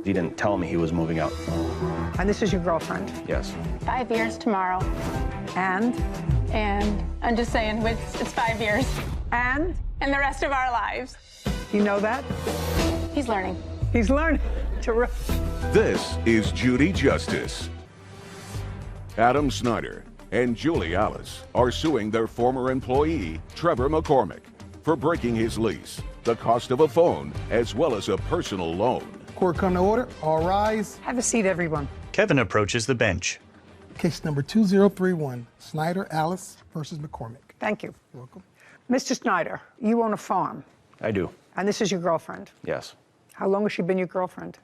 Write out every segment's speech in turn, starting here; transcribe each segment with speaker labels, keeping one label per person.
Speaker 1: He didn't tell me he was moving out.
Speaker 2: And this is your girlfriend?
Speaker 1: Yes.
Speaker 3: 5 years tomorrow.
Speaker 2: And
Speaker 3: I'm just saying, it's 5 years.
Speaker 2: and
Speaker 3: And the rest of our lives.
Speaker 2: you know that?
Speaker 3: He's learning.
Speaker 2: He's learning. Terrific.
Speaker 4: This is Judy Justice. Adam Snyder and Julie Alice are suing their former employee, Trevor McCormick, for breaking his lease, the cost of a phone, as well as a personal loan.
Speaker 5: Court come to order. All rise.
Speaker 2: Have a seat, everyone.
Speaker 6: Kevin approaches the bench.
Speaker 5: Case number 2031, Snyder Alice versus McCormick.
Speaker 2: Thank you.
Speaker 5: You're welcome.
Speaker 2: Mr. Snyder, you own a farm,
Speaker 1: I do.
Speaker 2: and this is your girlfriend.
Speaker 1: Yes.
Speaker 2: How long has she been your girlfriend?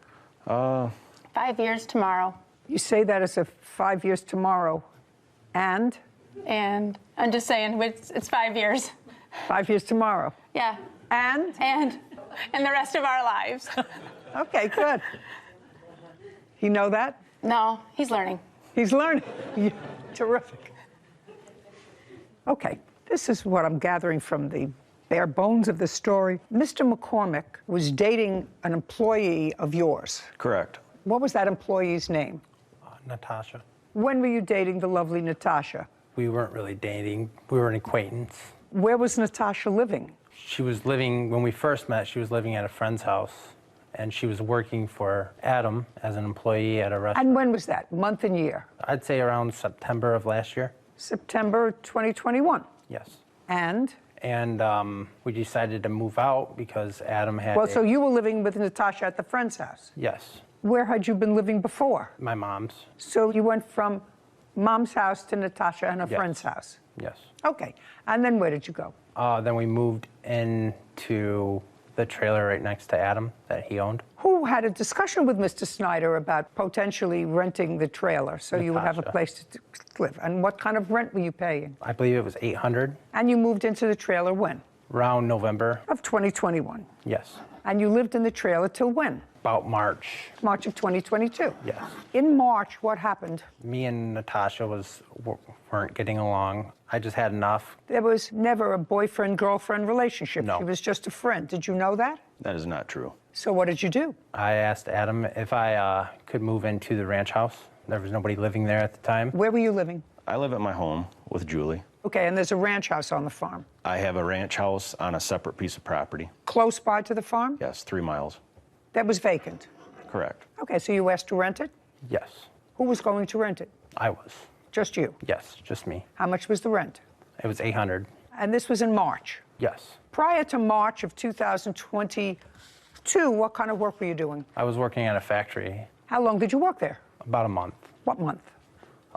Speaker 3: 5 years tomorrow.
Speaker 2: You say that as if 5 years tomorrow, and
Speaker 3: And I'm just saying, it's 5 years.
Speaker 2: 5 years tomorrow,
Speaker 3: Yeah.
Speaker 2: and
Speaker 3: And the rest of our lives.
Speaker 2: okay, good. You know that?
Speaker 3: No, he's learning.
Speaker 2: He's learning. Terrific. Okay, this is what I'm gathering from the bare bones of the story. Mr. McCormick was dating an employee of yours.
Speaker 1: Correct.
Speaker 2: What was that employee's name?
Speaker 7: Natasha.
Speaker 2: When were you dating the lovely Natasha?
Speaker 7: We weren't really dating. We were an acquaintance.
Speaker 2: Where was Natasha living?
Speaker 7: She was living, when we first met, she was living at a friend's house, and she was working for Adam as an employee at a restaurant.
Speaker 2: And when was that? Month and year?
Speaker 7: I'd say around September of last year.
Speaker 2: September 2021.
Speaker 7: Yes.
Speaker 2: And?
Speaker 7: And we decided to move out because Adam had.
Speaker 2: Well, so you were living with Natasha at the friend's house.
Speaker 7: Yes.
Speaker 2: Where had you been living before?
Speaker 7: My mom's.
Speaker 2: So you went from mom's house to Natasha and a
Speaker 7: Yes.
Speaker 2: friend's house.
Speaker 7: Yes.
Speaker 2: Okay. And then where did you go?
Speaker 7: Then we moved into the trailer right next to Adam that he owned.
Speaker 2: Who had a discussion with Mr. Snyder about potentially renting the trailer so you would have a
Speaker 7: Natasha.
Speaker 2: place to live? And what kind of rent were you paying?
Speaker 7: I believe it was $800
Speaker 2: And you moved into the trailer when?
Speaker 7: around November.
Speaker 2: Of 2021.
Speaker 7: Yes.
Speaker 2: And you lived in the trailer till when?
Speaker 7: About March.
Speaker 2: March of 2022.
Speaker 7: Yes.
Speaker 2: In March, what happened?
Speaker 7: Me and Natasha weren't getting along. I just had enough.
Speaker 2: There was never a boyfriend-girlfriend relationship.
Speaker 7: No.
Speaker 2: She was just a friend. Did you know that?
Speaker 1: That is not true.
Speaker 2: So what did you do?
Speaker 7: I asked Adam if I could move into the ranch house. There was nobody living there at the time.
Speaker 2: Where were you living?
Speaker 1: I live at my home with Julie.
Speaker 2: Okay, and there's a ranch house on the farm.
Speaker 1: I have a ranch house on a separate piece of property.
Speaker 2: Close by to the farm?
Speaker 1: Yes, 3 miles.
Speaker 2: That was vacant.
Speaker 1: Correct.
Speaker 2: Okay, so you asked to rent it?
Speaker 7: Yes,
Speaker 2: Who was going to rent it?
Speaker 7: I was.
Speaker 2: Just you.
Speaker 7: Yes, just me.
Speaker 2: How much was the rent?
Speaker 7: It was $800.
Speaker 2: And this was in March.
Speaker 7: Yes.
Speaker 2: Prior to March of 2022, what kind of work were you doing?
Speaker 7: I was working at a factory
Speaker 2: How long did you work there?
Speaker 7: about a month.
Speaker 2: What month?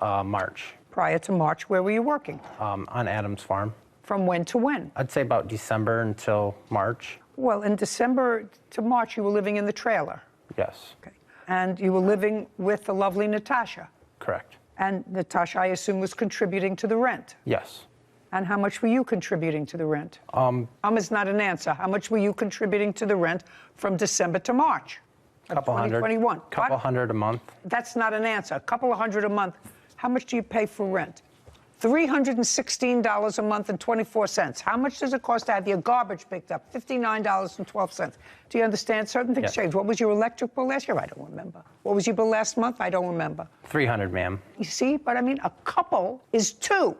Speaker 7: March,
Speaker 2: Prior to March, where were you working?
Speaker 7: on Adam's farm.
Speaker 2: From when to when?
Speaker 7: I'd say about December until March.
Speaker 2: Well, in December to March, you were living in the trailer.
Speaker 7: Yes,
Speaker 2: Okay. And you were living with the lovely Natasha.
Speaker 7: correct.
Speaker 2: And Natasha, I assume, was contributing to the rent.
Speaker 7: Yes.
Speaker 2: And how much were you contributing to the rent? Is not an answer. How much were you contributing to the rent from December to March of
Speaker 7: Couple hundred.
Speaker 2: 2021?
Speaker 7: Couple
Speaker 2: What?
Speaker 7: hundred a month.
Speaker 2: That's not an answer. A couple of hundred a month. How much do you pay for rent? $316 a month and 24 cents. How much does it cost to have your garbage picked up? $59.12. Do you understand? Certain things
Speaker 7: Yes.
Speaker 2: change. What was your electric bill last year? I don't remember. What was your bill last month? I don't remember.
Speaker 7: 300, ma'am.
Speaker 2: You see? But I mean, a couple is two.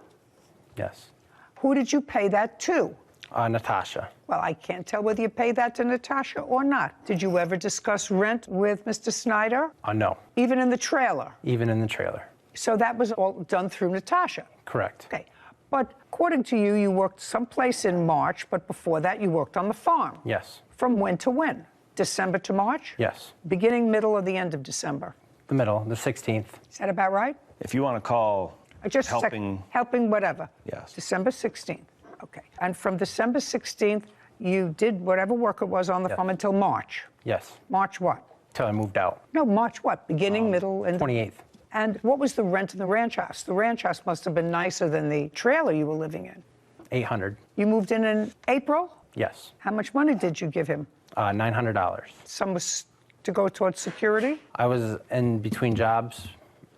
Speaker 7: Yes.
Speaker 2: Who did you pay that to?
Speaker 7: Natasha.
Speaker 2: Well, I can't tell whether you paid that to Natasha or not. Did you ever discuss rent with Mr. Snyder?
Speaker 7: No,
Speaker 2: Even in the trailer?
Speaker 7: even in the trailer.
Speaker 2: So that was all done through Natasha?
Speaker 7: Correct.
Speaker 2: Okay. But according to you, you worked someplace in March, but before that you worked on the farm.
Speaker 7: Yes.
Speaker 2: From when to when? December to March?
Speaker 7: Yes.
Speaker 2: Beginning, middle, or the end of December?
Speaker 7: The middle, the 16th.
Speaker 2: Is that about right?
Speaker 1: If you want to call
Speaker 2: Just a sec-
Speaker 1: helping,
Speaker 2: helping whatever.
Speaker 1: Yes.
Speaker 2: December 16th. Okay. And from December 16th, you did whatever work it was on the
Speaker 7: Yes.
Speaker 2: farm until March.
Speaker 7: Yes.
Speaker 2: March what?
Speaker 7: Till I moved out.
Speaker 2: No, March what? Beginning, middle, and
Speaker 7: 28th.
Speaker 2: And what was the rent in the ranch house? The ranch house must have been nicer than the trailer you were living in.
Speaker 7: 800.
Speaker 2: You moved in April?
Speaker 7: Yes.
Speaker 2: How much money did you give him?
Speaker 7: $900.
Speaker 2: Some was to go towards security?
Speaker 7: I was in between jobs,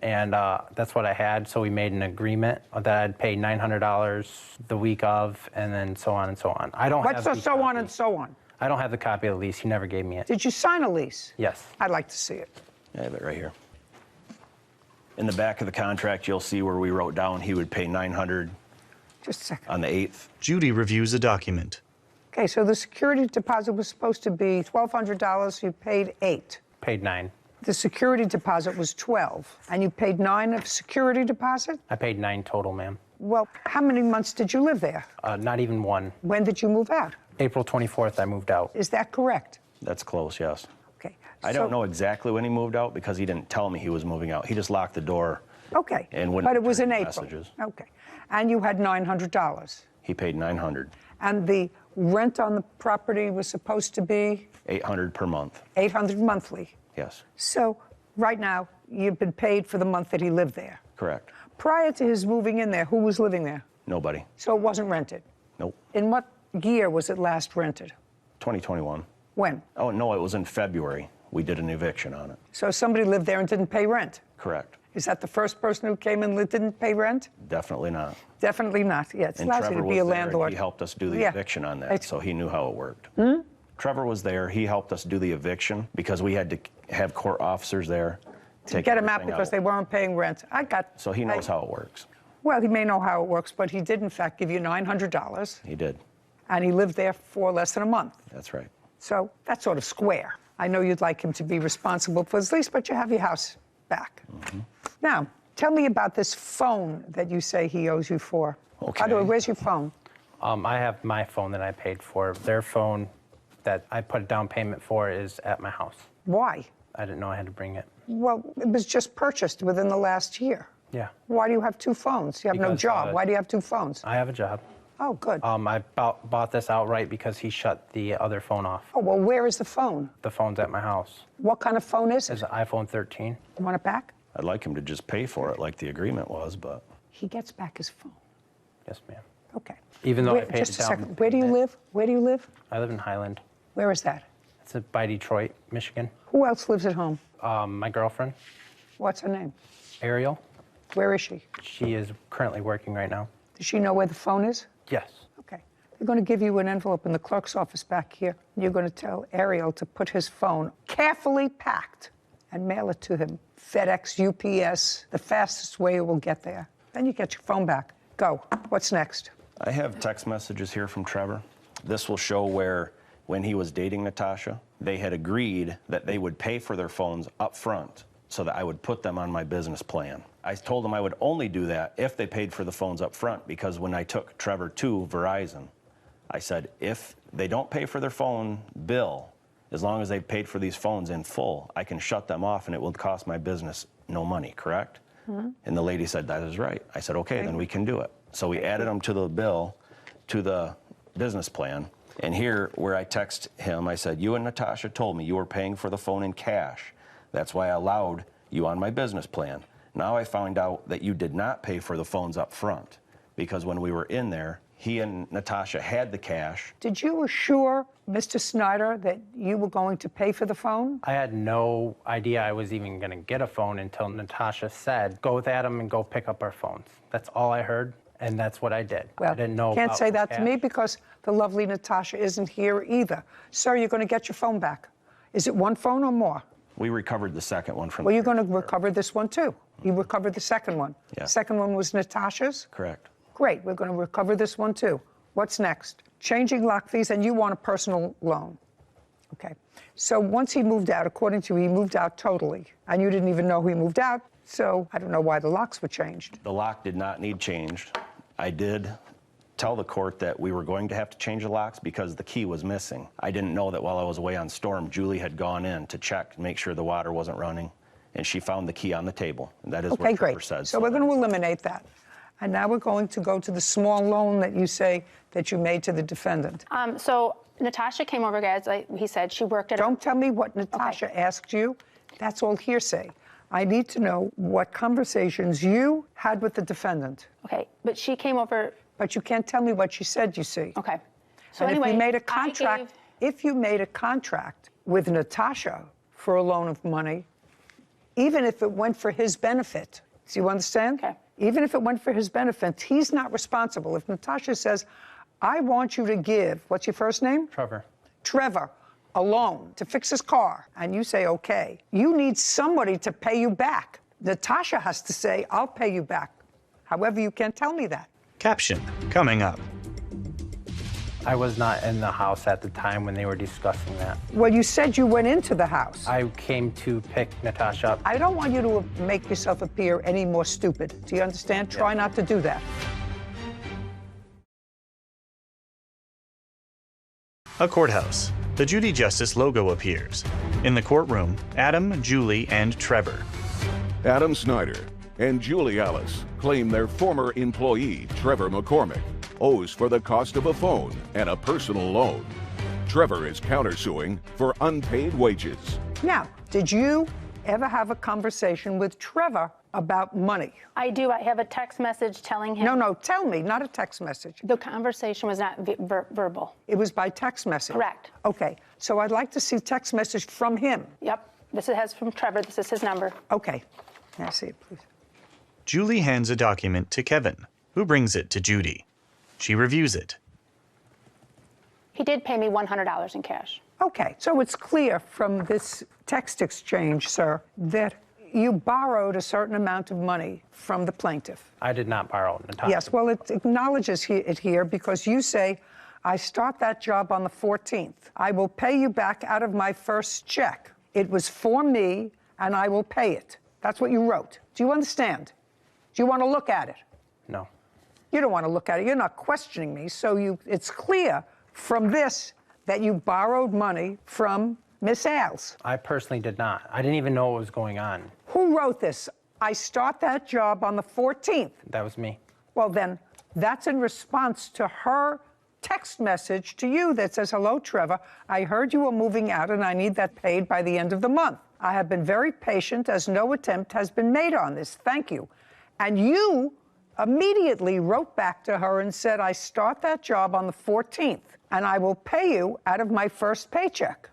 Speaker 7: and that's what I had. So we made an agreement that I'd pay $900 the week of, and then so on and so on. I don't
Speaker 2: What's
Speaker 7: have
Speaker 2: the so on and so on?
Speaker 7: I don't have the copy of the lease. He never gave me it.
Speaker 2: Did you sign a lease?
Speaker 7: Yes.
Speaker 2: I'd like to see it.
Speaker 1: I have it right here. In the back of the contract, you'll see where we wrote down he would pay $900
Speaker 2: Just a second.
Speaker 1: on the 8th.
Speaker 6: Judy reviews a document.
Speaker 2: Okay, so the security deposit was supposed to be $1,200. You paid $8.
Speaker 7: Paid $9.
Speaker 2: The security deposit was $12, and you paid $9 of security deposit?
Speaker 7: I paid $9 total, ma'am.
Speaker 2: Well, how many months did you live there?
Speaker 7: Not even one.
Speaker 2: When did you move out?
Speaker 7: April 24th, I moved out.
Speaker 2: Is that correct?
Speaker 1: That's close, yes.
Speaker 2: Okay.
Speaker 1: I don't know exactly when he moved out because he didn't tell me he was moving out. He just locked the door.
Speaker 2: Okay.
Speaker 1: And wouldn't
Speaker 2: but it was in
Speaker 1: return
Speaker 2: April.
Speaker 1: messages.
Speaker 2: Okay. And you had $900.
Speaker 1: He paid $900,
Speaker 2: And the rent on the property was supposed to be
Speaker 1: $800 per month.
Speaker 2: $800 monthly.
Speaker 1: Yes,
Speaker 2: So right now, you've been paid for the month that he lived there.
Speaker 1: correct.
Speaker 2: Prior to his moving in there, who was living there?
Speaker 1: Nobody.
Speaker 2: So it wasn't rented.
Speaker 1: Nope.
Speaker 2: In what year was it last rented?
Speaker 1: 2021.
Speaker 2: When?
Speaker 1: Oh, no, it was in February. We did an eviction on it.
Speaker 2: So somebody lived there and didn't pay rent.
Speaker 1: Correct.
Speaker 2: Is that the first person who came in that didn't pay rent?
Speaker 1: Definitely not.
Speaker 2: Definitely not. Yeah, it's
Speaker 1: And
Speaker 2: lousy
Speaker 1: Trevor
Speaker 2: to
Speaker 1: was
Speaker 2: be a
Speaker 1: there, and
Speaker 2: landlord.
Speaker 1: he helped us do the
Speaker 2: Yeah.
Speaker 1: eviction on that,
Speaker 2: It's-
Speaker 1: so he knew how it worked. Trevor was there. He helped us do the eviction because we had to have court officers there
Speaker 2: To get him out because they weren't paying rent.
Speaker 1: So he knows how it works.
Speaker 2: Well, he may know how it works, but he did, in fact, give you $900,
Speaker 1: He did.
Speaker 2: and he lived there for less than a month.
Speaker 1: That's right.
Speaker 2: So that's sort of square. I know you'd like him to be responsible for his lease, but you have your house back. Now, tell me about this phone that you say he owes you for. By the way,
Speaker 1: Okay.
Speaker 2: where's your phone?
Speaker 7: I have my phone that I paid for. Their phone that I put a down payment for is at my house.
Speaker 2: Why?
Speaker 7: I didn't know I had to bring it.
Speaker 2: Well, it was just purchased within the last year.
Speaker 7: Yeah.
Speaker 2: Why do you have two phones? You have no
Speaker 7: Because,
Speaker 2: job. Why do you have two phones?
Speaker 7: I have a job.
Speaker 2: Oh, good.
Speaker 7: I bought this outright because he shut the other phone off.
Speaker 2: Oh, well, where is the phone?
Speaker 7: The phone's at my house.
Speaker 2: What kind of phone is
Speaker 7: It's
Speaker 2: it?
Speaker 7: an iPhone 13.
Speaker 2: You want it back?
Speaker 1: I'd like him to just pay for it like the agreement was, but
Speaker 2: He gets back his phone.
Speaker 7: Yes, ma'am.
Speaker 2: Okay.
Speaker 7: Even though I paid
Speaker 2: just
Speaker 7: it
Speaker 2: a
Speaker 7: down
Speaker 2: second. Where do you
Speaker 7: payment.
Speaker 2: live? Where do you live?
Speaker 7: I live in Highland.
Speaker 2: Where is that?
Speaker 7: It's by Detroit, Michigan.
Speaker 2: Who else lives at home?
Speaker 7: My girlfriend,
Speaker 2: What's her name?
Speaker 7: Ariel,
Speaker 2: Where is she?
Speaker 7: she is currently working right now.
Speaker 2: Does she know where the phone is?
Speaker 7: Yes.
Speaker 2: Okay. They're going to give you an envelope in the clerk's office back here. You're going to tell Ariel to put his phone carefully packed and mail it to him. FedEx, UPS, the fastest way it will get there. Then you get your phone back. Go. What's next?
Speaker 1: I have text messages here from Trevor. This will show where, when he was dating Natasha, they had agreed that they would pay for their phones up front so that I would put them on my business plan. I told them I would only do that if they paid for the phones up front, because when I took Trevor to Verizon, I said, if they don't pay for their phone bill, as long as they've paid for these phones in full, I can shut them off and it will cost my business no money, correct? And the lady said, that is right. I said, okay, then we can do it. So we added them to the bill, to the business plan. And here, where I text him, I said, you and Natasha told me you were paying for the phone in cash. That's why I allowed you on my business plan. Now I found out that you did not pay for the phones up front, because when we were in there, he and Natasha had the cash.
Speaker 2: Did you assure Mr. Snyder that you were going to pay for the phone?
Speaker 7: I had no idea I was even going to get a phone until Natasha said, go with Adam and go pick up our phones. That's all I heard, and that's what I did.
Speaker 2: Well,
Speaker 7: I didn't know
Speaker 2: can't
Speaker 7: about
Speaker 2: say
Speaker 7: the
Speaker 2: that to me
Speaker 7: cash.
Speaker 2: because the lovely Natasha isn't here either. Sir, you're going to get your phone back. Is it one phone or more?
Speaker 1: We recovered the second one from
Speaker 2: Well, you're going to recover this one too. You recovered the second one.
Speaker 1: Yeah.
Speaker 2: Second one was Natasha's?
Speaker 1: Correct.
Speaker 2: Great, we're going to recover this one too. What's next? Changing lock fees, and you want a personal loan. Okay. So once he moved out, according to you, he moved out totally, and you didn't even know he moved out, so I don't know why the locks were changed.
Speaker 1: The lock did not need changed. I did tell the court that we were going to have to change the locks because the key was missing. I didn't know that while I was away on storm, Julie had gone in to check and make sure the water wasn't running, and she found the key on the table. And that is
Speaker 2: Okay,
Speaker 1: what Trevor
Speaker 2: great.
Speaker 1: said.
Speaker 2: So we're going to eliminate that. And now we're going to go to the small loan that you say that you made to the defendant.
Speaker 3: So Natasha came over, guys. Like he said, she worked at.
Speaker 2: Don't tell me what Natasha asked you. That's all hearsay. I need to know what conversations you had with the defendant.
Speaker 3: Okay, but she came over.
Speaker 2: But you can't tell me what she said, you see.
Speaker 3: Okay. So
Speaker 2: And
Speaker 3: anyway,
Speaker 2: if you made a
Speaker 3: I
Speaker 2: contract,
Speaker 3: gave-
Speaker 2: if you made a contract with Natasha for a loan of money, even if it went for his benefit, do you understand?
Speaker 3: Okay.
Speaker 2: Even if it went for his benefit, he's not responsible. If Natasha says, I want you to give, what's your first name?
Speaker 7: Trevor.
Speaker 2: Trevor a loan to fix his car, and you say, okay, you need somebody to pay you back. Natasha has to say, I'll pay you back. However, you can't tell me that.
Speaker 6: Caption coming up.
Speaker 7: I was not in the house at the time when they were discussing that.
Speaker 2: Well, you said you went into the house.
Speaker 7: I came to pick Natasha up.
Speaker 2: I don't want you to make yourself appear any more stupid. Do you understand? Try not to do that.
Speaker 6: A courthouse. The Judy Justice logo appears. In the courtroom, Adam, Julie, and Trevor.
Speaker 4: Adam Snyder and Julie Alice claim their former employee, Trevor McCormick, owes for the cost of a phone and a personal loan. Trevor is countersuing for unpaid wages.
Speaker 2: Now, did you ever have a conversation with Trevor about money?
Speaker 3: I do. I have a text message telling him.
Speaker 2: No, tell me, not a text message.
Speaker 3: The conversation was not verbal.
Speaker 2: It was by text message.
Speaker 3: Correct.
Speaker 2: Okay, so I'd like to see text message from him.
Speaker 3: Yep. This has from Trevor. This is his number.
Speaker 2: Okay, may I see it, please?
Speaker 6: Julie hands a document to Kevin, who brings it to Judy. She reviews it.
Speaker 3: He did pay me $100 in cash.
Speaker 2: Okay, so it's clear from this text exchange, sir, that you borrowed a certain amount of money from the plaintiff.
Speaker 7: I did not borrow Natasha.
Speaker 2: Yes, well, it acknowledges it here because you say, I start that job on the 14th. I will pay you back out of my first check. It was for me, and I will pay it. That's what you wrote. Do you understand? Do you want to look at it?
Speaker 7: No.
Speaker 2: You don't want to look at it. You're not questioning me. So it's clear from this that you borrowed money from Miss Ailes.
Speaker 7: I personally did not. I didn't even know what was going on.
Speaker 2: Who wrote this? I start that job on the 14th.
Speaker 7: That was me.
Speaker 2: Well, then, that's in response to her text message to you that says, hello, Trevor. I heard you were moving out and I need that paid by the end of the month. I have been very patient as no attempt has been made on this. Thank you. And you immediately wrote back to her and said, I start that job on the 14th and I will pay you out of my first paycheck.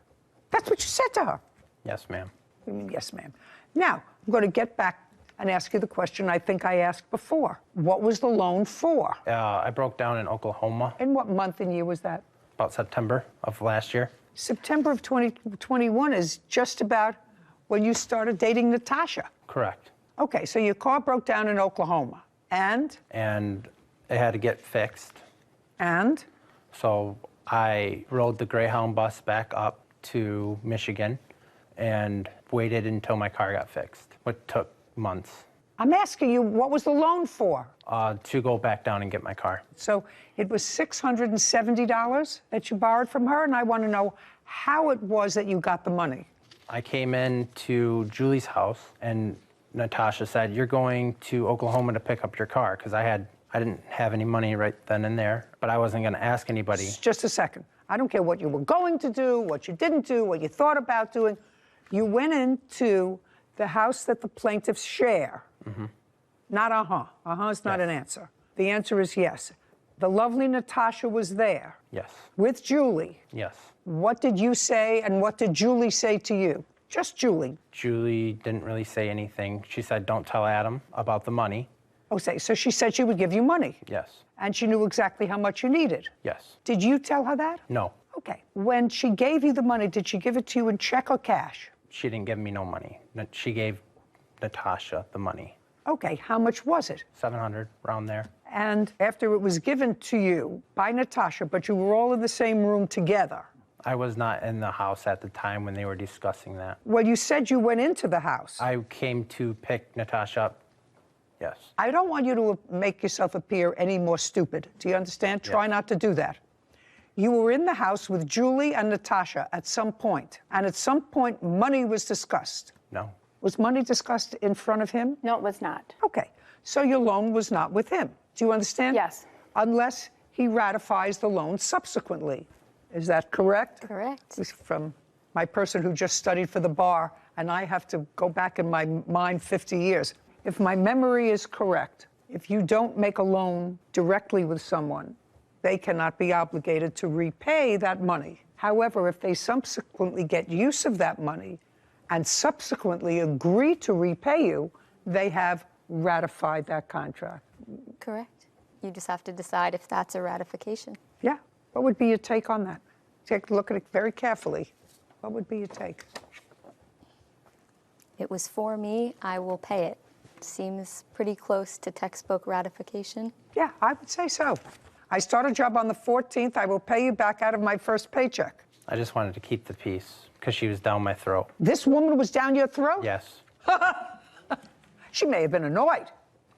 Speaker 2: That's what you said to her.
Speaker 7: Yes, ma'am.
Speaker 2: Yes, ma'am. Now, I'm going to get back and ask you the question I think I asked before. What was the loan for?
Speaker 7: I broke down in Oklahoma
Speaker 2: And what month and year was that?
Speaker 7: about September of last year.
Speaker 2: September of 2021 is just about when you started dating Natasha.
Speaker 7: Correct.
Speaker 2: Okay, so your car broke down in Oklahoma. And?
Speaker 7: And it had to get fixed.
Speaker 2: And?
Speaker 7: So I rode the Greyhound bus back up to Michigan and waited until my car got fixed, which took months.
Speaker 2: I'm asking you, what was the loan for?
Speaker 7: To go back down and get my car.
Speaker 2: So it was $670 that you borrowed from her, and I want to know how it was that you got the money.
Speaker 7: I came in to Julie's house, and Natasha said, you're going to Oklahoma to pick up your car, because I didn't have any money right then and there, but I wasn't going to ask anybody.
Speaker 2: Just a second. I don't care what you were going to do, what you didn't do, what you thought about doing. You went into the house that the plaintiffs share. Mm-hmm. Not uh-huh. Uh-huh is not an answer. The answer is yes. The lovely Natasha was there.
Speaker 7: Yes.
Speaker 2: With Julie.
Speaker 7: Yes.
Speaker 2: What did you say and what did Julie say to you? Just Julie.
Speaker 7: Julie didn't really say anything. She said, don't tell Adam about the money.
Speaker 2: Oh, so she said she would give you money.
Speaker 7: Yes.
Speaker 2: And she knew exactly how much you needed.
Speaker 7: Yes.
Speaker 2: Did you tell her that?
Speaker 7: No.
Speaker 2: Okay. When she gave you the money, did she give it to you in check or cash?
Speaker 7: She didn't give me no money. She gave Natasha the money.
Speaker 2: Okay. How much was it?
Speaker 7: $700, around there.
Speaker 2: And after it was given to you by Natasha, but you were all in the same room together.
Speaker 7: I was not in the house at the time when they were discussing that.
Speaker 2: Well, you said you went into the house.
Speaker 7: I came to pick Natasha up. Yes.
Speaker 2: I don't want you to make yourself appear any more stupid. Do you understand? Try not to do that. You were in the house with Julie and Natasha at some point, and at some point, money was discussed.
Speaker 7: No.
Speaker 2: Was money discussed in front of him?
Speaker 3: No, it was not.
Speaker 2: Okay. So your loan was not with him. Do you understand?
Speaker 3: Yes.
Speaker 2: Unless he ratifies the loan subsequently. Is that correct?
Speaker 3: Correct.
Speaker 2: This is from my person who just studied for the bar, and I have to go back in my mind 50 years. If my memory is correct, if you don't make a loan directly with someone, they cannot be obligated to repay that money. However, if they subsequently get use of that money and subsequently agree to repay you, they have ratified that contract.
Speaker 8: Correct. You just have to decide if that's a ratification.
Speaker 2: Yeah. What would be your take on that? Take a look at it very carefully. What would be your take?
Speaker 8: It was for me. I will pay it. Seems pretty close to textbook ratification.
Speaker 2: Yeah, I would say so. I start a job on the 14th. I will pay you back out of my first paycheck.
Speaker 7: I just wanted to keep the peace because she was down my throat.
Speaker 2: This woman was down your throat?
Speaker 7: Yes.
Speaker 2: She may have been annoyed,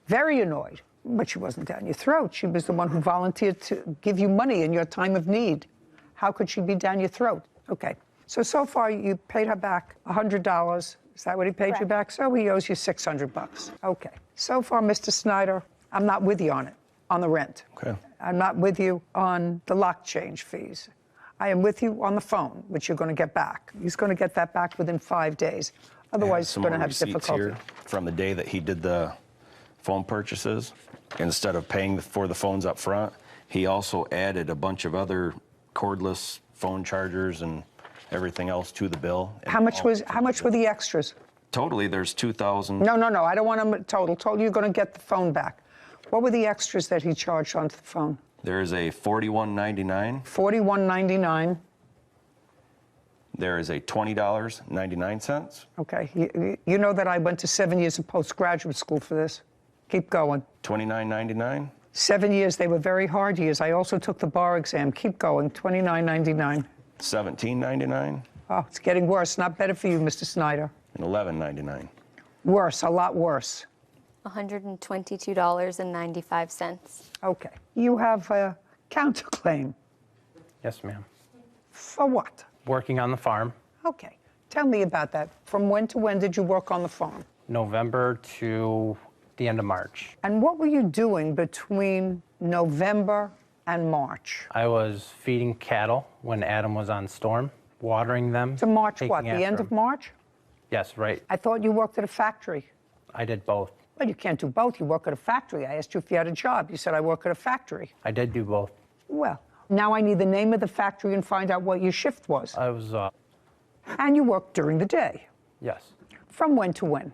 Speaker 2: very annoyed, but she wasn't down your throat. She was the one who volunteered to give you money in your time of need. How could she be down your throat? Okay. So far you paid her back $100. Is that what he paid you
Speaker 8: Correct.
Speaker 2: back? So he owes you $600. Okay. So far, Mr. Snyder, I'm not with you on it, on the rent.
Speaker 1: Okay.
Speaker 2: I'm not with you on the lock change fees. I am with you on the phone, which you're going to get back. He's going to get that back within 5 days. Otherwise,
Speaker 1: Some
Speaker 2: he's going to
Speaker 1: more
Speaker 2: have
Speaker 1: receipts
Speaker 2: difficulty.
Speaker 1: here from the day that he did the phone purchases. Instead of paying for the phones up front, he also added a bunch of other cordless phone chargers and everything else to the bill. And
Speaker 2: How much were the extras?
Speaker 1: Totally, there's 2,000.
Speaker 2: No. I don't want them total. Total, you're going to get the phone back. What were the extras that he charged onto the phone?
Speaker 1: There is a $41.99.
Speaker 2: $41.99.
Speaker 1: There is a $20.99.
Speaker 2: Okay. You know that I went to 7 years of postgraduate school for this. Keep going.
Speaker 1: $29.99.
Speaker 2: 7 years. They were very hard years. I also took the bar exam. Keep going. $29.99.
Speaker 1: $17.99
Speaker 2: Oh, it's getting worse. Not better for you, Mr. Snyder.
Speaker 1: and $11.99.
Speaker 2: Worse. A lot worse.
Speaker 8: $122.95.
Speaker 2: Okay. You have a counterclaim.
Speaker 7: Yes, ma'am.
Speaker 2: For what?
Speaker 7: Working on the farm,
Speaker 2: Okay. Tell me about that. From when to when did you work on the farm?
Speaker 7: November to the end of March.
Speaker 2: And what were you doing between November and March?
Speaker 7: I was feeding cattle when Adam was on storm, watering them.
Speaker 2: To March
Speaker 7: taking
Speaker 2: what? The
Speaker 7: after
Speaker 2: end of
Speaker 7: him.
Speaker 2: March?
Speaker 7: Yes, right.
Speaker 2: I thought you worked at a factory.
Speaker 7: I did both.
Speaker 2: Well, you can't do both. You work at a factory. I asked you if you had a job. You said, I work at a factory.
Speaker 7: I did do both.
Speaker 2: Well, now I need the name of the factory and find out what your shift was.
Speaker 7: I was,
Speaker 2: And you worked during the day.
Speaker 7: yes.
Speaker 2: From when to when?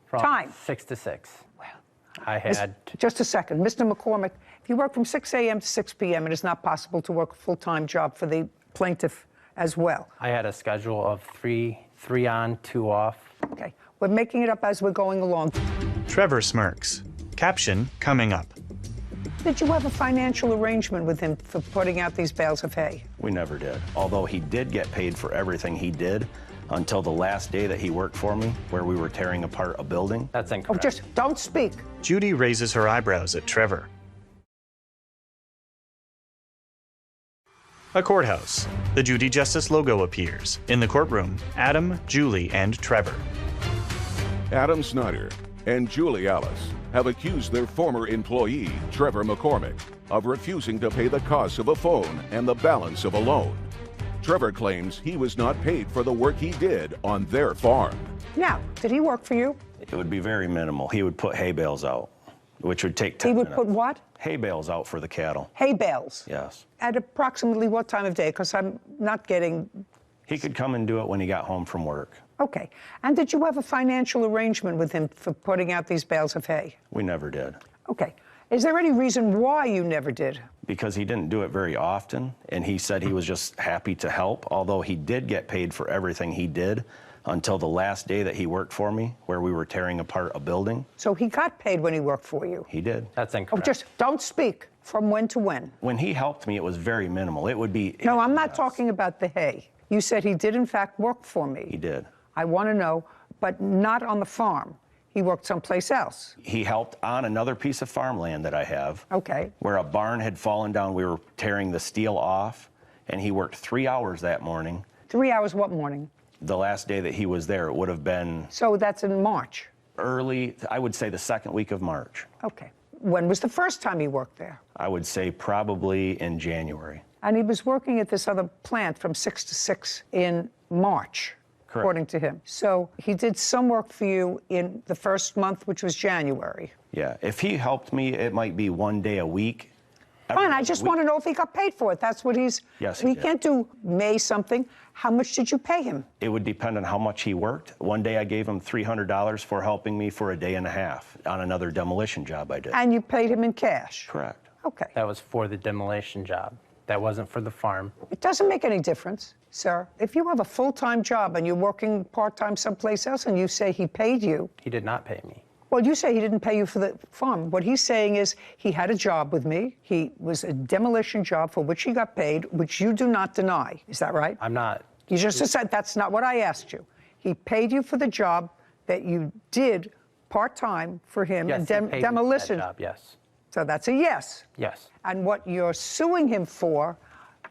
Speaker 7: From
Speaker 2: Time.
Speaker 7: 6 to 6.
Speaker 2: Well,
Speaker 7: I had,
Speaker 2: just a second. Mr. McCormick, if you work from 6 a.m. to 6 p.m., it is not possible to work a full-time job for the plaintiff as well.
Speaker 7: I had a schedule of three on, 2 off.
Speaker 2: Okay. We're making it up as we're going along.
Speaker 6: Trevor smirks. Caption coming up.
Speaker 2: Did you have a financial arrangement with him for putting out these bales of hay?
Speaker 1: We never did. Although he did get paid for everything he did until the last day that he worked for me, where we were tearing apart a building.
Speaker 7: That's
Speaker 2: Oh,
Speaker 7: incorrect.
Speaker 2: just don't speak.
Speaker 6: Judy raises her eyebrows at Trevor. A courthouse. The Judy Justice logo appears. In the courtroom, Adam, Julie, and Trevor.
Speaker 4: Adam Snyder and Julie Alice have accused their former employee, Trevor McCormick, of refusing to pay the cost of a phone and the balance of a loan. Trevor claims he was not paid for the work he did on their farm.
Speaker 2: Now, did he work for you?
Speaker 1: It would be very minimal. He would put hay bales out, which would take 10
Speaker 2: He would
Speaker 1: minutes.
Speaker 2: put what?
Speaker 1: Hay bales out for the cattle.
Speaker 2: Hay bales.
Speaker 1: Yes.
Speaker 2: At approximately what time of day? Because I'm not getting...
Speaker 1: He could come and do it when he got home from work.
Speaker 2: Okay. And did you have a financial arrangement with him for putting out these bales of hay?
Speaker 1: We never did.
Speaker 2: Okay. Is there any reason why you never did?
Speaker 1: Because he didn't do it very often, and he said he was just happy to help, although he did get paid for everything he did until the last day that he worked for me, where we were tearing apart a building.
Speaker 2: So he got paid when he worked for you?
Speaker 1: He did.
Speaker 7: That's
Speaker 2: Oh,
Speaker 7: incorrect.
Speaker 2: just don't speak. From when to when?
Speaker 1: When he helped me, it was very minimal. It would be...
Speaker 2: No, I'm not
Speaker 1: Yes,
Speaker 2: talking about the hay. You said he did, in fact, work for me.
Speaker 1: He did.
Speaker 2: I want to know, but not on the farm. He worked someplace else.
Speaker 1: He helped on another piece of farmland that I have.
Speaker 2: Okay.
Speaker 1: Where a barn had fallen down. We were tearing the steel off, and he worked 3 hours that morning.
Speaker 2: 3 hours what morning?
Speaker 1: The last day that he was there, it would have been
Speaker 2: So that's in March.
Speaker 1: early, I would say the second week of March.
Speaker 2: Okay. When was the first time he worked there?
Speaker 1: I would say probably in January.
Speaker 2: And he was working at this other plant from 6 to 6 in March,
Speaker 1: Correct.
Speaker 2: according to him. So he did some work for you in the first month, which was January.
Speaker 1: Yeah, if he helped me, it might be 1 day a week.
Speaker 2: Fine, I just want to know if he got paid for it. That's what he's...
Speaker 1: Yes, he
Speaker 2: We
Speaker 1: did.
Speaker 2: can't do May something. How much did you pay him?
Speaker 1: It would depend on how much he worked. One day I gave him $300 for helping me for a day and a half on another demolition job I did.
Speaker 2: And you paid him in cash?
Speaker 1: Correct.
Speaker 2: Okay.
Speaker 7: That was for the demolition job. That wasn't for the farm.
Speaker 2: It doesn't make any difference, sir. If you have a full-time job and you're working part-time someplace else and you say he paid you,
Speaker 7: He did not pay me.
Speaker 2: well, you say he didn't pay you for the farm. What he's saying is he had a job with me. He was a demolition job for which he got paid, which you do not deny. Is that right?
Speaker 7: I'm not.
Speaker 2: You just said that's not what I asked you. He paid you for the job that you did part-time for him
Speaker 7: Yes,
Speaker 2: in
Speaker 7: he paid me for
Speaker 2: demolition.
Speaker 7: that job, yes.
Speaker 2: So that's a yes.
Speaker 7: Yes.
Speaker 2: And what you're suing him for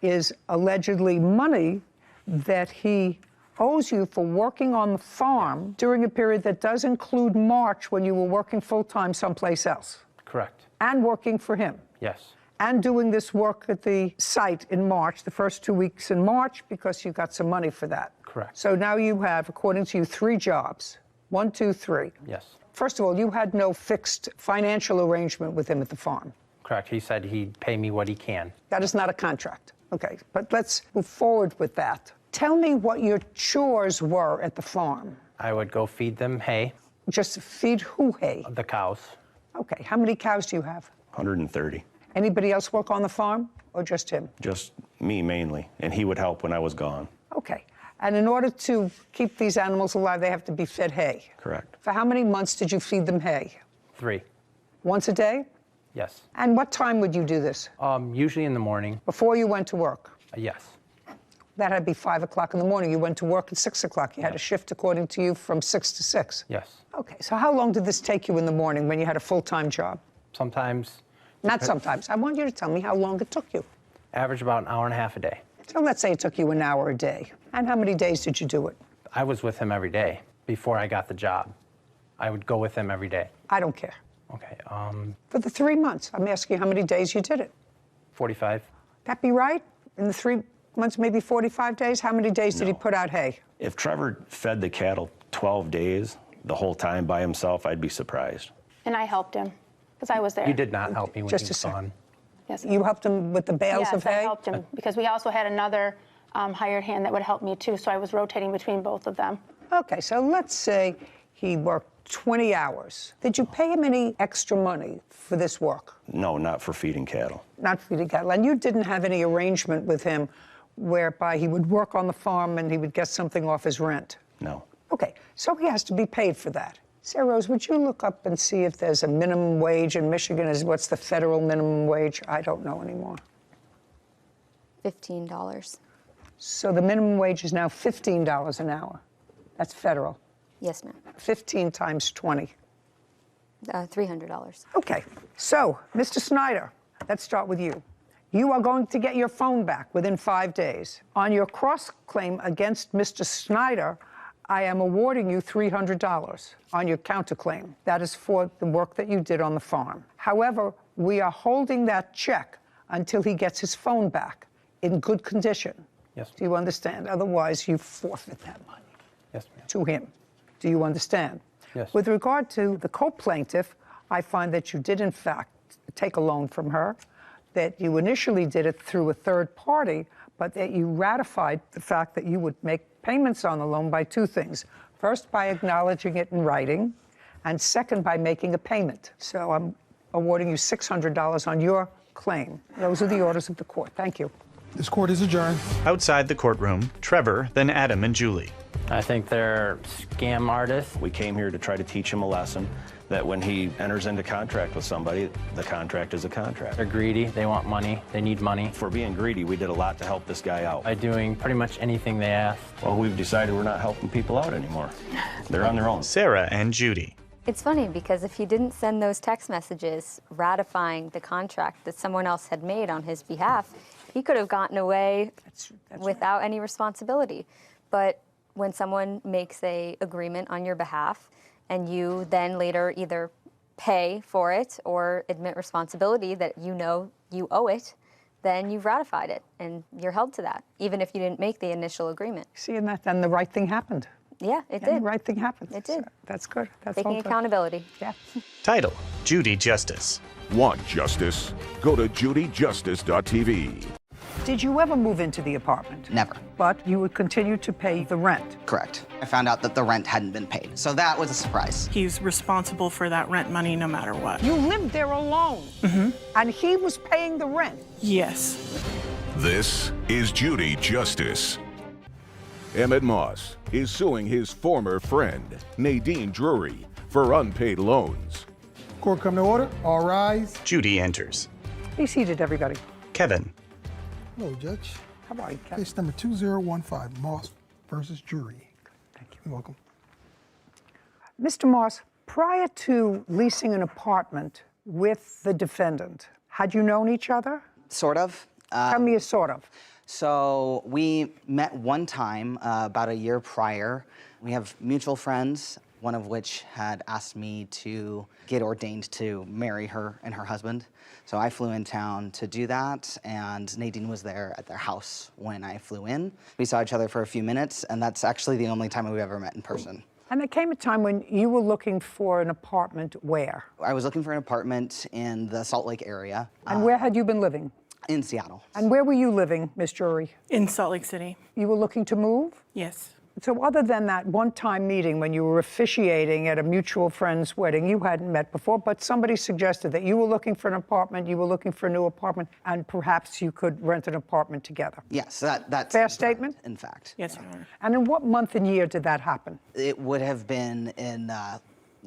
Speaker 2: is allegedly money that he owes you for working on the farm during a period that does include March when you were working full-time someplace else.
Speaker 7: Correct.
Speaker 2: And working for him.
Speaker 7: Yes.
Speaker 2: And doing this work at the site in March, the first 2 weeks in March, because you got some money for that.
Speaker 7: Correct.
Speaker 2: So now you have, according to you, 3 jobs. 1, 2, 3.
Speaker 7: Yes.
Speaker 2: First of all, you had no fixed financial arrangement with him at the farm.
Speaker 7: Correct. He said he'd pay me what he can.
Speaker 2: That is not a contract. Okay, but let's move forward with that. Tell me what your chores were at the farm.
Speaker 7: I would go feed them hay,
Speaker 2: Just feed who hay?
Speaker 7: the cows.
Speaker 2: Okay, how many cows do you have?
Speaker 1: 130.
Speaker 2: Anybody else work on the farm or just him?
Speaker 1: Just me mainly, and he would help when I was gone.
Speaker 2: Okay, and in order to keep these animals alive, they have to be fed hay.
Speaker 1: Correct.
Speaker 2: For how many months did you feed them hay?
Speaker 7: 3.
Speaker 2: Once a day?
Speaker 7: Yes.
Speaker 2: And what time would you do this?
Speaker 7: Usually in the morning.
Speaker 2: Before you went to work?
Speaker 7: Yes.
Speaker 2: That had to be 5 o'clock in the morning. You went to work at 6 o'clock. You had a shift, according to you, from 6 to 6.
Speaker 7: Yes.
Speaker 2: Okay, so how long did this take you in the morning when you had a full-time job?
Speaker 7: Sometimes,
Speaker 2: Not sometimes. I want you to tell me how long it took you.
Speaker 7: average about an hour and a half a day.
Speaker 2: So let's say it took you an hour a day. And how many days did you do it?
Speaker 7: I was with him every day before I got the job. I would go with him every day.
Speaker 2: I don't care.
Speaker 7: Okay.
Speaker 2: For the 3 months, I'm asking you how many days you did it.
Speaker 7: 45.
Speaker 2: That be right? In the 3 months, maybe 45 days? How many days did he
Speaker 1: No.
Speaker 2: put out hay?
Speaker 1: If Trevor fed the cattle 12 days the whole time by himself, I'd be surprised.
Speaker 3: And I helped him because I was there.
Speaker 7: You did not help me when
Speaker 2: Just
Speaker 7: he
Speaker 2: a
Speaker 7: was
Speaker 2: second.
Speaker 7: gone.
Speaker 3: Yes.
Speaker 2: You helped him with the bales
Speaker 3: Yes,
Speaker 2: of
Speaker 3: I
Speaker 2: hay?
Speaker 3: helped him because we also had another hired hand that would help me too. So I was rotating between both of them.
Speaker 2: Okay, so let's say he worked 20 hours. Did you pay him any extra money for this work?
Speaker 1: No, not for feeding cattle.
Speaker 2: Not feeding cattle. And you didn't have any arrangement with him whereby he would work on the farm and he would get something off his rent?
Speaker 1: No.
Speaker 2: Okay, so he has to be paid for that. Sarah Rose, would you look up and see if there's a minimum wage in Michigan? What's the federal minimum wage? I don't know anymore.
Speaker 8: $15.
Speaker 2: So the minimum wage is now $15 an hour. That's federal.
Speaker 8: Yes, ma'am.
Speaker 2: 15 times 20.
Speaker 8: $300.
Speaker 2: Okay, so, Mr. Snyder, let's start with you. You are going to get your phone back within 5 days. On your cross-claim against Mr. Snyder, I am awarding you $300 on your counterclaim. That is for the work that you did on the farm. However, we are holding that check until he gets his phone back in good condition.
Speaker 7: Yes.
Speaker 2: Do you understand? Otherwise, you forfeit that money
Speaker 7: Yes, ma'am.
Speaker 2: to him. Do you understand?
Speaker 7: Yes.
Speaker 2: With regard to the co-plaintiff, I find that you did, in fact, take a loan from her, that you initially did it through a third party, but that you ratified the fact that you would make payments on the loan by 2 things. First, by acknowledging it in writing, and second, by making a payment. So I'm awarding you $600 on your claim. Those are the orders of the court. Thank you.
Speaker 5: This court is adjourned.
Speaker 6: Outside the courtroom, Trevor, then Adam and Julie.
Speaker 7: I think they're scam artists.
Speaker 1: We came here to try to teach him a lesson that when he enters into contract with somebody, the contract is a contract.
Speaker 7: They're greedy. They want money. They need money.
Speaker 1: For being greedy, we did a lot to help this guy out.
Speaker 7: By doing pretty much anything they asked.
Speaker 1: Well, we've decided we're not helping people out anymore. They're on their own.
Speaker 6: Sarah and Judy.
Speaker 8: It's funny because if he didn't send those text messages ratifying the contract that someone else had made on his behalf, he could have gotten away
Speaker 2: That's
Speaker 8: without any responsibility. But when someone makes a agreement on your behalf and you then later either pay for it or admit responsibility that you know you owe it, then you've ratified it and you're held to that, even if you didn't make the initial agreement.
Speaker 2: See, and then the right thing happened.
Speaker 8: Yeah, it
Speaker 2: And
Speaker 8: did.
Speaker 2: the right thing happened.
Speaker 8: It did.
Speaker 2: So that's good. That's
Speaker 8: Taking
Speaker 2: all good.
Speaker 8: accountability.
Speaker 2: Yeah.
Speaker 6: Title, Judy Justice.
Speaker 4: Want justice? Go to judyjustice.tv.
Speaker 2: Did you ever move into the apartment?
Speaker 9: Never.
Speaker 2: But you would continue to pay the rent.
Speaker 9: Correct. I found out that the rent hadn't been paid, so that was a surprise.
Speaker 10: He's responsible for that rent money no matter what.
Speaker 2: You lived there alone. And he was paying the rent.
Speaker 10: Yes.
Speaker 4: This is Judy Justice. Emmett Moss is suing his former friend, Nadine Drury, for unpaid loans.
Speaker 5: Court come to order. All rise.
Speaker 6: Judy enters.
Speaker 2: Be seated, everybody.
Speaker 6: Kevin.
Speaker 5: Hello, Judge.
Speaker 2: How are you, Kevin?
Speaker 5: Case number 2015, Moss versus Jury.
Speaker 2: Thank you.
Speaker 5: You're welcome.
Speaker 2: Mr. Moss, prior to leasing an apartment with the defendant, had you known each other?
Speaker 9: Sort of.
Speaker 2: Tell me a sort of.
Speaker 9: So we met one time about a year prior. We have mutual friends, one of which had asked me to get ordained to marry her and her husband. So I flew in town to do that, and Nadine was there at their house when I flew in. We saw each other for a few minutes, and that's actually the only time we've ever met in person.
Speaker 2: And there came a time when you were looking for an apartment where?
Speaker 9: I was looking for an apartment in the Salt Lake area.
Speaker 2: And where had you been living?
Speaker 9: In Seattle.
Speaker 2: And where were you living, Miss Drury?
Speaker 10: In Salt Lake City.
Speaker 2: You were looking to move?
Speaker 10: Yes.
Speaker 2: So other than that one-time meeting when you were officiating at a mutual friend's wedding, you hadn't met before, but somebody suggested that you were looking for an apartment, you were looking for a new apartment, and perhaps you could rent an apartment together.
Speaker 9: Yes, that's
Speaker 2: Fair
Speaker 9: correct,
Speaker 2: statement?
Speaker 9: in fact.
Speaker 10: Yes, Your Honor.
Speaker 2: And in what month and year did that happen?
Speaker 9: It would have been in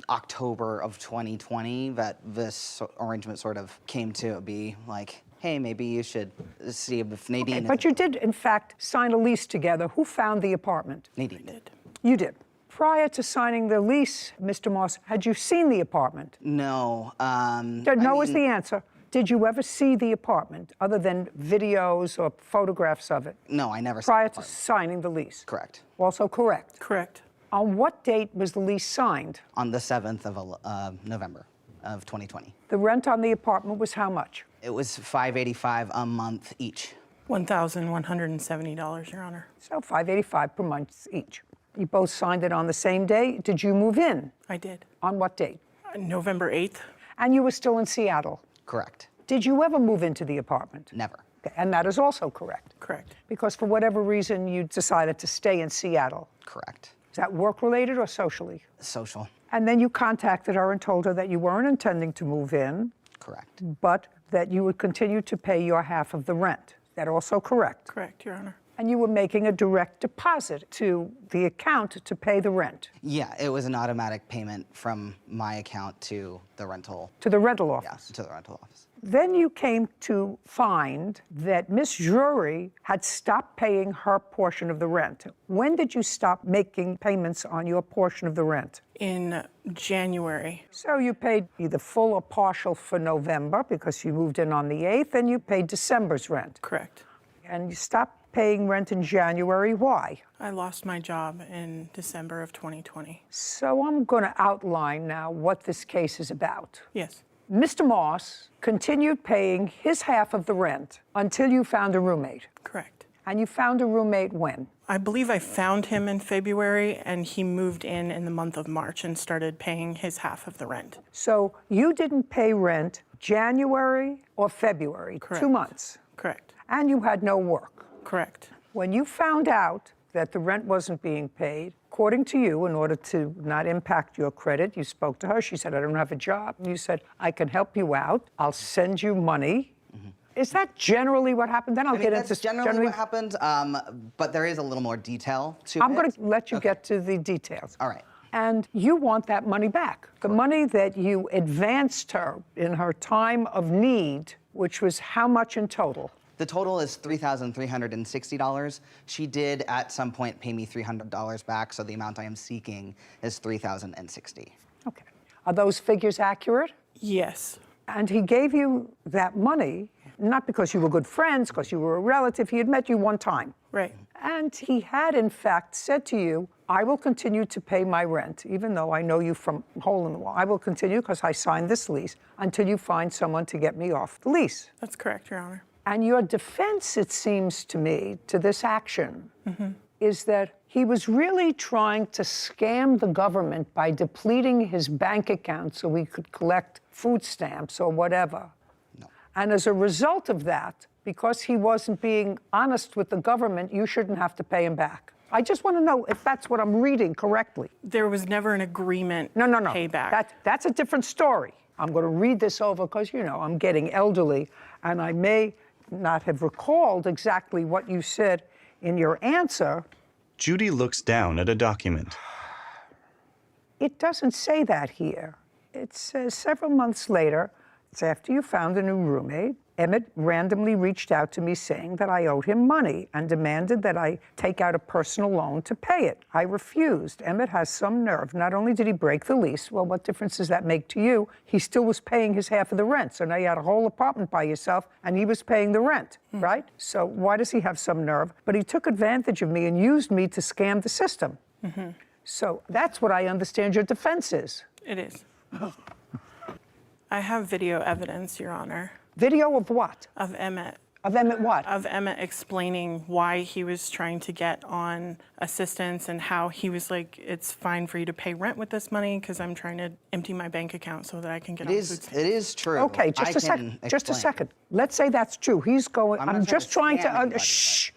Speaker 9: October of 2020 that this arrangement sort of came to be like, hey, maybe you should see if Nadine...
Speaker 2: Okay, but you did, in fact, sign a lease together. Who found the apartment?
Speaker 9: Nadine did.
Speaker 2: You did. Prior to signing the lease, Mr. Moss, had you seen the apartment?
Speaker 9: No.
Speaker 2: No is the answer. Did you ever see the apartment, other than videos or photographs of it?
Speaker 9: No, I never saw
Speaker 2: Prior
Speaker 9: the
Speaker 2: to
Speaker 9: apartment.
Speaker 2: signing the lease?
Speaker 9: Correct.
Speaker 2: Also correct.
Speaker 10: Correct.
Speaker 2: On what date was the lease signed?
Speaker 9: On the 7th of November of 2020.
Speaker 2: The rent on the apartment was how much?
Speaker 9: It was $585 a month each.
Speaker 10: $1,170, Your Honor.
Speaker 2: So $585 per month each. You both signed it on the same day. Did you move in?
Speaker 10: I did.
Speaker 2: On what date?
Speaker 10: November 8th.
Speaker 2: And you were still in Seattle.
Speaker 9: Correct.
Speaker 2: Did you ever move into the apartment?
Speaker 9: Never.
Speaker 2: Okay, and that is also correct.
Speaker 10: Correct.
Speaker 2: Because for whatever reason, you decided to stay in Seattle.
Speaker 9: Correct.
Speaker 2: Is that work-related or socially?
Speaker 9: Social.
Speaker 2: And then you contacted her and told her that you weren't intending to move in,
Speaker 9: Correct.
Speaker 2: but that you would continue to pay your half of the rent. Is that also correct?
Speaker 10: Correct, Your Honor.
Speaker 2: And you were making a direct deposit to the account to pay the rent.
Speaker 9: Yeah, it was an automatic payment from my account to the rental.
Speaker 2: To the rental office.
Speaker 9: Yes, to the rental office.
Speaker 2: Then you came to find that Miss Drury had stopped paying her portion of the rent. When did you stop making payments on your portion of the rent?
Speaker 10: In January.
Speaker 2: So you paid either full or partial for November because you moved in on the 8th, and you paid December's rent.
Speaker 10: Correct.
Speaker 2: And you stopped paying rent in January. Why?
Speaker 10: I lost my job in December of 2020.
Speaker 2: So I'm going to outline now what this case is about.
Speaker 10: Yes.
Speaker 2: Mr. Moss continued paying his half of the rent until you found a roommate.
Speaker 10: Correct.
Speaker 2: And you found a roommate when?
Speaker 10: I believe I found him in February, and he moved in the month of March and started paying his half of the rent.
Speaker 2: So you didn't pay rent January or February,
Speaker 10: Correct.
Speaker 2: 2 months.
Speaker 10: Correct.
Speaker 2: And you had no work.
Speaker 10: Correct.
Speaker 2: When you found out that the rent wasn't being paid, according to you, in order to not impact your credit, you spoke to her. She said, I don't have a job. And you said, I can help you out. I'll send you money. Mm-hmm. Is that generally what happened? Then I'll get into...
Speaker 9: That's generally what happened, but there is a little more detail to it.
Speaker 2: I'm going to let you get to the details.
Speaker 9: All right.
Speaker 2: And you want that money back. The money that you advanced her in her time of need, which was how much in total?
Speaker 9: The total is $3,360. She did at some point pay me $300 back, so the amount I am seeking is $3,060.
Speaker 2: Okay. Are those figures accurate?
Speaker 10: Yes.
Speaker 2: And he gave you that money, not because you were good friends, because you were a relative. He had met you one time.
Speaker 10: Right.
Speaker 2: And he had, in fact, said to you, I will continue to pay my rent, even though I know you from hole in the wall. I will continue because I signed this lease until you find someone to get me off the lease.
Speaker 10: That's correct, Your Honor.
Speaker 2: And your defense, it seems to me, to this action is that he was really trying to scam the government by depleting his bank account so he could collect food stamps or whatever.
Speaker 9: No.
Speaker 2: And as a result of that, because he wasn't being honest with the government, you shouldn't have to pay him back. I just want to know if that's what I'm reading correctly.
Speaker 10: There was never an agreement
Speaker 2: No.
Speaker 10: payback.
Speaker 2: That's a different story. I'm going to read this over because, you know, I'm getting elderly and I may not have recalled exactly what you said in your answer.
Speaker 6: Judy looks down at a document.
Speaker 2: It doesn't say that here. It says several months later, it's after you found a new roommate, Emmett randomly reached out to me saying that I owed him money and demanded that I take out a personal loan to pay it. I refused. Emmett has some nerve. Not only did he break the lease, well, what difference does that make to you? He still was paying his half of the rent. So now you had a whole apartment by yourself and he was paying the rent, right? So why does he have some nerve? But he took advantage of me and used me to scam the system. So that's what I understand your defense is.
Speaker 10: It is. I have video evidence, Your Honor.
Speaker 2: Video of what?
Speaker 10: Of Emmett.
Speaker 2: Of Emmett what?
Speaker 10: Of Emmett explaining why he was trying to get on assistance and how he was like, it's fine for you to pay rent with this money because I'm trying to empty my bank account so that I can get on food stamps.
Speaker 9: It is true.
Speaker 2: Okay, just a second. Just a second. Let's say that's true. He's going. I'm just trying to. Shh.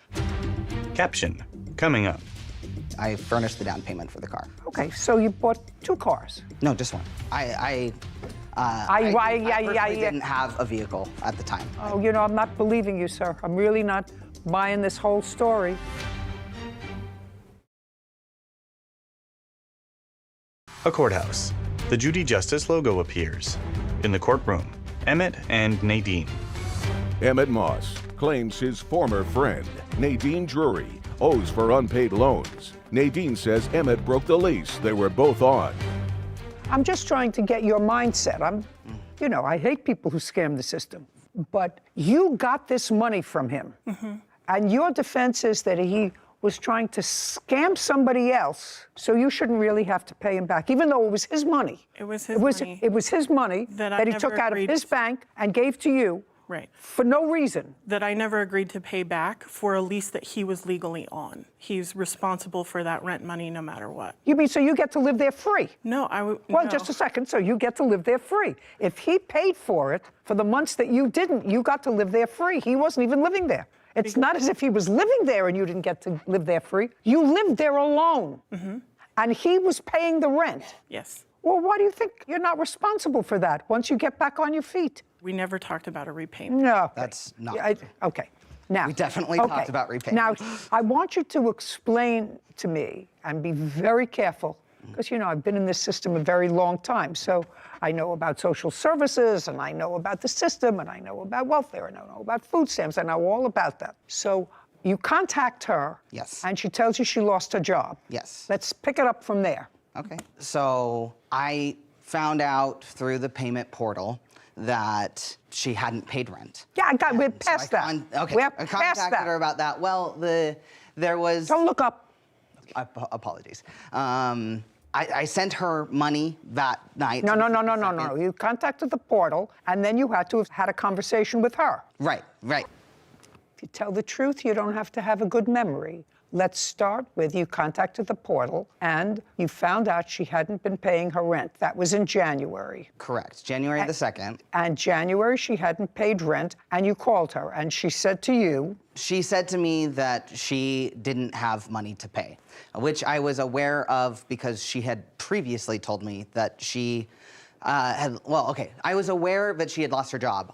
Speaker 6: Caption coming up.
Speaker 9: I furnished the down payment for the car.
Speaker 2: Okay, so you bought 2 cars.
Speaker 9: No, just one. I personally didn't have a vehicle at the time.
Speaker 2: Oh, you know, I'm not believing you, sir. I'm really not buying this whole story.
Speaker 6: A courthouse. The Judy Justice logo appears. In the courtroom, Emmett and Nadine.
Speaker 4: Emmett Moss claims his former friend, Nadine Drury, owes for unpaid loans. Nadine says Emmett broke the lease they were both on.
Speaker 2: I'm just trying to get your mindset. You know, I hate people who scam the system. But you got this money from him. And your defense is that he was trying to scam somebody else, so you shouldn't really have to pay him back, even though it was his money.
Speaker 10: It was his money.
Speaker 2: It was his money that he took out of his bank and gave to you.
Speaker 10: Right.
Speaker 2: For no reason.
Speaker 10: That I never agreed to pay back for a lease that he was legally on. He's responsible for that rent money no matter what.
Speaker 2: You mean so you get to live there free?
Speaker 10: No,
Speaker 2: Well, just a second. So you get to live there free. If he paid for it for the months that you didn't, you got to live there free. He wasn't even living there. It's not as if he was living there and you didn't get to live there free. You lived there alone. And he was paying the rent.
Speaker 10: Yes.
Speaker 2: Well, why do you think you're not responsible for that once you get back on your feet?
Speaker 10: We never talked about a repayment.
Speaker 2: No.
Speaker 9: That's not.
Speaker 2: Okay. Now,
Speaker 9: We definitely talked about repayment.
Speaker 2: Now, I want you to explain to me and be very careful, because, you know, I've been in this system a very long time. So I know about social services, and I know about the system, and I know about welfare, and I know about food stamps. I know all about that. So you contact her.
Speaker 9: Yes.
Speaker 2: And she tells you she lost her job.
Speaker 9: Yes.
Speaker 2: Let's pick it up from there.
Speaker 9: Okay. So I found out through the payment portal that she hadn't paid rent.
Speaker 2: Yeah, we're past that.
Speaker 9: Okay.
Speaker 2: We're
Speaker 9: I
Speaker 2: past
Speaker 9: contacted
Speaker 2: that.
Speaker 9: her about that. Well, there was.
Speaker 2: Don't look up.
Speaker 9: Apologies. I sent her money that night.
Speaker 2: No. You contacted the portal, and then you had to have had a conversation with her.
Speaker 9: Right.
Speaker 2: If you tell the truth, you don't have to have a good memory. Let's start with you contacted the portal, and you found out she hadn't been paying her rent. That was in January.
Speaker 9: Correct. January the 2nd.
Speaker 2: And January, she hadn't paid rent, and you called her, and she said to you...
Speaker 9: She said to me that she didn't have money to pay, which I was aware of because she had previously told me that she I was aware that she had lost her job.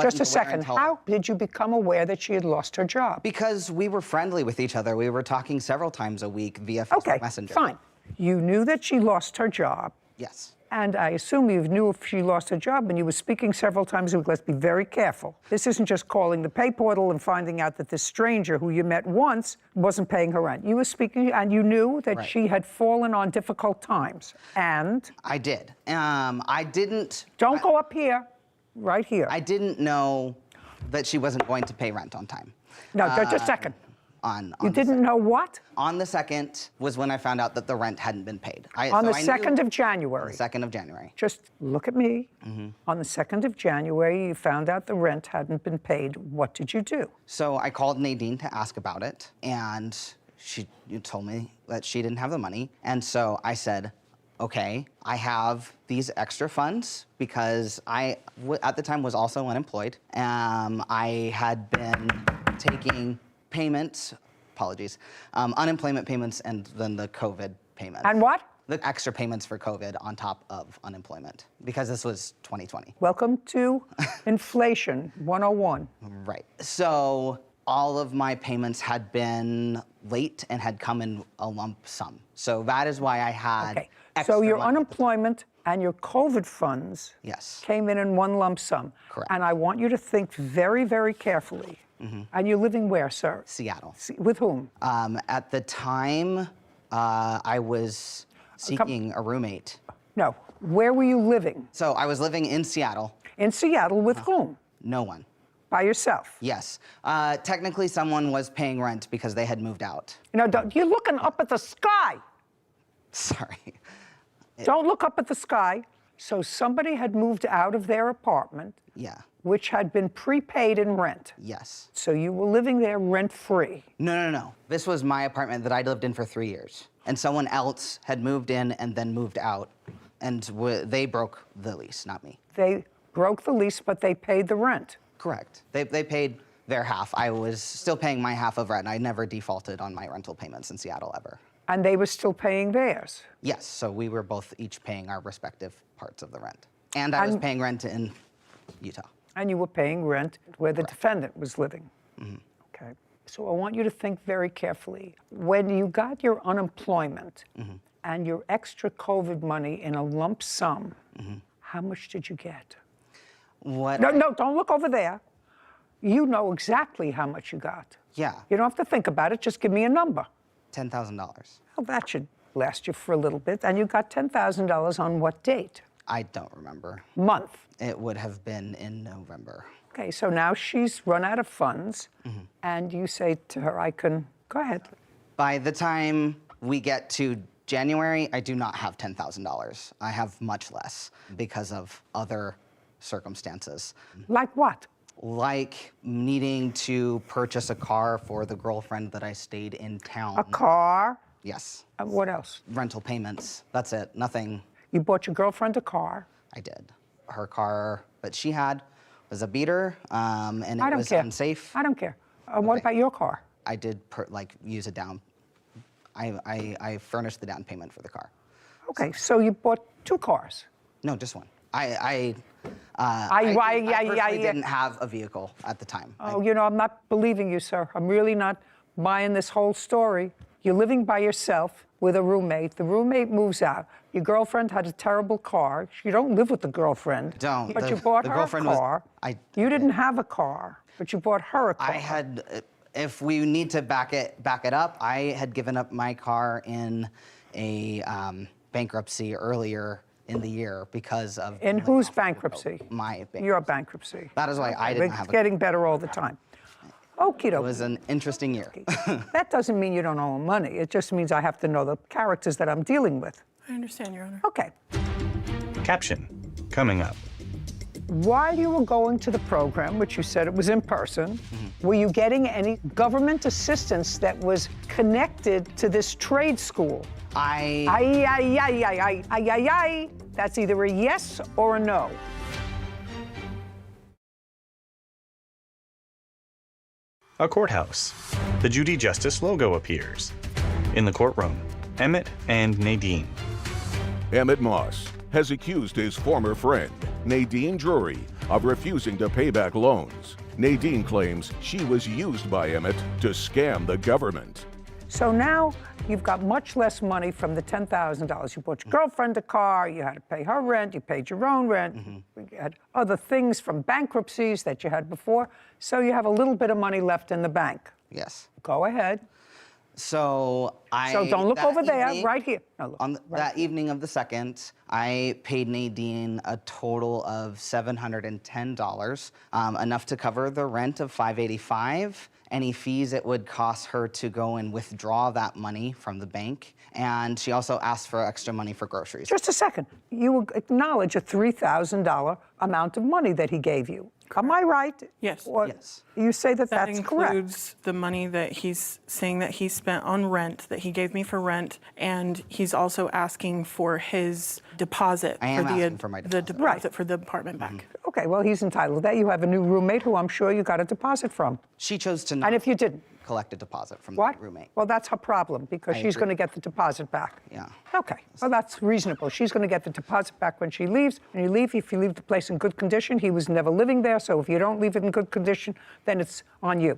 Speaker 2: Just a second. How did you become aware that she had lost her job?
Speaker 9: Because we were friendly with each other. We were talking several times a week via Facebook Messenger.
Speaker 2: Okay, fine. You knew that she lost her job.
Speaker 9: Yes.
Speaker 2: And I assume you knew if she lost her job, and you were speaking several times a week. Let's be very careful. This isn't just calling the pay portal and finding out that this stranger who you met once wasn't paying her rent. You were speaking, and you knew that she had fallen on difficult times. And?
Speaker 9: I did. I didn't...
Speaker 2: Don't go up here. Right here.
Speaker 9: I didn't know that she wasn't going to pay rent on time.
Speaker 2: No, just a second.
Speaker 9: You
Speaker 2: didn't know what?
Speaker 9: On the 2nd was when I found out that the rent hadn't been paid.
Speaker 2: On the 2nd of January?
Speaker 9: The 2nd of January.
Speaker 2: Just look at me. On the 2nd of January, you found out the rent hadn't been paid. What did you do?
Speaker 9: So I called Nadine to ask about it, and you told me that she didn't have the money. And so I said, okay, I have these extra funds because I, at the time, was also unemployed. I had been taking payments, unemployment payments, and then the COVID payment.
Speaker 2: And what?
Speaker 9: the extra payments for COVID on top of unemployment because this was 2020.
Speaker 2: Welcome to Inflation 101.
Speaker 9: Right. So all of my payments had been late and had come in a lump sum. So that is why I had
Speaker 2: Okay.
Speaker 9: extra
Speaker 2: So your
Speaker 9: money.
Speaker 2: unemployment and your COVID funds
Speaker 9: Yes.
Speaker 2: came in one lump sum.
Speaker 9: Correct.
Speaker 2: And I want you to think very, very carefully. And you're living where, sir?
Speaker 9: Seattle.
Speaker 2: With whom?
Speaker 9: At the time, I was seeking a roommate.
Speaker 2: No. Where were you living?
Speaker 9: So I was living in Seattle.
Speaker 2: In Seattle with whom?
Speaker 9: No one.
Speaker 2: By yourself?
Speaker 9: Yes. Technically, someone was paying rent because they had moved out.
Speaker 2: No, you're looking up at the sky.
Speaker 9: Sorry.
Speaker 2: Don't look up at the sky. So somebody had moved out of their apartment,
Speaker 9: Yeah.
Speaker 2: which had been prepaid in rent.
Speaker 9: Yes.
Speaker 2: So you were living there rent-free.
Speaker 9: No. This was my apartment that I lived in for 3 years. And someone else had moved in and then moved out. And they broke the lease, not me.
Speaker 2: They broke the lease, but they paid the rent.
Speaker 9: Correct. They paid their half. I was still paying my half of rent. I never defaulted on my rental payments in Seattle ever.
Speaker 2: And they were still paying theirs.
Speaker 9: Yes, so we were both each paying our respective parts of the rent. And I was paying rent in Utah.
Speaker 2: And you were paying rent where the defendant was living. Okay. So I want you to think very carefully. When you got your unemployment and your extra COVID money in a lump sum, how much did you get?
Speaker 9: What?
Speaker 2: No, don't look over there. You know exactly how much you got.
Speaker 9: Yeah,
Speaker 2: You don't have to think about it. Just give me a number.
Speaker 9: $10,000.
Speaker 2: Well, that should last you for a little bit. And you got $10,000 on what date?
Speaker 9: I don't remember.
Speaker 2: Month.
Speaker 9: It would have been in November.
Speaker 2: Okay, so now she's run out of funds, and you say to her, go ahead.
Speaker 9: By the time we get to January, I do not have $10,000. I have much less because of other circumstances.
Speaker 2: Like what?
Speaker 9: Like needing to purchase a car for the girlfriend that I stayed in town.
Speaker 2: A car?
Speaker 9: Yes.
Speaker 2: What else?
Speaker 9: Rental payments. That's it. Nothing.
Speaker 2: You bought your girlfriend a car.
Speaker 9: I did. Her car that she had was a beater, and
Speaker 2: I
Speaker 9: it
Speaker 2: don't
Speaker 9: was
Speaker 2: care.
Speaker 9: unsafe.
Speaker 2: I don't care. What
Speaker 9: Okay.
Speaker 2: about your car?
Speaker 9: I did use a down. I furnished the down payment for the car.
Speaker 2: Okay, so you bought two cars.
Speaker 9: No, just one. I
Speaker 2: I
Speaker 9: didn't have a vehicle at the time.
Speaker 2: Oh, I'm not believing you, sir. I'm really not buying this whole story. You're living by yourself with a roommate. The roommate moves out. Your girlfriend had a terrible car. You don't live with the girlfriend.
Speaker 9: Don't.
Speaker 2: But
Speaker 9: The-
Speaker 2: you bought
Speaker 9: the
Speaker 2: her a
Speaker 9: girlfriend was-
Speaker 2: car.
Speaker 9: I-
Speaker 2: You didn't have a car, but you bought her a car.
Speaker 9: I had, if we need to back it up, I had given up my car in a bankruptcy earlier in the year because of.
Speaker 2: In whose bankruptcy?
Speaker 9: My bankruptcy.
Speaker 2: Your bankruptcy.
Speaker 9: That is why I didn't have a
Speaker 2: It's getting better all the time. Okie
Speaker 9: It
Speaker 2: dokie.
Speaker 9: was an interesting year.
Speaker 2: That doesn't mean you don't owe money. It just means I have to know the characters that I'm dealing with.
Speaker 10: I understand, Your Honor.
Speaker 2: Okay.
Speaker 6: Caption coming up.
Speaker 2: While you were going to the program, which you said it was in person, were you getting any government assistance that was connected to this trade school?
Speaker 9: I
Speaker 2: That's either a yes or a no.
Speaker 6: A courthouse. The Judy Justice logo appears. In the courtroom, Emmett and Nadine.
Speaker 4: Emmett Moss has accused his former friend, Nadine Drury, of refusing to pay back loans. Nadine claims she was used by Emmett to scam the government.
Speaker 2: So now you've got much less money from the $10,000. You bought your girlfriend a car, you had to pay her rent, you paid your own rent, you had other things from bankruptcies that you had before, so you have a little bit of money left in the bank.
Speaker 9: Yes.
Speaker 2: Go ahead.
Speaker 9: So
Speaker 2: don't look
Speaker 9: that
Speaker 2: over there,
Speaker 9: evening-
Speaker 2: right here. No, look,
Speaker 9: On
Speaker 2: right
Speaker 9: that evening of the 2nd, I paid Nadine a total of $710, enough to cover the rent of $585, any fees it would cost her to go and withdraw that money from the bank, and she also asked for extra money for groceries.
Speaker 2: Just a second. You acknowledge a $3,000 amount of money that he gave you. Am I right?
Speaker 10: Yes.
Speaker 2: Or
Speaker 9: Yes.
Speaker 2: You say that
Speaker 10: That
Speaker 2: that's correct.
Speaker 10: includes the money that he's saying that he spent on rent, that he gave me for rent, and he's also asking for his deposit.
Speaker 9: I am
Speaker 10: for
Speaker 9: asking for my
Speaker 10: The
Speaker 9: deposit.
Speaker 10: deposit for the apartment back.
Speaker 2: Okay, well, he's entitled to that. You have a new roommate who I'm sure you got a deposit from.
Speaker 9: She chose to not.
Speaker 2: And if you didn't,
Speaker 9: collect a deposit from
Speaker 2: What?
Speaker 9: the roommate.
Speaker 2: Well, that's her problem, because
Speaker 9: I
Speaker 2: she's
Speaker 9: agree.
Speaker 2: going to get the deposit back.
Speaker 9: Yeah.
Speaker 2: Okay, well, that's reasonable. She's going to get the deposit back when she leaves. When you leave, if you leave the place in good condition, he was never living there, so if you don't leave it in good condition, then it's on you.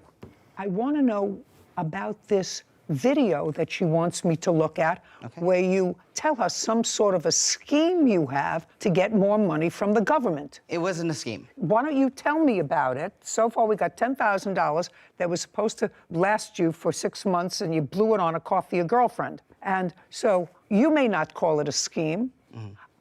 Speaker 2: I want to know about this video that she wants me to look at, where you tell her some sort of a scheme you have to get more money from the government.
Speaker 9: It wasn't a scheme.
Speaker 2: Why don't you tell me about it? So far, we got $10,000 that was supposed to last you for 6 months, and you blew it on a coffee, a girlfriend. And so you may not call it a scheme.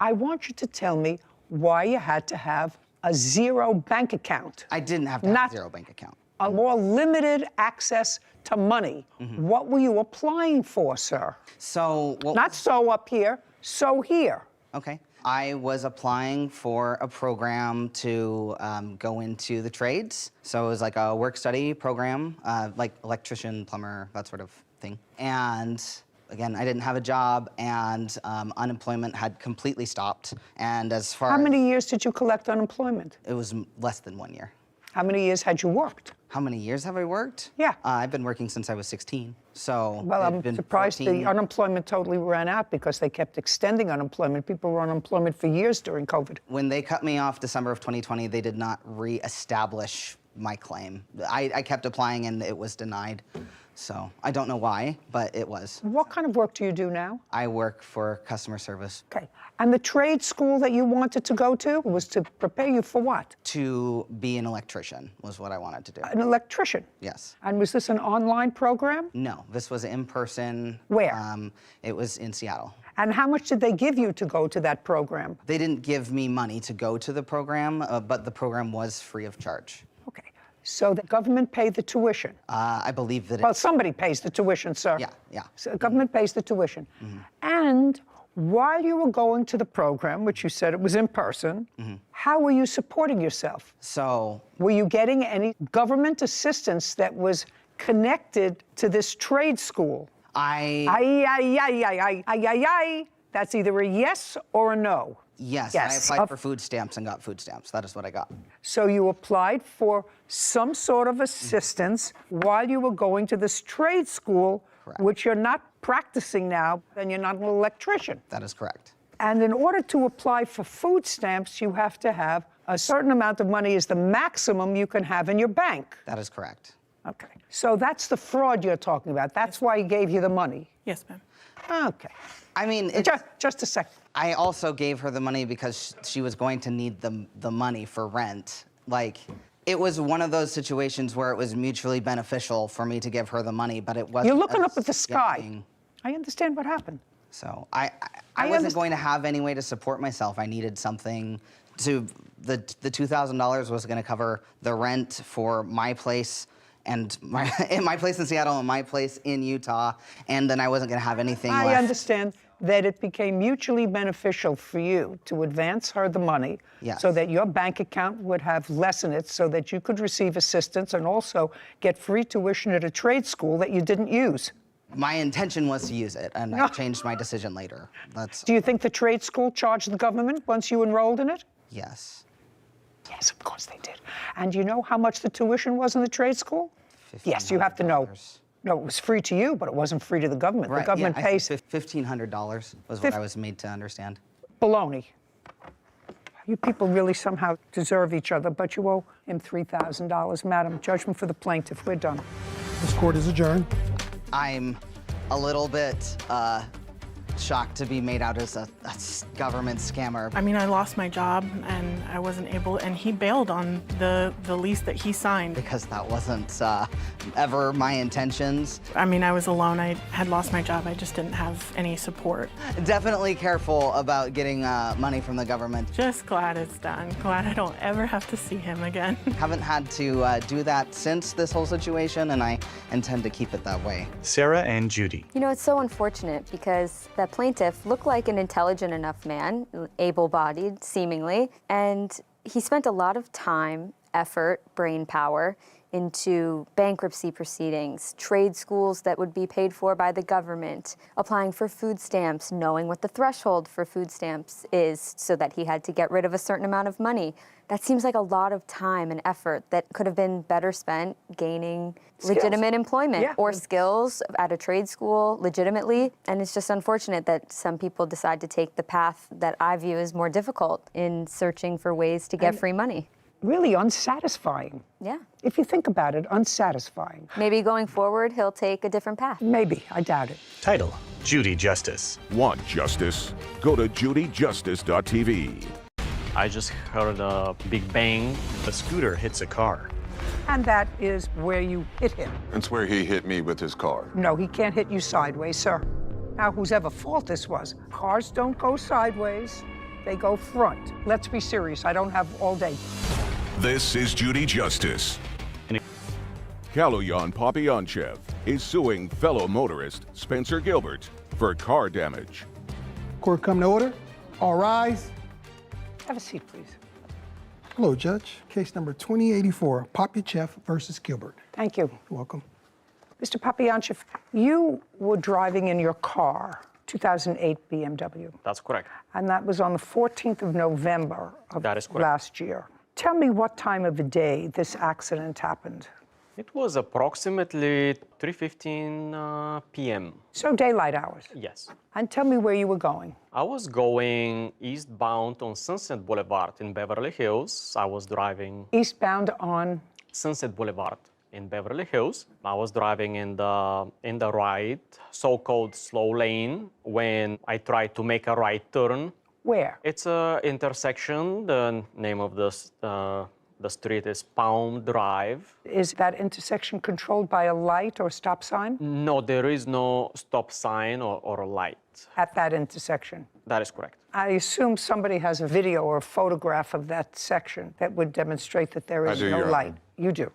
Speaker 2: I want you to tell me why you had to have a zero bank account.
Speaker 9: I didn't have to have a zero bank account.
Speaker 2: A more limited access to money. What were you applying for, sir?
Speaker 9: So
Speaker 2: Not so up here, so here.
Speaker 9: Okay. I was applying for a program to go into the trades. So it was like a work-study program, like electrician, plumber, that sort of thing. And again, I didn't have a job, and unemployment had completely stopped. And as far
Speaker 2: How many years did you collect unemployment?
Speaker 9: It was less than 1 year.
Speaker 2: How many years had you worked?
Speaker 9: How many years have I worked?
Speaker 2: Yeah.
Speaker 9: I've been working since I was 16. So
Speaker 2: Well,
Speaker 9: it'd
Speaker 2: I'm
Speaker 9: been
Speaker 2: surprised
Speaker 9: 14.
Speaker 2: the unemployment totally ran out, because they kept extending unemployment. People were on unemployment for years during COVID.
Speaker 9: When they cut me off December of 2020, they did not reestablish my claim. I kept applying and it was denied. So I don't know why, but it was.
Speaker 2: What kind of work do you do now?
Speaker 9: I work for customer service.
Speaker 2: Okay. And the trade school that you wanted to go to was to prepare you for what?
Speaker 9: To be an electrician was what I wanted to do.
Speaker 2: An electrician?
Speaker 9: Yes.
Speaker 2: And was this an online program?
Speaker 9: No, this was in person.
Speaker 2: Where?
Speaker 9: It was in Seattle.
Speaker 2: And how much did they give you to go to that program?
Speaker 9: They didn't give me money to go to the program, but the program was free of charge.
Speaker 2: Okay. So the government paid the tuition?
Speaker 9: I believe that
Speaker 2: Well, somebody pays the tuition, sir.
Speaker 9: Yeah.
Speaker 2: So the government pays the tuition. And while you were going to the program, which you said it was in person, how were you supporting yourself?
Speaker 9: So
Speaker 2: Were you getting any government assistance that was connected to this trade school? That's either a yes or a no.
Speaker 9: Yes,
Speaker 2: Yes.
Speaker 9: I applied for food stamps and got food stamps. That is what I got.
Speaker 2: So you applied for some sort of assistance while you were going to this trade school,
Speaker 9: Correct.
Speaker 2: which you're not practicing now, and you're not an electrician.
Speaker 9: That is correct.
Speaker 2: And in order to apply for food stamps, you have to have a certain amount of money is the maximum you can have in your bank.
Speaker 9: That is correct.
Speaker 2: Okay. So that's the fraud you're talking about. That's why he gave you the money.
Speaker 10: Yes, ma'am.
Speaker 2: Okay.
Speaker 9: I mean,
Speaker 2: Just a second.
Speaker 9: I also gave her the money because she was going to need the money for rent. Like, it was one of those situations where it was mutually beneficial for me to give her the money, but it wasn't.
Speaker 2: You're looking
Speaker 9: a
Speaker 2: up at the sky.
Speaker 9: scheme.
Speaker 2: I understand what happened.
Speaker 9: So I
Speaker 2: I
Speaker 9: wasn't
Speaker 2: underst-
Speaker 9: going to have any way to support myself. I needed something to. The $2,000 was going to cover the rent for my place and my place in Seattle and my place in Utah, and then I wasn't going to have anything left.
Speaker 2: I understand that it became mutually beneficial for you to advance her the money
Speaker 9: Yes.
Speaker 2: so that your bank account would have less in it so that you could receive assistance and also get free tuition at a trade school that you didn't use.
Speaker 9: My intention was to use it, and I changed my decision later. That's
Speaker 2: Do you think the trade school charged the government once you enrolled in it?
Speaker 9: yes.
Speaker 2: Yes, of course they did. And you know how much the tuition was in the trade school? Yes, you have to know.
Speaker 9: $1,500.
Speaker 2: No, it was free to you, but it wasn't free to the government.
Speaker 9: Right,
Speaker 2: The government
Speaker 9: yeah,
Speaker 2: pays
Speaker 9: $1,500 was what I was made to understand.
Speaker 2: baloney. You people really somehow deserve each other, but you owe him $3,000. Madam, judgment for the plaintiff. We're done.
Speaker 5: This court is adjourned.
Speaker 9: I'm a little bit shocked to be made out as a government scammer.
Speaker 10: I mean, I lost my job and I wasn't able, and he bailed on the lease that he signed.
Speaker 9: Because that wasn't ever my intentions.
Speaker 10: I mean, I was alone. I had lost my job. I just didn't have any support.
Speaker 9: Definitely careful about getting money from the government.
Speaker 10: Just glad it's done. Glad I don't ever have to see him again.
Speaker 9: Haven't had to do that since this whole situation, and I intend to keep it that way.
Speaker 6: Sarah and Judy.
Speaker 8: You know, it's so unfortunate because that plaintiff looked like an intelligent enough man, able-bodied, seemingly, and he spent a lot of time, effort, brain power into bankruptcy proceedings, trade schools that would be paid for by the government, applying for food stamps, knowing what the threshold for food stamps is so that he had to get rid of a certain amount of money. That seems like a lot of time and effort that could have been better spent gaining legitimate employment or skills at a trade school legitimately. And it's just unfortunate that some people decide to take the path that I view as more difficult in searching for ways to get free money.
Speaker 2: Really unsatisfying.
Speaker 8: Yeah.
Speaker 2: If you think about it, unsatisfying.
Speaker 8: Maybe going forward, he'll take a different path.
Speaker 2: Maybe, I doubt it.
Speaker 6: Title: Judy Justice.
Speaker 4: Want justice? Go to judyjustice.tv.
Speaker 11: I just heard a big bang.
Speaker 6: A scooter hits a car.
Speaker 2: And that is where you hit him.
Speaker 12: That's where he hit me with his car.
Speaker 2: No, he can't hit you sideways, sir. Now, whosever fault this was, cars don't go sideways, they go front. Let's be serious, I don't have all day.
Speaker 4: This is Judy Justice. Kaloyan Popyanchev is suing fellow motorist Spencer Gilbert for car damage.
Speaker 5: Court come to order. All rise.
Speaker 2: Have a seat, please.
Speaker 5: Hello, Judge. Case number 2084, Popyanchev versus Gilbert.
Speaker 2: Thank you.
Speaker 5: You're welcome.
Speaker 2: Mr. Popyanchev, you were driving in your car, 2008 BMW.
Speaker 11: That's correct.
Speaker 2: And that was on the 14th of November of
Speaker 11: That is correct.
Speaker 2: last year. Tell me what time of the day this accident happened.
Speaker 11: It was approximately 3:15 p.m.
Speaker 2: So daylight hours.
Speaker 11: Yes.
Speaker 2: And tell me where you were going.
Speaker 11: I was going eastbound on Sunset Boulevard in Beverly Hills. I was driving
Speaker 2: Eastbound on
Speaker 11: Sunset Boulevard in Beverly Hills. I was driving in the right, so-called slow lane when I tried to make a right turn.
Speaker 2: where?
Speaker 11: It's a intersection. The name of the street is Palm Drive.
Speaker 2: Is that intersection controlled by a light or stop sign?
Speaker 11: No, there is no stop sign or a light.
Speaker 2: At that intersection?
Speaker 11: That is correct.
Speaker 2: I assume somebody has a video or a photograph of that section that would demonstrate that there is no light. You do.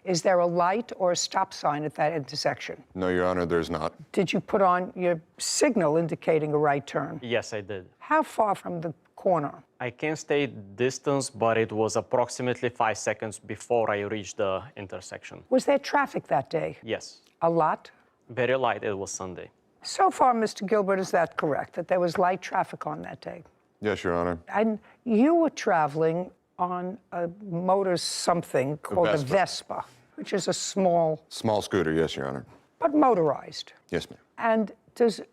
Speaker 2: Is there a light or a stop sign at that intersection?
Speaker 12: No, Your Honor, there's not.
Speaker 2: Did you put on your signal indicating a right turn?
Speaker 11: Yes, I did.
Speaker 2: How far from the corner?
Speaker 11: I can't state distance, but it was approximately 5 seconds before I reached the intersection.
Speaker 2: Was there traffic that day?
Speaker 11: Yes.
Speaker 2: A lot?
Speaker 11: Very light. It was Sunday.
Speaker 2: So far, Mr. Gilbert, is that correct, that there was light traffic on that day?
Speaker 12: Yes, Your Honor.
Speaker 2: And you were traveling on a motor something called a Vespa, which is a small...
Speaker 12: Small scooter, yes, Your Honor.
Speaker 2: But motorized.
Speaker 12: Yes, ma'am.
Speaker 2: And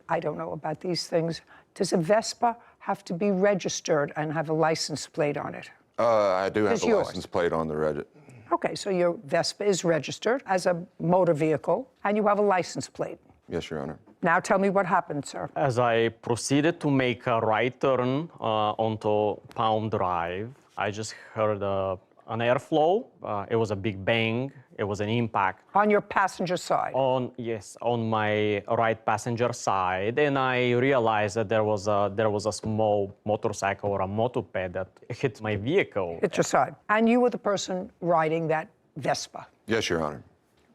Speaker 2: I don't know about these things, does a Vespa have to be registered and have a license plate on it?
Speaker 12: I do have
Speaker 2: It's
Speaker 12: a
Speaker 2: yours.
Speaker 12: license plate on the Reddit.
Speaker 2: Okay, so your Vespa is registered as a motor vehicle, and you have a license plate.
Speaker 12: Yes, Your Honor.
Speaker 2: Now tell me what happened, sir.
Speaker 11: As I proceeded to make a right turn onto Palm Drive, I just heard an airflow. It was a big bang. It was an impact.
Speaker 2: On your passenger side?
Speaker 11: On my right passenger side, and I realized that there was a small motorcycle or a moped that hit my vehicle.
Speaker 2: Hit your side. And you were the person riding that Vespa?
Speaker 12: Yes, Your Honor.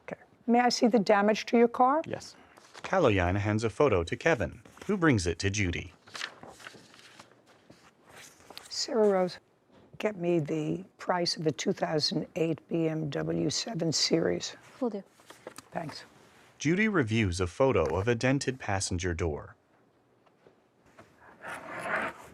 Speaker 2: Okay. May I see the damage to your car?
Speaker 11: Yes.
Speaker 6: Kaloyan hands a photo to Kevin, who brings it to Judy.
Speaker 2: Sarah Rose, get me the price of a 2008 BMW 7 Series.
Speaker 8: Will do.
Speaker 2: Thanks.
Speaker 6: Judy reviews a photo of a dented passenger door.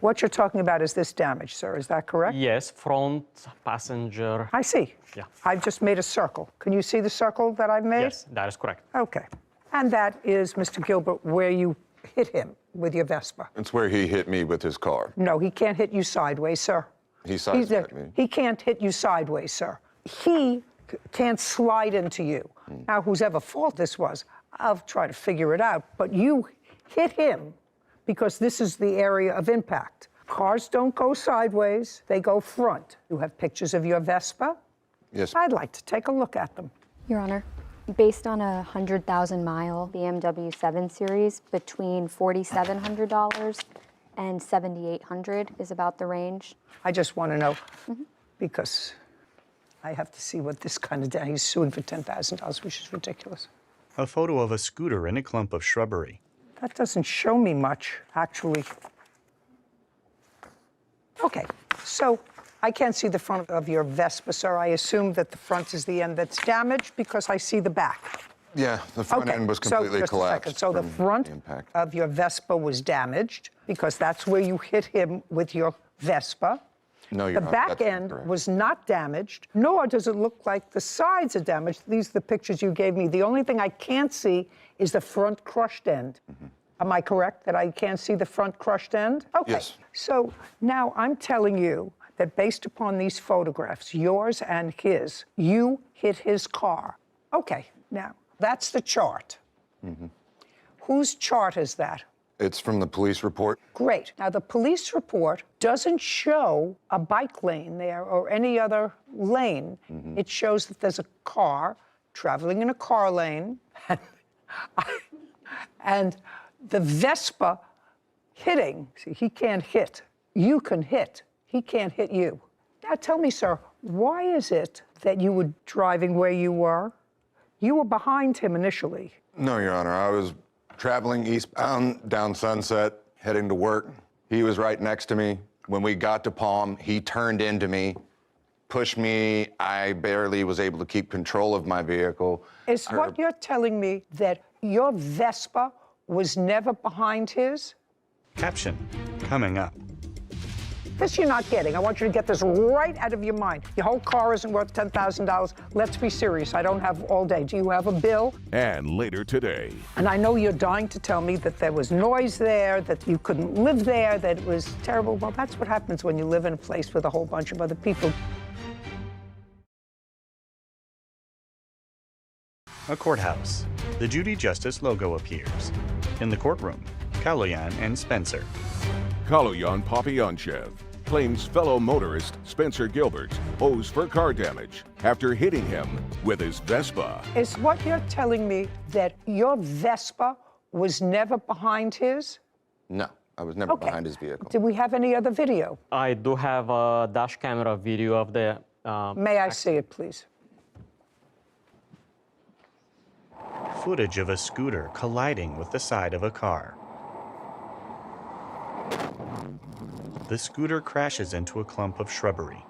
Speaker 2: What you're talking about is this damage, sir. Is that correct?
Speaker 11: Yes, front passenger.
Speaker 2: I see.
Speaker 11: Yeah.
Speaker 2: I've just made a circle. Can you see the circle that I've made?
Speaker 11: Yes, that is correct.
Speaker 2: Okay. And that is, Mr. Gilbert, where you hit him with your Vespa.
Speaker 12: It's where he hit me with his car.
Speaker 2: No, he can't hit you sideways, sir.
Speaker 12: He sideswiped me.
Speaker 2: He can't hit you sideways, sir. He can't slide into you. Now, whosever fault this was, I'll try to figure it out. But you hit him because this is the area of impact. Cars don't go sideways, they go front. You have pictures of your Vespa?
Speaker 12: Yes.
Speaker 2: I'd like to take a look at them.
Speaker 8: Your Honor, based on a 100,000-mile BMW 7 Series, between $4,700 and $7,800 is about the range.
Speaker 2: I just want to know, because I have to see what this kind of, he's suing for $10,000, which is ridiculous.
Speaker 6: A photo of a scooter in a clump of shrubbery.
Speaker 2: That doesn't show me much, actually. Okay, so I can't see the front of your Vespa, sir. I assume that the front is the end that's damaged because I see the back.
Speaker 12: Yeah, the front end was completely
Speaker 2: just
Speaker 12: collapsed.
Speaker 2: A second. So the
Speaker 12: from
Speaker 2: front
Speaker 12: impact.
Speaker 2: of your Vespa was damaged because that's where you hit him with your Vespa.
Speaker 12: No, Your
Speaker 2: The
Speaker 12: Honor,
Speaker 2: back
Speaker 12: that's
Speaker 2: end
Speaker 12: incorrect.
Speaker 2: was not damaged, nor does it look like the sides are damaged. These are the pictures you gave me. The only thing I can't see is the front crushed end. Am I correct that I can't see the front crushed end? Okay.
Speaker 12: Yes.
Speaker 2: So now I'm telling you that based upon these photographs, yours and his, you hit his car. Okay, now that's the chart. Whose chart is that?
Speaker 12: It's from the police report.
Speaker 2: Great. Now, the police report doesn't show a bike lane there or any other lane. It shows that there's a car traveling in a car lane, and the Vespa hitting. See, he can't hit. You can hit. He can't hit you. Now, tell me, sir, why is it that you were driving where you were? You were behind him initially.
Speaker 12: No, Your Honor, I was traveling eastbound down Sunset, heading to work. He was right next to me. When we got to Palm, he turned into me, pushed me. I barely was able to keep control of my vehicle.
Speaker 2: Is what you're telling me that your Vespa was never behind his?
Speaker 6: Caption coming up.
Speaker 2: This you're not getting. I want you to get this right out of your mind. Your whole car isn't worth $10,000. Let's be serious. I don't have all day. Do you have a bill?
Speaker 4: And later today,
Speaker 2: And I know you're dying to tell me that there was noise there, that you couldn't live there, that it was terrible. Well, that's what happens when you live in a place with a whole bunch of other people.
Speaker 6: A courthouse. The Judy Justice logo appears. In the courtroom, Kaloyan and Spencer.
Speaker 4: Kaloyan Popyanchev claims fellow motorist Spencer Gilbert owes for car damage after hitting him with his Vespa.
Speaker 2: Is what you're telling me that your Vespa was never behind his?
Speaker 12: No, I was never
Speaker 2: Okay.
Speaker 12: behind his vehicle.
Speaker 2: Do we have any other video?
Speaker 11: I do have a dash camera video of the.
Speaker 2: May I see it, please?
Speaker 6: Footage of a scooter colliding with the side of a car. The scooter crashes into a clump of shrubbery.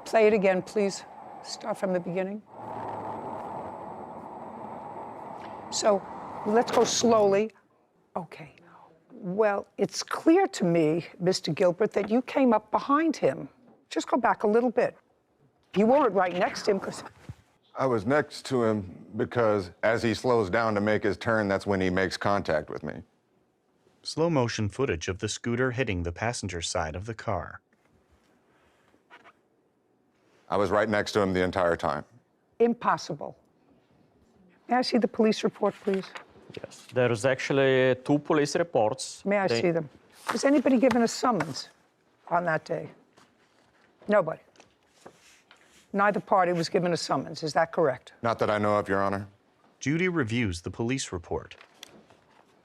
Speaker 2: Play it again, please. Start from the beginning. So let's go slowly. Okay. Well, it's clear to me, Mr. Gilbert, that you came up behind him. Just go back a little bit. You weren't right next to him because...
Speaker 12: I was next to him because as he slows down to make his turn, that's when he makes contact with me.
Speaker 6: Slow motion footage of the scooter hitting the passenger side of the car.
Speaker 12: I was right next to him the entire time.
Speaker 2: Impossible. May I see the police report, please?
Speaker 11: Yes. There's actually 2 police reports.
Speaker 2: May I see them? Was anybody given a summons on that day? Nobody. Neither party was given a summons. Is that correct?
Speaker 12: Not that I know of, Your Honor.
Speaker 6: Judy reviews the police report.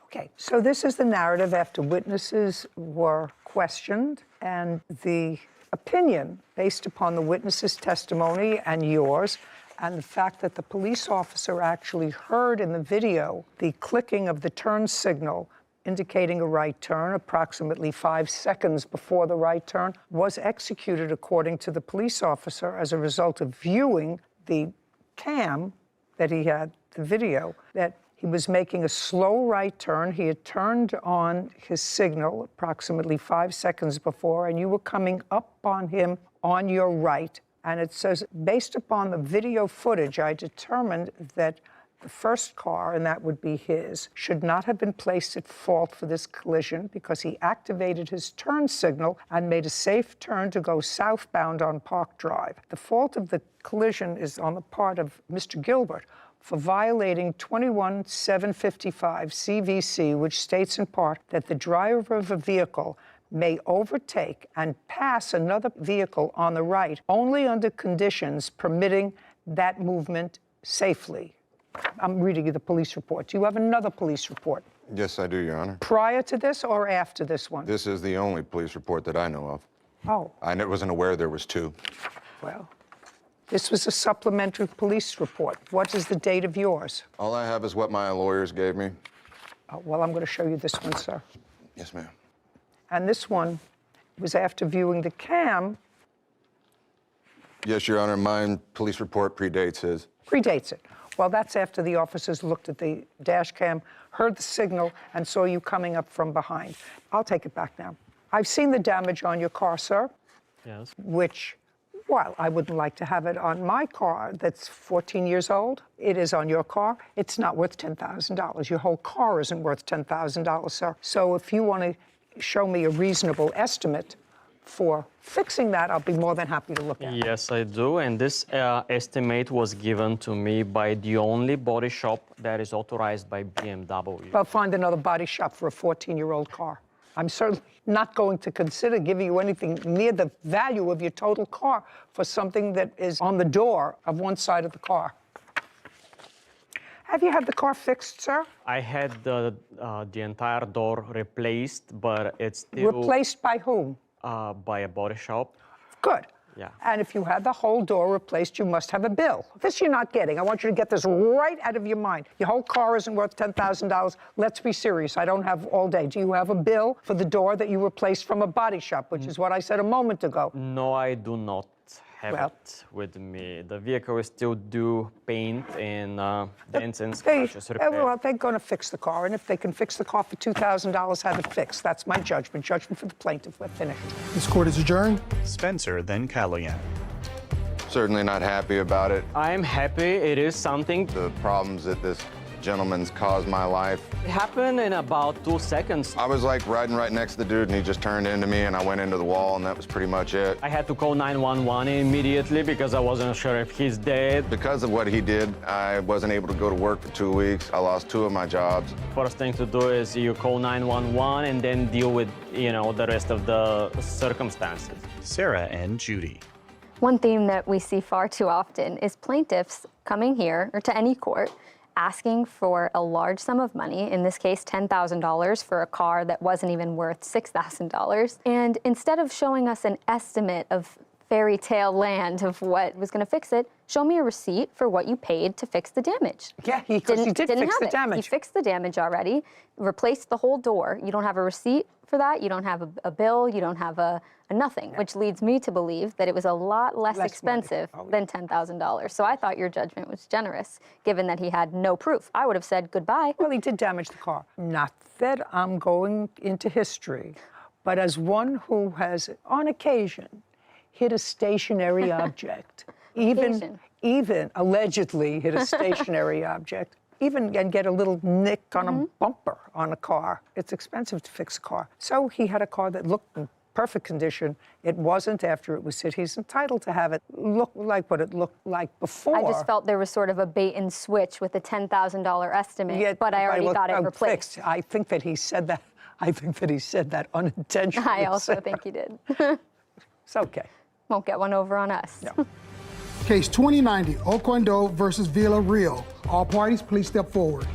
Speaker 2: Okay, so this is the narrative after witnesses were questioned, and the opinion based upon the witnesses' testimony and yours, and the fact that the police officer actually heard in the video the clicking of the turn signal indicating a right turn approximately 5 seconds before the right turn was executed according to the police officer as a result of viewing the cam that he had, the video, that he was making a slow right turn. He had turned on his signal approximately 5 seconds before, and you were coming up on him on your right. And it says, based upon the video footage, I determined that the first car, and that would be his, should not have been placed at fault for this collision because he activated his turn signal and made a safe turn to go southbound on Park Drive. The fault of the collision is on the part of Mr. Gilbert for violating 21755 CVC, which states in part that the driver of a vehicle may overtake and pass another vehicle on the right only under conditions permitting that movement safely. I'm reading you the police report. Do you have another police report?
Speaker 12: Yes, I do, Your Honor.
Speaker 2: Prior to this or after this one?
Speaker 12: This is the only police report that I know of.
Speaker 2: Oh,
Speaker 12: I wasn't aware there was 2.
Speaker 2: well, this was a supplementary police report. What is the date of yours?
Speaker 12: All I have is what my lawyers gave me.
Speaker 2: Oh, well, I'm going to show you this one, sir.
Speaker 12: Yes, ma'am.
Speaker 2: And this one was after viewing the cam,
Speaker 12: Yes, Your Honor, my police report predates his.
Speaker 2: predates it. Well, that's after the officers looked at the dash cam, heard the signal, and saw you coming up from behind. I'll take it back now. I've seen the damage on your car, sir,
Speaker 11: Yes.
Speaker 2: which, while I wouldn't like to have it on my car that's 14 years old, it is on your car. It's not worth $10,000. Your whole car isn't worth $10,000, sir. So if you want to show me a reasonable estimate for fixing that, I'll be more than happy to look at it.
Speaker 11: Yes, I do. And this estimate was given to me by the only body shop that is authorized by BMW.
Speaker 2: Well, find another body shop for a 14-year-old car. I'm certainly not going to consider giving you anything near the value of your total car for something that is on the door of one side of the car. Have you had the car fixed, sir?
Speaker 11: I had the entire door replaced, but it's still
Speaker 2: Replaced by whom?
Speaker 11: by a body shop.
Speaker 2: Good.
Speaker 11: Yeah.
Speaker 2: And if you had the whole door replaced, you must have a bill. This you're not getting. I want you to get this right out of your mind. Your whole car isn't worth $10,000. Let's be serious. I don't have all day. Do you have a bill for the door that you replaced from a body shop, which is what I said a moment ago?
Speaker 11: No, I do not have
Speaker 2: Well.
Speaker 11: it with me. The vehicle is still due paint and dents and
Speaker 2: They,
Speaker 11: scratches repair.
Speaker 2: well, they're going to fix the car, and if they can fix the car for $2,000, have it fixed. That's my judgment. Judgment for the plaintiff. We're finished.
Speaker 5: This court is adjourned.
Speaker 6: Spencer, then Callahan.
Speaker 12: Certainly not happy about it.
Speaker 11: I am happy. It is something.
Speaker 12: The problems that this gentleman's caused my life.
Speaker 11: It happened in about 2 seconds.
Speaker 12: I was like riding right next to the dude and he just turned into me and I went into the wall and that was pretty much it.
Speaker 11: I had to call 911 immediately because I wasn't sure if he's dead.
Speaker 12: Because of what he did, I wasn't able to go to work for 2 weeks. I lost 2 of my jobs.
Speaker 11: First thing to do is you call 911 and then deal with, the rest of the circumstances.
Speaker 6: Sarah and Judy.
Speaker 8: One theme that we see far too often is plaintiffs coming here or to any court asking for a large sum of money, in this case $10,000 for a car that wasn't even worth $6,000. And instead of showing us an estimate of fairy tale land of what was going to fix it, show me a receipt for what you paid to fix the damage.
Speaker 2: Yeah, because he did fix the damage.
Speaker 8: He fixed the damage already, replaced the whole door. You don't have a receipt for that. You don't have a bill. You don't have a nothing, which leads me to believe that it was a lot less expensive than $10,000. So I thought your judgment was generous, given that he had no proof. I would have said goodbye.
Speaker 2: Well, he did damage the car. Not that I'm going into history, but as one who has, on occasion, hit a stationary object, even allegedly hit a stationary object, and get a little nick on a bumper on a car. It's expensive to fix a car. So he had a car that looked in perfect condition. It wasn't after it was hit. He's entitled to have it look like what it looked like before.
Speaker 8: I just felt there was sort of a bait and switch with the $10,000 estimate, but I already got it replaced.
Speaker 2: Fixed. I think that he said that. I think that he said that unintentionally.
Speaker 8: I also think he did.
Speaker 2: It's okay.
Speaker 8: Won't get one over on us.
Speaker 2: No.
Speaker 5: Case 2090, Oquendo versus Villarreal. All parties, please step forward.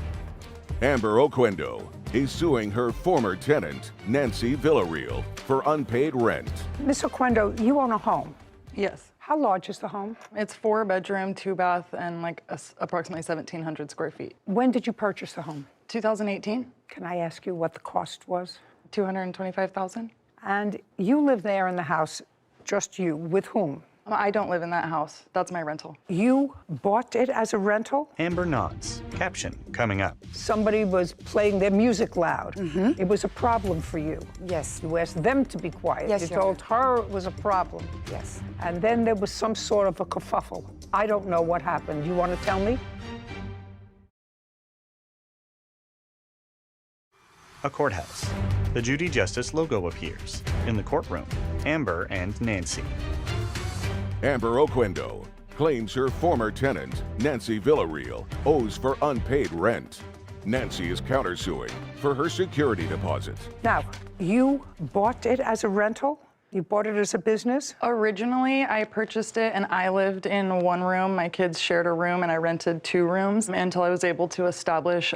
Speaker 4: Amber Oquendo is suing her former tenant, Nancy Villarreal, for unpaid rent.
Speaker 2: Miss Oquendo, you own a home.
Speaker 13: Yes.
Speaker 2: How large is the home?
Speaker 13: It's 4-bedroom, 2-bath, and approximately 1,700 square feet.
Speaker 2: When did you purchase the home?
Speaker 13: 2018.
Speaker 2: Can I ask you what the cost was?
Speaker 13: $225,000.
Speaker 2: And you live there in the house, just you, with whom?
Speaker 13: I don't live in that house. That's my rental.
Speaker 2: You bought it as a rental?
Speaker 6: Amber nods. Caption coming up.
Speaker 2: Somebody was playing their music loud. It was a problem for you.
Speaker 14: Yes.
Speaker 2: You asked them to be quiet.
Speaker 14: Yes,
Speaker 2: you
Speaker 14: Your
Speaker 2: told her it was a problem.
Speaker 14: Yes.
Speaker 2: And then there was some sort of a kerfuffle. I don't know what happened. You want to tell me?
Speaker 6: A courthouse. The Judy Justice logo appears. In the courtroom, Amber and Nancy.
Speaker 4: Amber Oquendo claims her former tenant, Nancy Villarreal, owes for unpaid rent. Nancy is countersuing for her security deposit.
Speaker 2: Now, you bought it as a rental? You bought it as a business?
Speaker 13: Originally, I purchased it and I lived in one room. My kids shared a room and I rented 2 rooms until I was able to establish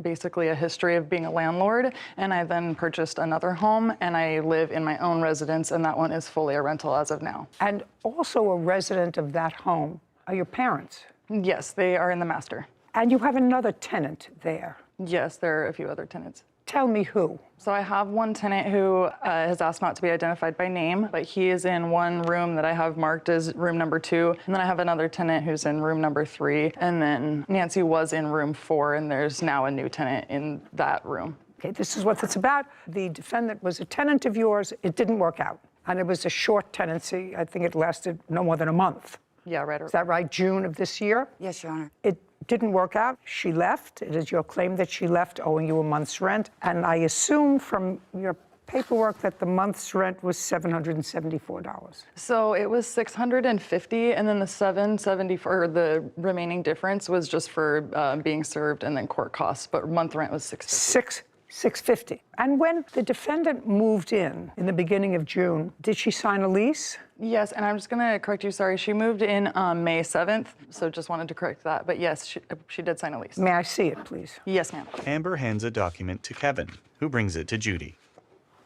Speaker 13: basically a history of being a landlord. And I then purchased another home and I live in my own residence, and that one is fully a rental as of now.
Speaker 2: And also a resident of that home are your parents?
Speaker 13: Yes, they are in the master.
Speaker 2: And you have another tenant there?
Speaker 13: Yes, there are a few other tenants.
Speaker 2: Tell me who.
Speaker 13: So I have one tenant who has asked not to be identified by name, but he is in one room that I have marked as room number 2. And then I have another tenant who's in room number 3. And then Nancy was in room 4, and there's now a new tenant in that room.
Speaker 2: Okay, this is what it's about. The defendant was a tenant of yours. It didn't work out. And it was a short tenancy. I think it lasted no more than a month.
Speaker 13: Yeah, right.
Speaker 2: Is that right? June of this year?
Speaker 14: Yes, Your Honor.
Speaker 2: It didn't work out. She left. It is your claim that she left owing you a month's rent. And I assume from your paperwork that the month's rent was $774.
Speaker 13: So it was $650, and then the $774, the remaining difference was just for being served and then court costs, but month rent was $650.
Speaker 2: $650. And when the defendant moved in the beginning of June, did she sign a lease?
Speaker 13: Yes, and I'm just going to correct you, sorry. She moved in May 7th, so just wanted to correct that. But yes, she did sign a lease.
Speaker 2: May I see it, please?
Speaker 13: Yes, ma'am.
Speaker 6: Amber hands a document to Kevin, who brings it to Judy.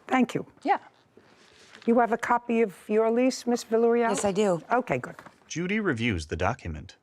Speaker 2: Thank you.
Speaker 13: Yeah.
Speaker 2: You have a copy of your lease, Ms. Villarreal?
Speaker 14: Yes, I do.
Speaker 2: Okay, good.
Speaker 6: Judy reviews the document.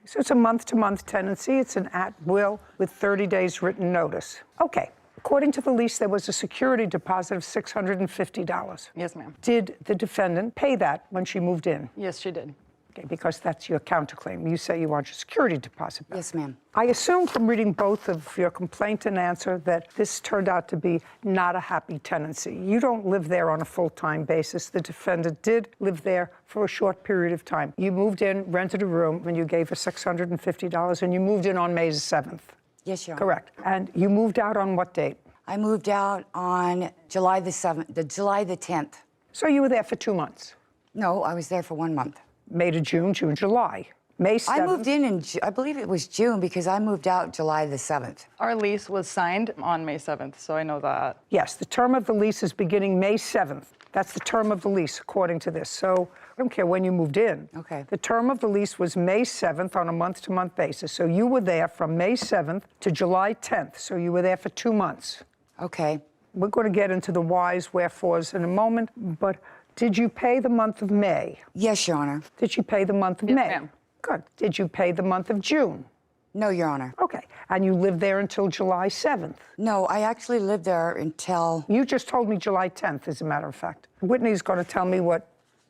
Speaker 2: So it's a month-to-month tenancy. It's an at-will with 30 days written notice. Okay. According to the lease, there was a security deposit of $650.
Speaker 13: Yes, ma'am.
Speaker 2: Did the defendant pay that when she moved in?
Speaker 13: Yes, she did.
Speaker 2: Okay, because that's your counterclaim. You say you want your security deposit back.
Speaker 14: Yes, ma'am.
Speaker 2: I assume from reading both of your complaint and answer that this turned out to be not a happy tenancy. You don't live there on a full-time basis. The defendant did live there for a short period of time. You moved in, rented a room, and you gave her $650, and you moved in on May 7th.
Speaker 14: Yes, Your Honor.
Speaker 2: Correct. And you moved out on what date?
Speaker 14: I moved out on July the 7th, July the 10th.
Speaker 2: So you were there for 2 months?
Speaker 14: No, I was there for 1 month.
Speaker 2: May to June, June, July. May 7th.
Speaker 14: I moved in I believe it was June because I moved out July the 7th.
Speaker 13: Our lease was signed on May 7th, so I know that.
Speaker 2: Yes, the term of the lease is beginning May 7th. That's the term of the lease, according to this. So I don't care when you moved in.
Speaker 14: Okay.
Speaker 2: The term of the lease was May 7th on a month-to-month basis. So you were there from May 7th to July 10th. So you were there for 2 months.
Speaker 14: Okay.
Speaker 2: We're going to get into the whys, wherefores in a moment, but did you pay the month of May?
Speaker 14: Yes, Your Honor.
Speaker 2: Did you pay the month of
Speaker 13: Yes,
Speaker 2: May?
Speaker 13: ma'am.
Speaker 2: Good. Did you pay the month of June?
Speaker 14: No, Your Honor.
Speaker 2: Okay. And you lived there until July 7th?
Speaker 14: No, I actually lived there until...
Speaker 2: You just told me July 10th, as a matter of fact. Whitney's going to tell me what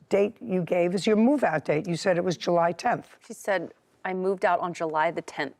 Speaker 2: date you gave as your move-out date. You said it was July 10th.
Speaker 15: She said, I moved out on July the 10th.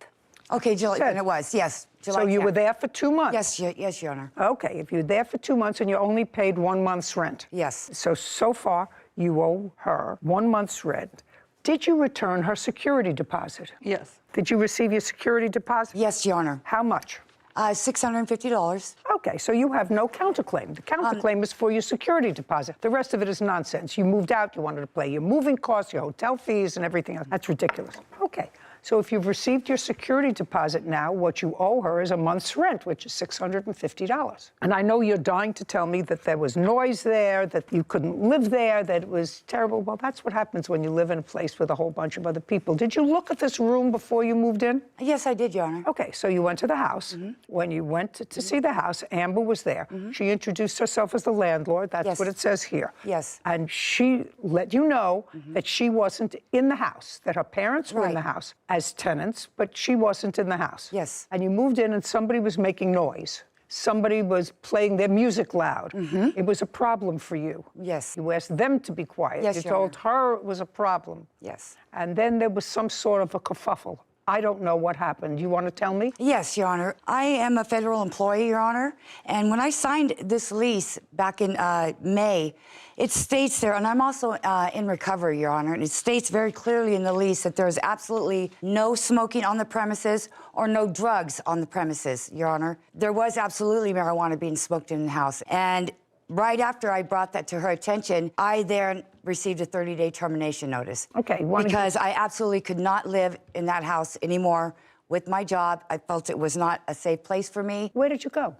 Speaker 14: Okay, July, and it was, yes. July
Speaker 2: So you
Speaker 14: 10th.
Speaker 2: were there for 2 months?
Speaker 14: Yes, Your Honor.
Speaker 2: Okay, if you're there for 2 months and you only paid 1 month's rent.
Speaker 14: Yes.
Speaker 2: So far, you owe her 1 month's rent. Did you return her security deposit?
Speaker 13: Yes.
Speaker 2: Did you receive your security deposit?
Speaker 14: Yes, Your Honor.
Speaker 2: How much?
Speaker 14: $650.
Speaker 2: Okay, so you have no counterclaim. The counterclaim is for your security deposit. The rest of it is nonsense. You moved out, you wanted to pay your moving costs, your hotel fees, and everything else. That's ridiculous. Okay, so if you've received your security deposit now, what you owe her is a month's rent, which is $650. And I know you're dying to tell me that there was noise there, that you couldn't live there, that it was terrible. Well, that's what happens when you live in a place with a whole bunch of other people. Did you look at this room before you moved in?
Speaker 14: Yes, I did, Your Honor.
Speaker 2: Okay, so you went to the house. When you went to see the house, Amber was there. She introduced herself as the landlord. That's
Speaker 14: Yes.
Speaker 2: what it says here.
Speaker 14: Yes.
Speaker 2: And she let you know that she wasn't in the house, that her parents were in the
Speaker 14: Right.
Speaker 2: house as tenants, but she wasn't in the house.
Speaker 14: Yes.
Speaker 2: And you moved in and somebody was making noise. Somebody was playing their music loud. It was a problem for you.
Speaker 14: Yes.
Speaker 2: You asked them to be quiet.
Speaker 14: Yes,
Speaker 2: You
Speaker 14: Your
Speaker 2: told her it was a problem.
Speaker 14: Yes.
Speaker 2: And then there was some sort of a kerfuffle. I don't know what happened. You want to tell me?
Speaker 14: Yes, Your Honor. I am a federal employee, Your Honor. And when I signed this lease back in May, it states there, and I'm also in recovery, Your Honor, and it states very clearly in the lease that there's absolutely no smoking on the premises or no drugs on the premises, Your Honor. There was absolutely marijuana being smoked in the house. And right after I brought that to her attention, I then received a 30-day termination notice.
Speaker 2: Okay.
Speaker 14: Because I absolutely could not live in that house anymore with my job. I felt it was not a safe place for me.
Speaker 2: Where did you go?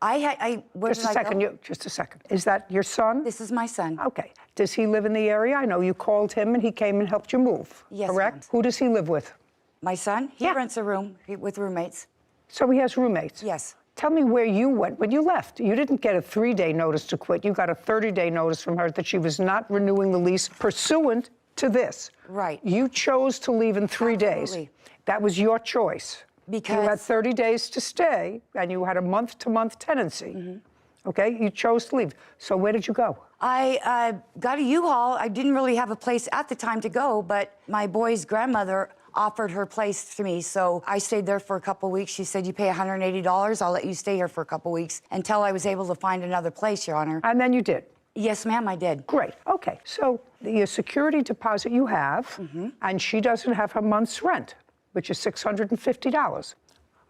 Speaker 14: Where
Speaker 2: Just
Speaker 14: did
Speaker 2: a
Speaker 14: I
Speaker 2: second.
Speaker 14: go?
Speaker 2: Just a second. Is that your son?
Speaker 14: This is my son.
Speaker 2: Okay. Does he live in the area? I know you called him and he came and helped you move.
Speaker 14: Yes,
Speaker 2: correct?
Speaker 14: ma'am.
Speaker 2: Who does he live with?
Speaker 14: My son? He rents a room with roommates.
Speaker 2: So he has roommates?
Speaker 14: Yes.
Speaker 2: Tell me where you went when you left. You didn't get a 3-day notice to quit. You got a 30-day notice from her that she was not renewing the lease pursuant to this.
Speaker 14: Right.
Speaker 2: You chose to leave in 3 days.
Speaker 14: Absolutely.
Speaker 2: That was your choice.
Speaker 14: Because
Speaker 2: you had 30 days to stay, and you had a month-to-month tenancy. Okay, you chose to leave. So where did you go?
Speaker 14: I got a U-Haul. I didn't really have a place at the time to go, but my boy's grandmother offered her place to me. So I stayed there for a couple weeks. She said, you pay $180, I'll let you stay here for a couple weeks until I was able to find another place, Your Honor.
Speaker 2: And then you did?
Speaker 14: Yes, ma'am, I did.
Speaker 2: Great, okay. So the security deposit you have, and she doesn't have her month's rent, which is $650.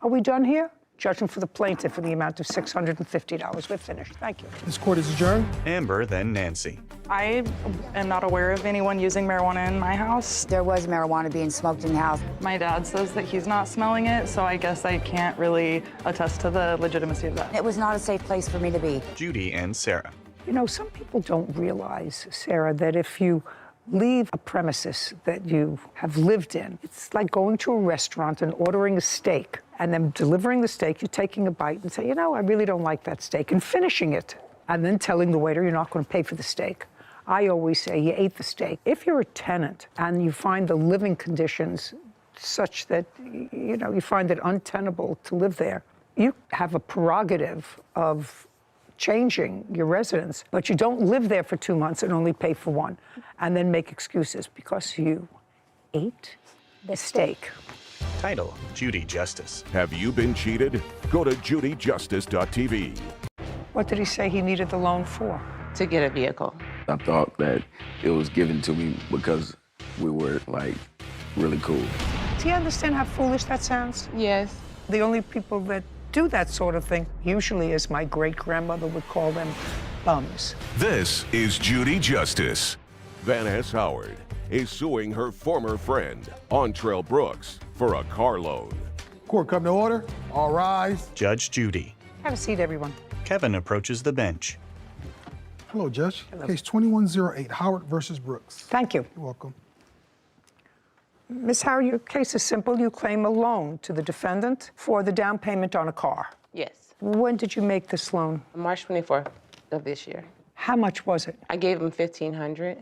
Speaker 2: Are we done here? Judgment for the plaintiff in the amount of $650. We're finished. Thank you.
Speaker 5: This court is adjourned.
Speaker 6: Amber, then Nancy.
Speaker 13: I am not aware of anyone using marijuana in my house.
Speaker 14: There was marijuana being smoked in the house.
Speaker 13: My dad says that he's not smelling it, so I guess I can't really attest to the legitimacy of that.
Speaker 14: It was not a safe place for me to be.
Speaker 6: Judy and Sarah.
Speaker 2: You know, some people don't realize, Sarah, that if you leave a premises that you have lived in, it's like going to a restaurant and ordering a steak and then delivering the steak, you're taking a bite and say, you know, I really don't like that steak, and finishing it, and then telling the waiter you're not going to pay for the steak. I always say you ate the steak. If you're a tenant and you find the living conditions such that, you know, you find it untenable to live there, you have a prerogative of changing your residence, but you don't live there for 2 months and only pay for 1, and then make excuses because you ate the steak.
Speaker 6: Title, Judy Justice.
Speaker 4: Have you been cheated? Go to judyjustice.tv.
Speaker 2: What did he say he needed the loan for?
Speaker 16: To get a vehicle.
Speaker 17: I thought that it was given to me because we were, like, really cool.
Speaker 2: Do you understand how foolish that sounds?
Speaker 16: Yes.
Speaker 2: The only people that do that sort of thing, usually, as my great-grandmother would call them, bums.
Speaker 4: This is Judy Justice. Vanessa Howard is suing her former friend, Ontrell Brooks, for a car loan.
Speaker 5: Court come to order. All rise.
Speaker 6: Judge Judy.
Speaker 2: Have a seat, everyone.
Speaker 6: Kevin approaches the bench.
Speaker 5: Hello, Judge. Case 2108, Howard versus Brooks.
Speaker 2: Thank you.
Speaker 5: You're welcome.
Speaker 2: Ms. Howard, your case is simple. You claim a loan to the defendant for the down payment on a car.
Speaker 16: Yes.
Speaker 2: When did you make this loan?
Speaker 16: March 24th of this year.
Speaker 2: How much was it?
Speaker 16: I gave him $1,500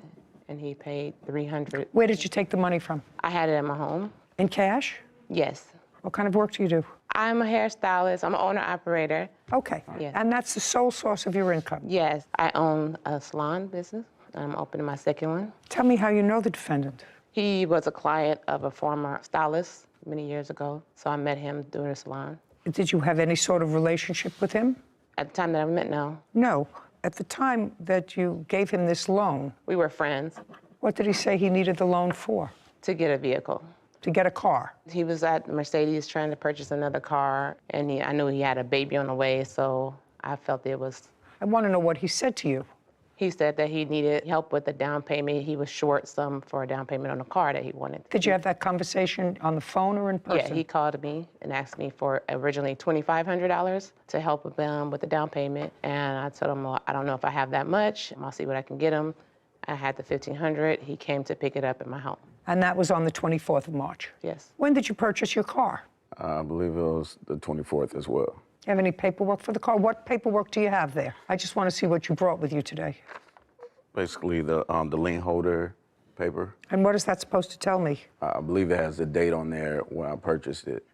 Speaker 16: and he paid $300.
Speaker 2: Where did you take the money from?
Speaker 16: I had it at my home.
Speaker 2: In cash?
Speaker 16: Yes.
Speaker 2: What kind of work do you do?
Speaker 16: I'm a hairstylist. I'm an owner-operator.
Speaker 2: Okay.
Speaker 16: Yes.
Speaker 2: And that's the sole source of your income?
Speaker 16: Yes. I own a salon business. I'm opening my second one.
Speaker 2: Tell me how you know the defendant.
Speaker 16: He was a client of a former stylist many years ago, so I met him through the salon.
Speaker 2: Did you have any sort of relationship with him?
Speaker 16: At the time that I met, no.
Speaker 2: No. At the time that you gave him this loan,
Speaker 16: we were friends.
Speaker 2: What did he say he needed the loan for?
Speaker 16: To get a vehicle.
Speaker 2: To get a car?
Speaker 16: He was at Mercedes trying to purchase another car, and I knew he had a baby on the way, so I felt it was...
Speaker 2: I want to know what he said to you.
Speaker 16: He said that he needed help with the down payment. He was short some for a down payment on a car that he wanted.
Speaker 2: Did you have that conversation on the phone or in person?
Speaker 16: Yeah, he called me and asked me for originally $2,500 to help him with the down payment. And I told him, well, I don't know if I have that much. I'll see what I can get him. I had the $1,500. He came to pick it up at my home.
Speaker 2: And that was on the 24th of March?
Speaker 16: Yes.
Speaker 2: When did you purchase your car?
Speaker 17: I believe it was the 24th as well.
Speaker 2: You have any paperwork for the car? What paperwork do you have there? I just want to see what you brought with you today.
Speaker 17: Basically, the lien holder paper.
Speaker 2: And what is that supposed to tell me?
Speaker 17: I believe it has the date on there when I purchased it.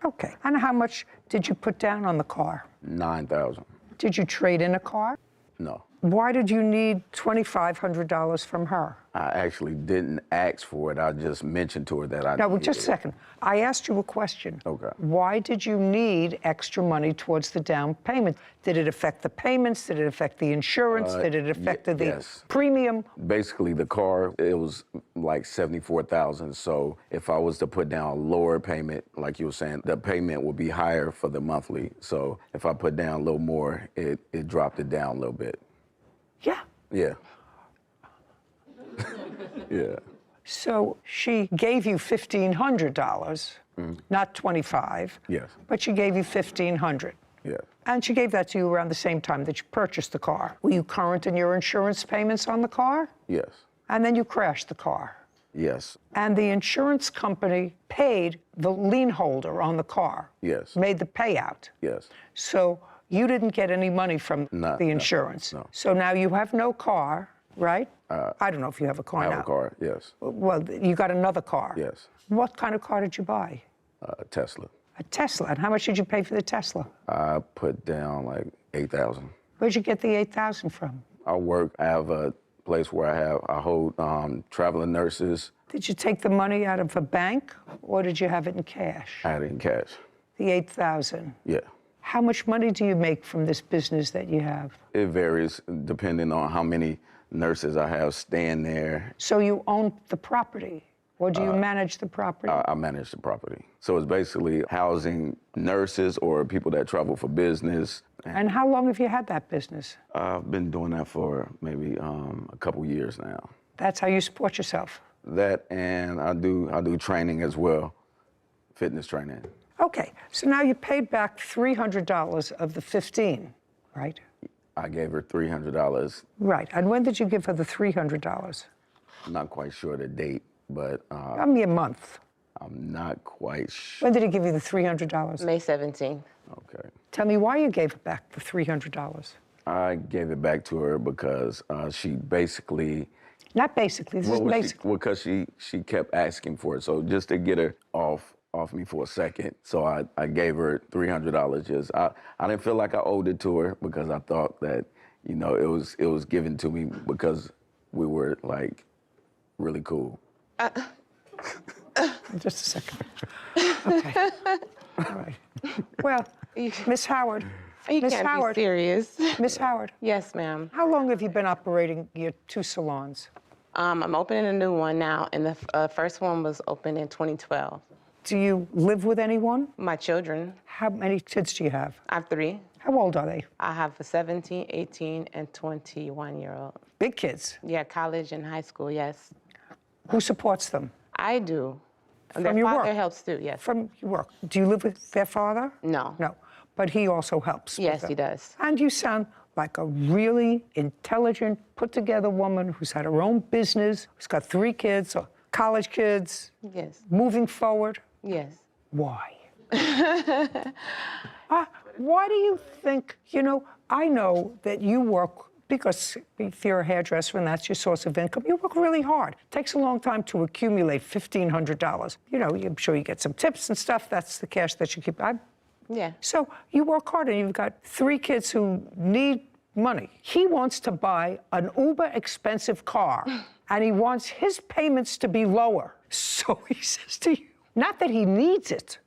Speaker 2: Okay. And how much did you put down on the car?
Speaker 17: $9,000.
Speaker 2: Did you trade in a car?
Speaker 17: No.
Speaker 2: Why did you need $2,500 from her?
Speaker 17: I actually didn't ask for it. I just mentioned to her that I
Speaker 2: No, well,
Speaker 17: needed
Speaker 2: just a
Speaker 17: it.
Speaker 2: second. I asked you a question.
Speaker 17: Okay.
Speaker 2: Why did you need extra money towards the down payment? Did it affect the payments? Did it affect the insurance? Did it affect the
Speaker 17: yes.
Speaker 2: premium?
Speaker 17: Basically, the car, it was like $74,000. So if I was to put down a lower payment, like you were saying, the payment would be higher for the monthly. So if I put down a little more, it dropped it down a little bit.
Speaker 2: Yeah.
Speaker 17: Yeah. Yeah.
Speaker 2: So she gave you $1,500, not $25.
Speaker 17: Yes.
Speaker 2: But she gave you $1,500.
Speaker 17: Yes.
Speaker 2: And she gave that to you around the same time that you purchased the car. Were you current in your insurance payments on the car?
Speaker 17: Yes.
Speaker 2: And then you crashed the car.
Speaker 17: Yes.
Speaker 2: And the insurance company paid the lien holder on the car.
Speaker 17: Yes.
Speaker 2: Made the payout.
Speaker 17: Yes.
Speaker 2: So you didn't get any money from the insurance.
Speaker 17: No.
Speaker 2: So now you have no car, right? I don't know if you have a car now.
Speaker 17: I have a car, yes.
Speaker 2: Well, you got another car.
Speaker 17: Yes.
Speaker 2: What kind of car did you buy?
Speaker 17: Tesla.
Speaker 2: A Tesla. And how much did you pay for the Tesla?
Speaker 17: I put down like $8,000.
Speaker 2: Where'd you get the $8,000 from?
Speaker 17: I work. I have a place where I hold traveling nurses.
Speaker 2: Did you take the money out of a bank, or did you have it in cash?
Speaker 17: I had it in cash.
Speaker 2: The $8,000.
Speaker 17: Yeah.
Speaker 2: How much money do you make from this business that you have?
Speaker 17: It varies depending on how many nurses I have staying there.
Speaker 2: So you own the property, or do you manage the property?
Speaker 17: I manage the property. So it's basically housing nurses or people that travel for business.
Speaker 2: And how long have you had that business?
Speaker 17: I've been doing that for maybe a couple years now.
Speaker 2: That's how you support yourself?
Speaker 17: That, and I do training as well, fitness training.
Speaker 2: Okay, so now you paid back $300 of the $15, right?
Speaker 17: I gave her $300.
Speaker 2: Right, and when did you give her the $300?
Speaker 17: I'm not quite sure the date, but...
Speaker 2: Give me a month.
Speaker 17: I'm not quite sure.
Speaker 2: When did he give you the $300?
Speaker 16: May 17th.
Speaker 17: Okay.
Speaker 2: Tell me why you gave back the $300.
Speaker 17: I gave it back to her because she basically...
Speaker 2: Not basically, this is basically.
Speaker 17: Well, because she kept asking for it, so just to get her off me for a second. So I gave her $300. Just I didn't feel like I owed it to her because I thought that, you know, it was given to me because we were like really cool.
Speaker 2: Just a second. Okay. All right. Well, Miss Howard.
Speaker 16: You
Speaker 2: Miss
Speaker 16: can't
Speaker 2: Howard.
Speaker 16: be serious.
Speaker 2: Miss Howard.
Speaker 16: Yes, ma'am.
Speaker 2: How long have you been operating your two salons?
Speaker 16: I'm opening a new one now, and the first one was opened in 2012.
Speaker 2: Do you live with anyone?
Speaker 16: My children.
Speaker 2: How many kids do you have?
Speaker 16: I have 3.
Speaker 2: How old are they?
Speaker 16: I have a 17, 18, and 21-year-old.
Speaker 2: Big kids?
Speaker 16: Yeah, college and high school, yes.
Speaker 2: Who supports them?
Speaker 16: I do.
Speaker 2: From
Speaker 16: Their
Speaker 2: your
Speaker 16: father
Speaker 2: work?
Speaker 16: helps too, yes.
Speaker 2: From your work. Do you live with their father?
Speaker 16: No.
Speaker 2: No. But he also helps.
Speaker 16: Yes,
Speaker 2: with
Speaker 16: he
Speaker 2: them.
Speaker 16: does.
Speaker 2: And you sound like a really intelligent, put-together woman who's had her own business, who's got 3 kids, or college kids.
Speaker 16: Yes.
Speaker 2: Moving forward.
Speaker 16: Yes.
Speaker 2: Why? Why do you think, you know, I know that you work, because if you're a hairdresser and that's your source of income, you work really hard. It takes a long time to accumulate $1,500. You know, I'm sure you get some tips and stuff. That's the cash that you keep.
Speaker 16: Yeah.
Speaker 2: So you work hard and you've got 3 kids who need money. He wants to buy an uber expensive car and he wants his payments to be lower. So he says to you, not that he needs it.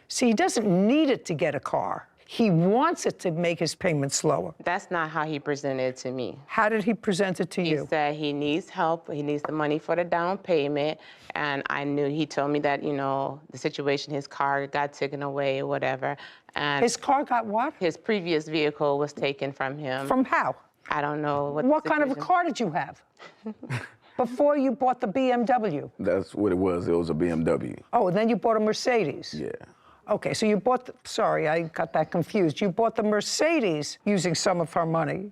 Speaker 2: See, he doesn't need it to get a car. He wants it to make his payments lower.
Speaker 16: That's not how he presented it to me.
Speaker 2: How did he present it to you?
Speaker 16: He said he needs help, he needs the money for the down payment, and I knew, he told me that, you know, the situation, his car got taken away or whatever. And
Speaker 2: his car got what?
Speaker 16: His previous vehicle was taken from him.
Speaker 2: From how?
Speaker 16: I don't know.
Speaker 2: What kind of a car did you have? Before you bought the BMW?
Speaker 17: That's what it was. It was a BMW.
Speaker 2: Oh, and then you bought a Mercedes?
Speaker 17: Yeah.
Speaker 2: Okay, so you bought, sorry, I got that confused. You bought the Mercedes using some of her money.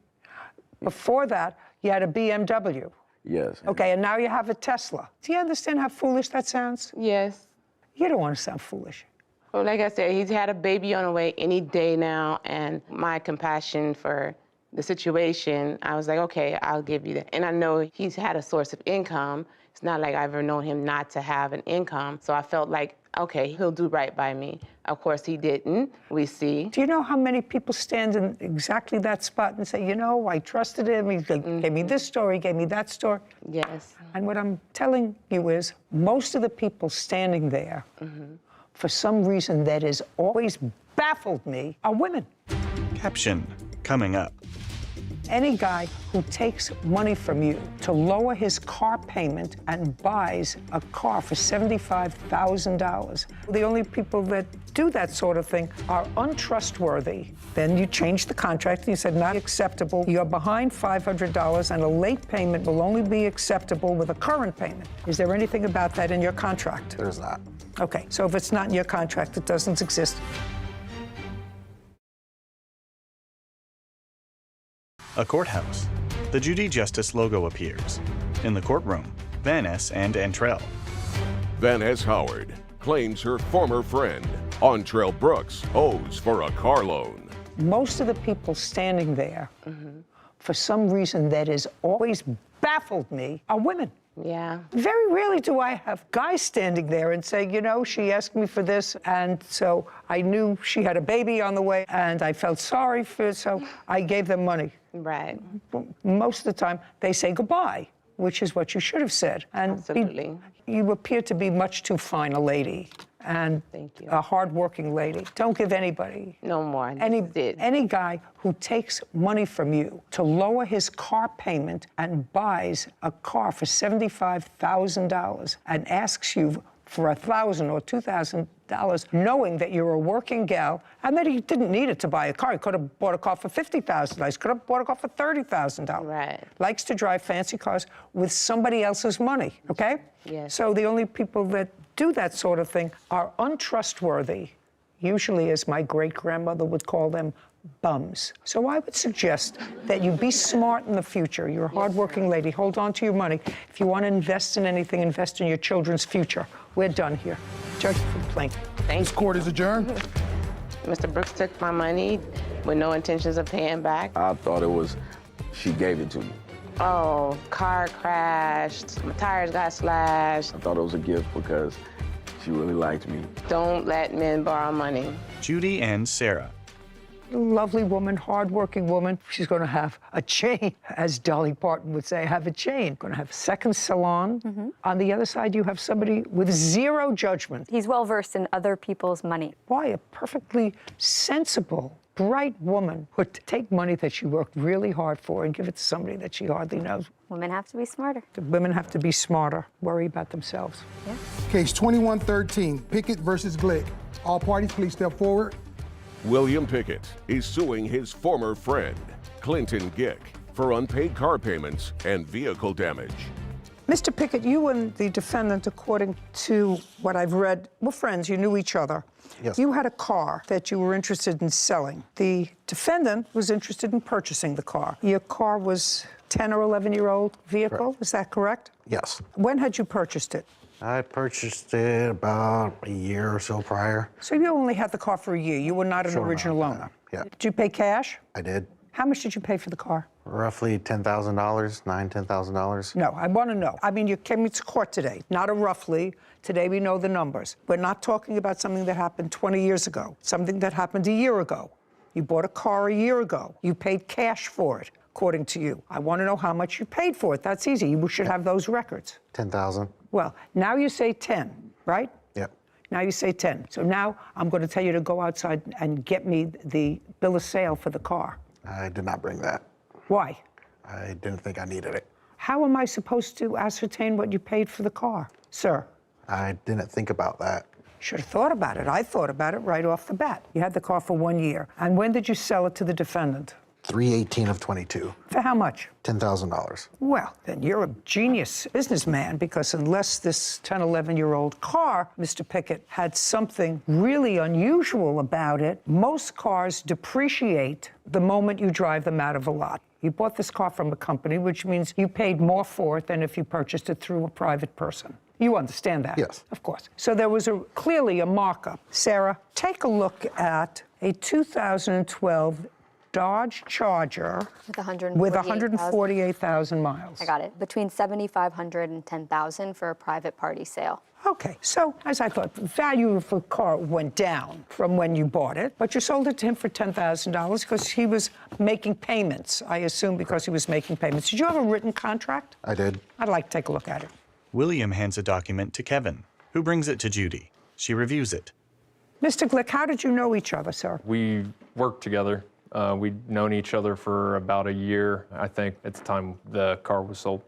Speaker 2: Before that, you had a BMW.
Speaker 17: Yes.
Speaker 2: Okay, and now you have a Tesla. Do you understand how foolish that sounds?
Speaker 16: Yes.
Speaker 2: You don't want to sound foolish.
Speaker 16: Well, like I said, he's had a baby on the way any day now, and my compassion for the situation, I was like, okay, I'll give you that. And I know he's had a source of income. It's not like I've ever known him not to have an income. So I felt like, okay, he'll do right by me. Of course, he didn't. We see.
Speaker 2: Do you know how many people stand in exactly that spot and say, you know, I trusted him. He gave me this story, gave me that story.
Speaker 16: Yes.
Speaker 2: And what I'm telling you is most of the people standing there, for some reason that has always baffled me, are women.
Speaker 6: Caption coming up.
Speaker 2: Any guy who takes money from you to lower his car payment and buys a car for $75,000, the only people that do that sort of thing are untrustworthy. Then you change the contract and you said, not acceptable. You're behind $500 and a late payment will only be acceptable with a current payment. Is there anything about that in your contract?
Speaker 18: There's not.
Speaker 2: Okay, so if it's not in your contract, it doesn't exist.
Speaker 6: A courthouse. The Judy Justice logo appears. In the courtroom, Van Ness and Antrell.
Speaker 4: Van Ness Howard claims her former friend, Antrell Brooks, owes for a car loan.
Speaker 2: Most of the people standing there, for some reason that has always baffled me, are women.
Speaker 16: Yeah.
Speaker 2: Very rarely do I have guys standing there and say, you know, she asked me for this, and so I knew she had a baby on the way, and I felt sorry for her, so I gave them money.
Speaker 16: Right.
Speaker 2: Most of the time, they say goodbye, which is what you should have said. And
Speaker 16: Absolutely.
Speaker 2: You appear to be much too fine a lady and
Speaker 16: Thank you.
Speaker 2: a hardworking lady. Don't give anybody,
Speaker 16: No more.
Speaker 2: any guy who takes money from you to lower his car payment and buys a car for $75,000 and asks you for $1,000 or $2,000, knowing that you're a working gal and that he didn't need it to buy a car. He could have bought a car for $50,000. Could have bought a car for $30,000.
Speaker 16: Right.
Speaker 2: Likes to drive fancy cars with somebody else's money, okay?
Speaker 16: Yes.
Speaker 2: So the only people that do that sort of thing are untrustworthy, usually, as my great-grandmother would call them, bums. So I would suggest that you be smart in the future. You're a hardworking lady. Hold on to your money. If you want to invest in anything, invest in your children's future. We're done here. Judge complaint.
Speaker 5: This court is adjourned.
Speaker 16: Mr. Brooks took my money with no intentions of paying back.
Speaker 17: I thought it was, she gave it to me.
Speaker 16: Oh, car crashed, my tires got slashed.
Speaker 17: I thought it was a gift because she really liked me.
Speaker 16: Don't let men borrow money.
Speaker 6: Judy and Sarah.
Speaker 2: Lovely woman, hardworking woman. She's going to have a chain, as Dolly Parton would say, have a chain. Going to have a second salon. On the other side, you have somebody with zero judgment.
Speaker 8: He's well-versed in other people's money.
Speaker 2: Why a perfectly sensible, bright woman would take money that she worked really hard for and give it to somebody that she hardly knows.
Speaker 8: Women have to be smarter.
Speaker 2: The women have to be smarter, worry about themselves.
Speaker 8: Yeah.
Speaker 5: Case 2113, Pickett versus Glick. All parties, please step forward.
Speaker 4: William Pickett is suing his former friend, Clinton Gick, for unpaid car payments and vehicle damage.
Speaker 2: Mr. Pickett, you and the defendant, according to what I've read, were friends. You knew each other.
Speaker 18: Yes.
Speaker 2: You had a car that you were interested in selling. The defendant was interested in purchasing the car. Your car was 10 or 11-year-old vehicle,
Speaker 18: Correct.
Speaker 2: is that correct?
Speaker 18: Yes.
Speaker 2: When had you purchased it?
Speaker 18: I purchased it about a year or so prior.
Speaker 2: So you only had the car for a year. You were not an
Speaker 18: Short
Speaker 2: original
Speaker 18: amount of
Speaker 2: owner.
Speaker 18: time, yeah.
Speaker 2: Did you pay cash?
Speaker 18: I did.
Speaker 2: How much did you pay for the car?
Speaker 18: Roughly $10,000, $10,000.
Speaker 2: No, I want to know. I mean, you came to court today, not a roughly. Today we know the numbers. We're not talking about something that happened 20 years ago, something that happened a year ago. You bought a car a year ago. You paid cash for it, according to you. I want to know how much you paid for it. That's easy. You should have those records.
Speaker 18: 10,000.
Speaker 2: Well, now you say 10, right?
Speaker 18: Yep.
Speaker 2: Now you say 10. So now I'm going to tell you to go outside and get me the bill of sale for the car.
Speaker 18: I did not bring that.
Speaker 2: Why?
Speaker 18: I didn't think I needed it.
Speaker 2: How am I supposed to ascertain what you paid for the car, sir?
Speaker 18: I didn't think about that.
Speaker 2: Should have thought about it. I thought about it right off the bat. You had the car for 1 year. And when did you sell it to the defendant?
Speaker 18: 3/18 of 22.
Speaker 2: For how much?
Speaker 18: $10,000.
Speaker 2: Well, then you're a genius businessman, because unless this 10, 11-year-old car, Mr. Pickett, had something really unusual about it, most cars depreciate the moment you drive them out of a lot. You bought this car from a company, which means you paid more for it than if you purchased it through a private person. You understand that?
Speaker 18: Yes.
Speaker 2: Of course. So there was clearly a markup. Sarah, take a look at a 2012 Dodge Charger with 148,000 miles.
Speaker 8: I got it. Between 7,500 and 10,000 for a private party sale.
Speaker 2: Okay, so as I thought, the value of the car went down from when you bought it, but you sold it to him for $10,000 because he was making payments, I assume, because he was making payments. Did you have a written contract?
Speaker 18: I did.
Speaker 2: I'd like to take a look at it.
Speaker 6: William hands a document to Kevin, who brings it to Judy. She reviews it.
Speaker 2: Mr. Glick, how did you know each other, sir?
Speaker 19: We worked together. We'd known each other for about a year, I think, at the time the car was sold.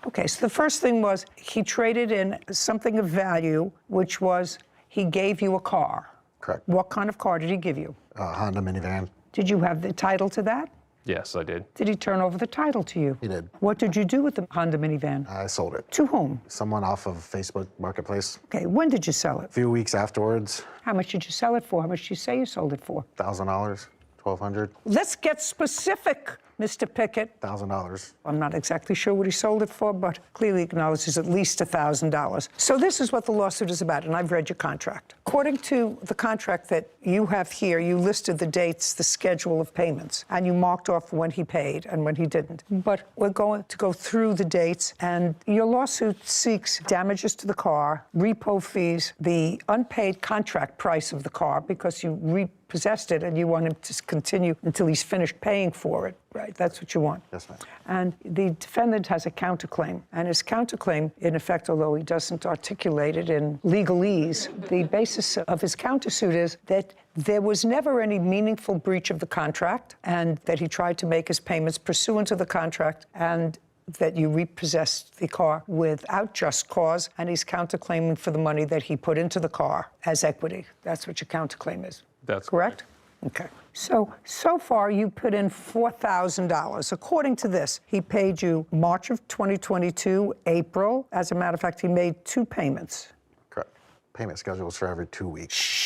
Speaker 2: Okay, so the first thing was he traded in something of value, which was he gave you a car.
Speaker 18: Correct.
Speaker 2: What kind of car did he give you?
Speaker 18: A Honda minivan.
Speaker 2: Did you have the title to that?
Speaker 19: Yes, I did.
Speaker 2: Did he turn over the title to you?
Speaker 18: He did.
Speaker 2: What did you do with the Honda minivan?
Speaker 18: I sold it.
Speaker 2: To whom?
Speaker 18: Someone off of Facebook Marketplace.
Speaker 2: Okay, when did you sell it?
Speaker 18: A few weeks afterwards.
Speaker 2: How much did you sell it for? How much did you say you sold it for?
Speaker 18: $1,000, $1,200.
Speaker 2: Let's get specific. Mr. Pickett,
Speaker 18: $1,000.
Speaker 2: I'm not exactly sure what he sold it for, but clearly acknowledges at least $1,000. So this is what the lawsuit is about, and I've read your contract. According to the contract that you have here, you listed the dates, the schedule of payments, and you marked off when he paid and when he didn't. But we're going to go through the dates, and your lawsuit seeks damages to the car, repo fees, the unpaid contract price of the car because you repossessed it and you want him to continue until he's finished paying for it, right? That's what you want.
Speaker 18: Yes, ma'am.
Speaker 2: And the defendant has a counterclaim. And his counterclaim, in effect, although he doesn't articulate it in legalese, the basis of his countersuit is that there was never any meaningful breach of the contract and that he tried to make his payments pursuant to the contract and that you repossessed the car without just cause, and he's counterclaiming for the money that he put into the car as equity. That's what your counterclaim is.
Speaker 19: That's
Speaker 2: correct? Okay. So far you put in $4,000. According to this, he paid you March of 2022, April. As a matter of fact, he made 2 payments.
Speaker 18: Correct. Payment schedule was for every 2 weeks.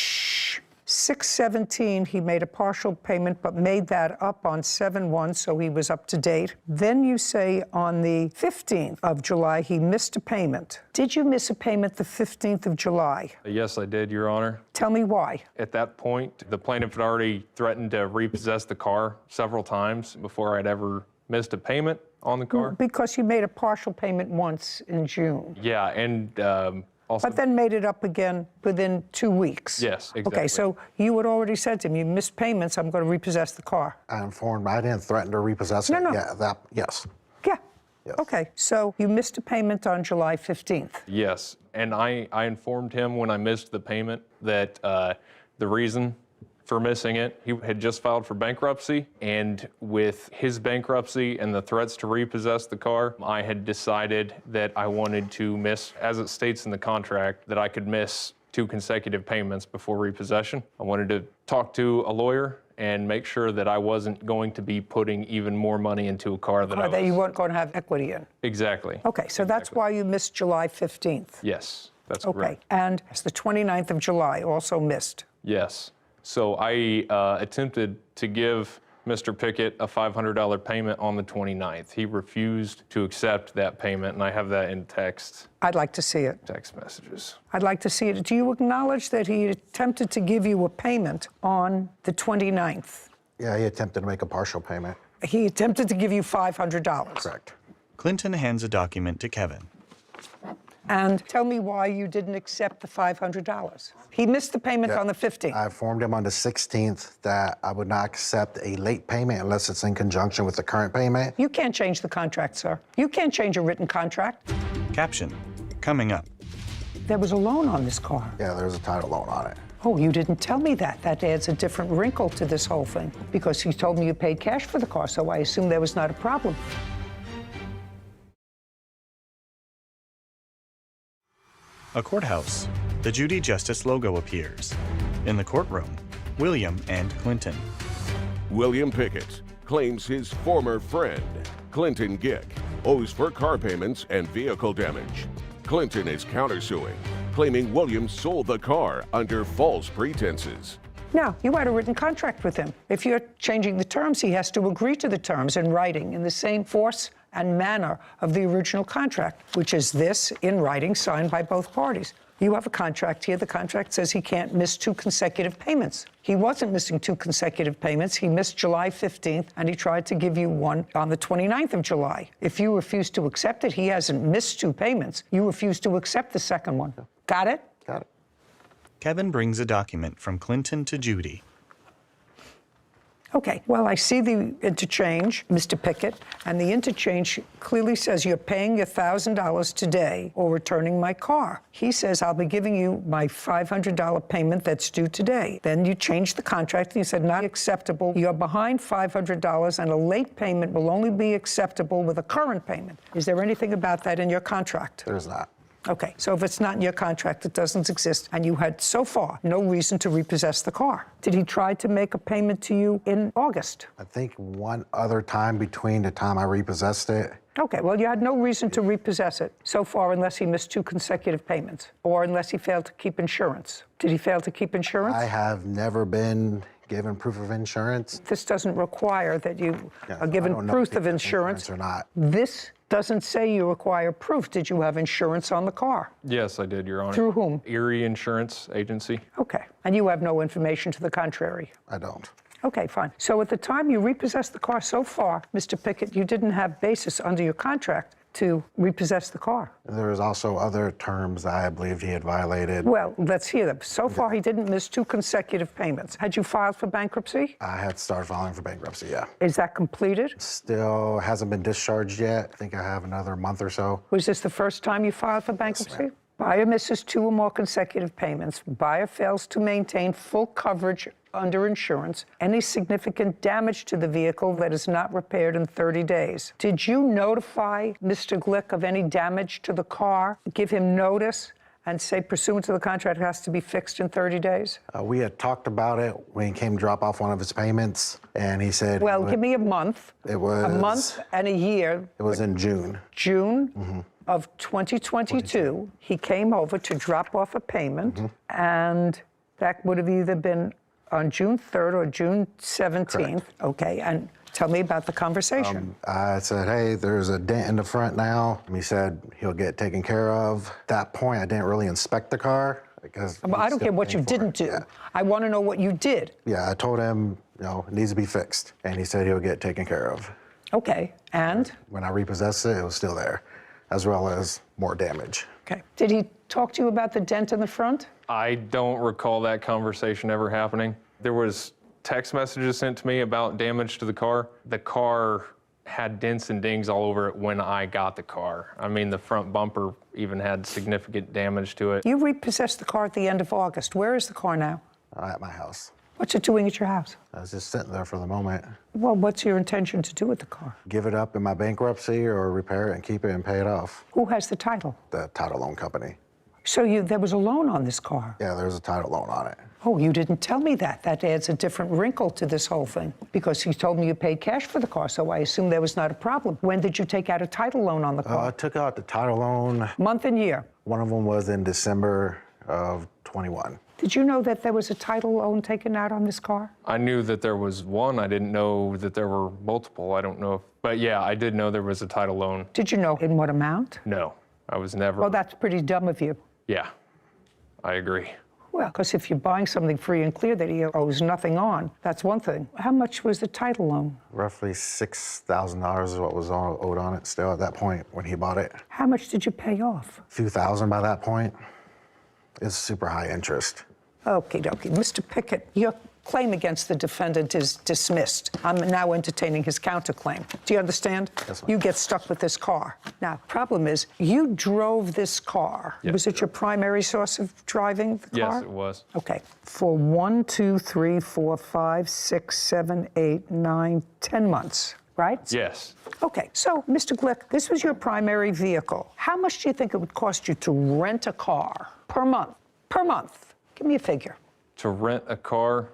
Speaker 2: 6/17, he made a partial payment, but made that up on 7/1, so he was up to date. Then you say on the 15th of July, he missed a payment. Did you miss a payment the 15th of July?
Speaker 19: Yes, I did, Your Honor.
Speaker 2: Tell me why.
Speaker 19: At that point, the plaintiff had already threatened to repossess the car several times before I'd ever missed a payment on the car.
Speaker 2: Because you made a partial payment once in June.
Speaker 19: Yeah, and also...
Speaker 2: But then made it up again within 2 weeks.
Speaker 19: Yes, exactly.
Speaker 2: Okay, so you had already said to him, you missed payments, I'm going to repossess the car.
Speaker 18: I didn't threaten to repossess it.
Speaker 2: No.
Speaker 18: Yeah, yes.
Speaker 2: Yeah.
Speaker 18: Yes.
Speaker 2: Okay, so you missed a payment on July 15th.
Speaker 19: Yes, and I informed him when I missed the payment that the reason for missing it, he had just filed for bankruptcy, and with his bankruptcy and the threats to repossess the car, I had decided that I wanted to miss, as it states in the contract, that I could miss 2 consecutive payments before repossession. I wanted to talk to a lawyer and make sure that I wasn't going to be putting even more money into a car that
Speaker 2: you weren't going to have equity in.
Speaker 19: Exactly.
Speaker 2: Okay, so that's why you missed July 15th.
Speaker 19: Yes, that's
Speaker 2: okay.
Speaker 19: correct.
Speaker 2: And it's the 29th of July, also missed.
Speaker 19: Yes. So I attempted to give Mr. Pickett a $500 payment on the 29th. He refused to accept that payment, and I have that in text.
Speaker 2: I'd like to see it.
Speaker 19: Text messages.
Speaker 2: I'd like to see it. Do you acknowledge that he attempted to give you a payment on the 29th?
Speaker 18: Yeah, he attempted to make a partial payment.
Speaker 2: He attempted to give you $500.
Speaker 18: Correct.
Speaker 6: Clinton hands a document to Kevin.
Speaker 2: And tell me why you didn't accept the $500. He missed the payment on the 15th.
Speaker 18: I informed him on the 16th that I would not accept a late payment unless it's in conjunction with the current payment.
Speaker 2: You can't change the contract, sir. You can't change a written contract.
Speaker 6: Caption, coming up.
Speaker 2: There was a loan on this car.
Speaker 18: Yeah, there was a title loan on it.
Speaker 2: Oh, you didn't tell me that. That adds a different wrinkle to this whole thing because you told me you paid cash for the car, so I assume there was not a problem.
Speaker 6: A courthouse. The Judy Justice logo appears. In the courtroom, William and Clinton.
Speaker 4: William Pickett claims his former friend, Clinton Gick, owes for car payments and vehicle damage. Clinton is countersuing, claiming William sold the car under false pretenses.
Speaker 2: No, you had a written contract with him. If you're changing the terms, he has to agree to the terms in writing in the same force and manner of the original contract, which is this in writing signed by both parties. You have a contract here. The contract says he can't miss 2 consecutive payments. He wasn't missing 2 consecutive payments. He missed July 15th, and he tried to give you one on the 29th of July. If you refuse to accept it, he hasn't missed 2 payments. You refuse to accept the second one. Got it?
Speaker 18: Got it.
Speaker 6: Kevin brings a document from Clinton to Judy.
Speaker 2: Okay, well, I see the interchange, Mr. Pickett, and the interchange clearly says you're paying your $1,000 today or returning my car. He says, I'll be giving you my $500 payment that's due today. Then you changed the contract and you said, not acceptable. You're behind $500 and a late payment will only be acceptable with a current payment. Is there anything about that in your contract?
Speaker 18: There's not.
Speaker 2: Okay, so if it's not in your contract, it doesn't exist, and you had so far no reason to repossess the car. Did he try to make a payment to you in August?
Speaker 18: I think one other time between the time I repossessed it.
Speaker 2: Okay, well, you had no reason to repossess it so far unless he missed 2 consecutive payments or unless he failed to keep insurance. Did he fail to keep insurance?
Speaker 18: I have never been given proof of insurance.
Speaker 2: This doesn't require that you
Speaker 18: Yeah,
Speaker 2: are
Speaker 18: I
Speaker 2: given
Speaker 18: don't know
Speaker 2: proof
Speaker 18: if
Speaker 2: of
Speaker 18: it's
Speaker 2: insurance.
Speaker 18: or not.
Speaker 2: This doesn't say you require proof. Did you have insurance on the car?
Speaker 19: Yes, I did, Your Honor.
Speaker 2: Through whom?
Speaker 19: Erie Insurance Agency.
Speaker 2: Okay. And you have no information to the contrary?
Speaker 18: I don't.
Speaker 2: Okay, fine. So at the time you repossessed the car so far, Mr. Pickett, you didn't have basis under your contract to repossess the car.
Speaker 18: There was also other terms that I believed he had violated.
Speaker 2: Well, let's hear them. So far, he didn't miss 2 consecutive payments. Had you filed for bankruptcy?
Speaker 18: I had started filing for bankruptcy, yeah.
Speaker 2: Is that completed?
Speaker 18: Still hasn't been discharged yet. I think I have another month or so.
Speaker 2: Was this the first time you filed for bankruptcy? Buyer misses 2 or more consecutive payments. Buyer fails to maintain full coverage under insurance. Any significant damage to the vehicle that is not repaired in 30 days. Did you notify Mr. Glick of any damage to the car? Give him notice and say, pursuant to the contract, it has to be fixed in 30 days?
Speaker 18: We had talked about it when he came to drop off one of his payments, and he said...
Speaker 2: Well, give me a month.
Speaker 18: It was...
Speaker 2: A month and a year.
Speaker 18: It was in June.
Speaker 2: June of 2022, he came over to drop off a payment, and that would have either been on June 3rd or June 17th.
Speaker 18: Correct.
Speaker 2: Okay, and tell me about the conversation.
Speaker 18: I said, hey, there's a dent in the front now. He said he'll get taken care of. At that point, I didn't really inspect the car because...
Speaker 2: Well, I don't care what you didn't do.
Speaker 18: Yeah.
Speaker 2: I want to know what you did.
Speaker 18: Yeah, I told him, it needs to be fixed. And he said he'll get taken care of.
Speaker 2: Okay, and?
Speaker 18: When I repossessed it, it was still there, as well as more damage.
Speaker 2: Okay. Did he talk to you about the dent in the front?
Speaker 19: I don't recall that conversation ever happening. There was text messages sent to me about damage to the car. The car had dents and dings all over it when I got the car. I mean, the front bumper even had significant damage to it.
Speaker 2: You repossessed the car at the end of August. Where is the car now?
Speaker 18: At my house.
Speaker 2: What's it doing at your house?
Speaker 18: I was just sitting there for the moment.
Speaker 2: Well, what's your intention to do with the car?
Speaker 18: Give it up in my bankruptcy or repair it and keep it and pay it off.
Speaker 2: Who has the title?
Speaker 18: The title loan company.
Speaker 2: So there was a loan on this car?
Speaker 18: Yeah, there's a title loan on it.
Speaker 2: Oh, you didn't tell me that. That adds a different wrinkle to this whole thing because he told me you paid cash for the car, so I assume there was not a problem. When did you take out a title loan on the car?
Speaker 18: I took out the title loan.
Speaker 2: Month and year?
Speaker 18: One of them was in December of 21.
Speaker 2: Did you know that there was a title loan taken out on this car?
Speaker 19: I knew that there was one. I didn't know that there were multiple. I don't know if, but yeah, I did know there was a title loan.
Speaker 2: Did you know in what amount?
Speaker 19: No, I was never.
Speaker 2: Well, that's pretty dumb of you.
Speaker 19: Yeah, I agree.
Speaker 2: Well, because if you're buying something free and clear that he owes nothing on, that's one thing. How much was the title loan?
Speaker 18: Roughly $6,000 is what was owed on it still at that point when he bought it.
Speaker 2: How much did you pay off?
Speaker 18: A few thousand by that point. It's super high interest.
Speaker 2: Okie dokie. Mr. Pickett, your claim against the defendant is dismissed. I'm now entertaining his counterclaim. Do you understand?
Speaker 18: Yes, ma'am.
Speaker 2: You get stuck with this car. Now, problem is, you drove this car.
Speaker 19: Yes.
Speaker 2: Was it your primary source of driving the car?
Speaker 19: Yes, it was.
Speaker 2: Okay. For 1, 2, 3, 4, 5, 6, 7, 8, 9, 10 months, right?
Speaker 19: Yes.
Speaker 2: Okay, so, Mr. Glick, this was your primary vehicle. How much do you think it would cost you to rent a car per month? Per month. Give me a figure.
Speaker 19: To rent a car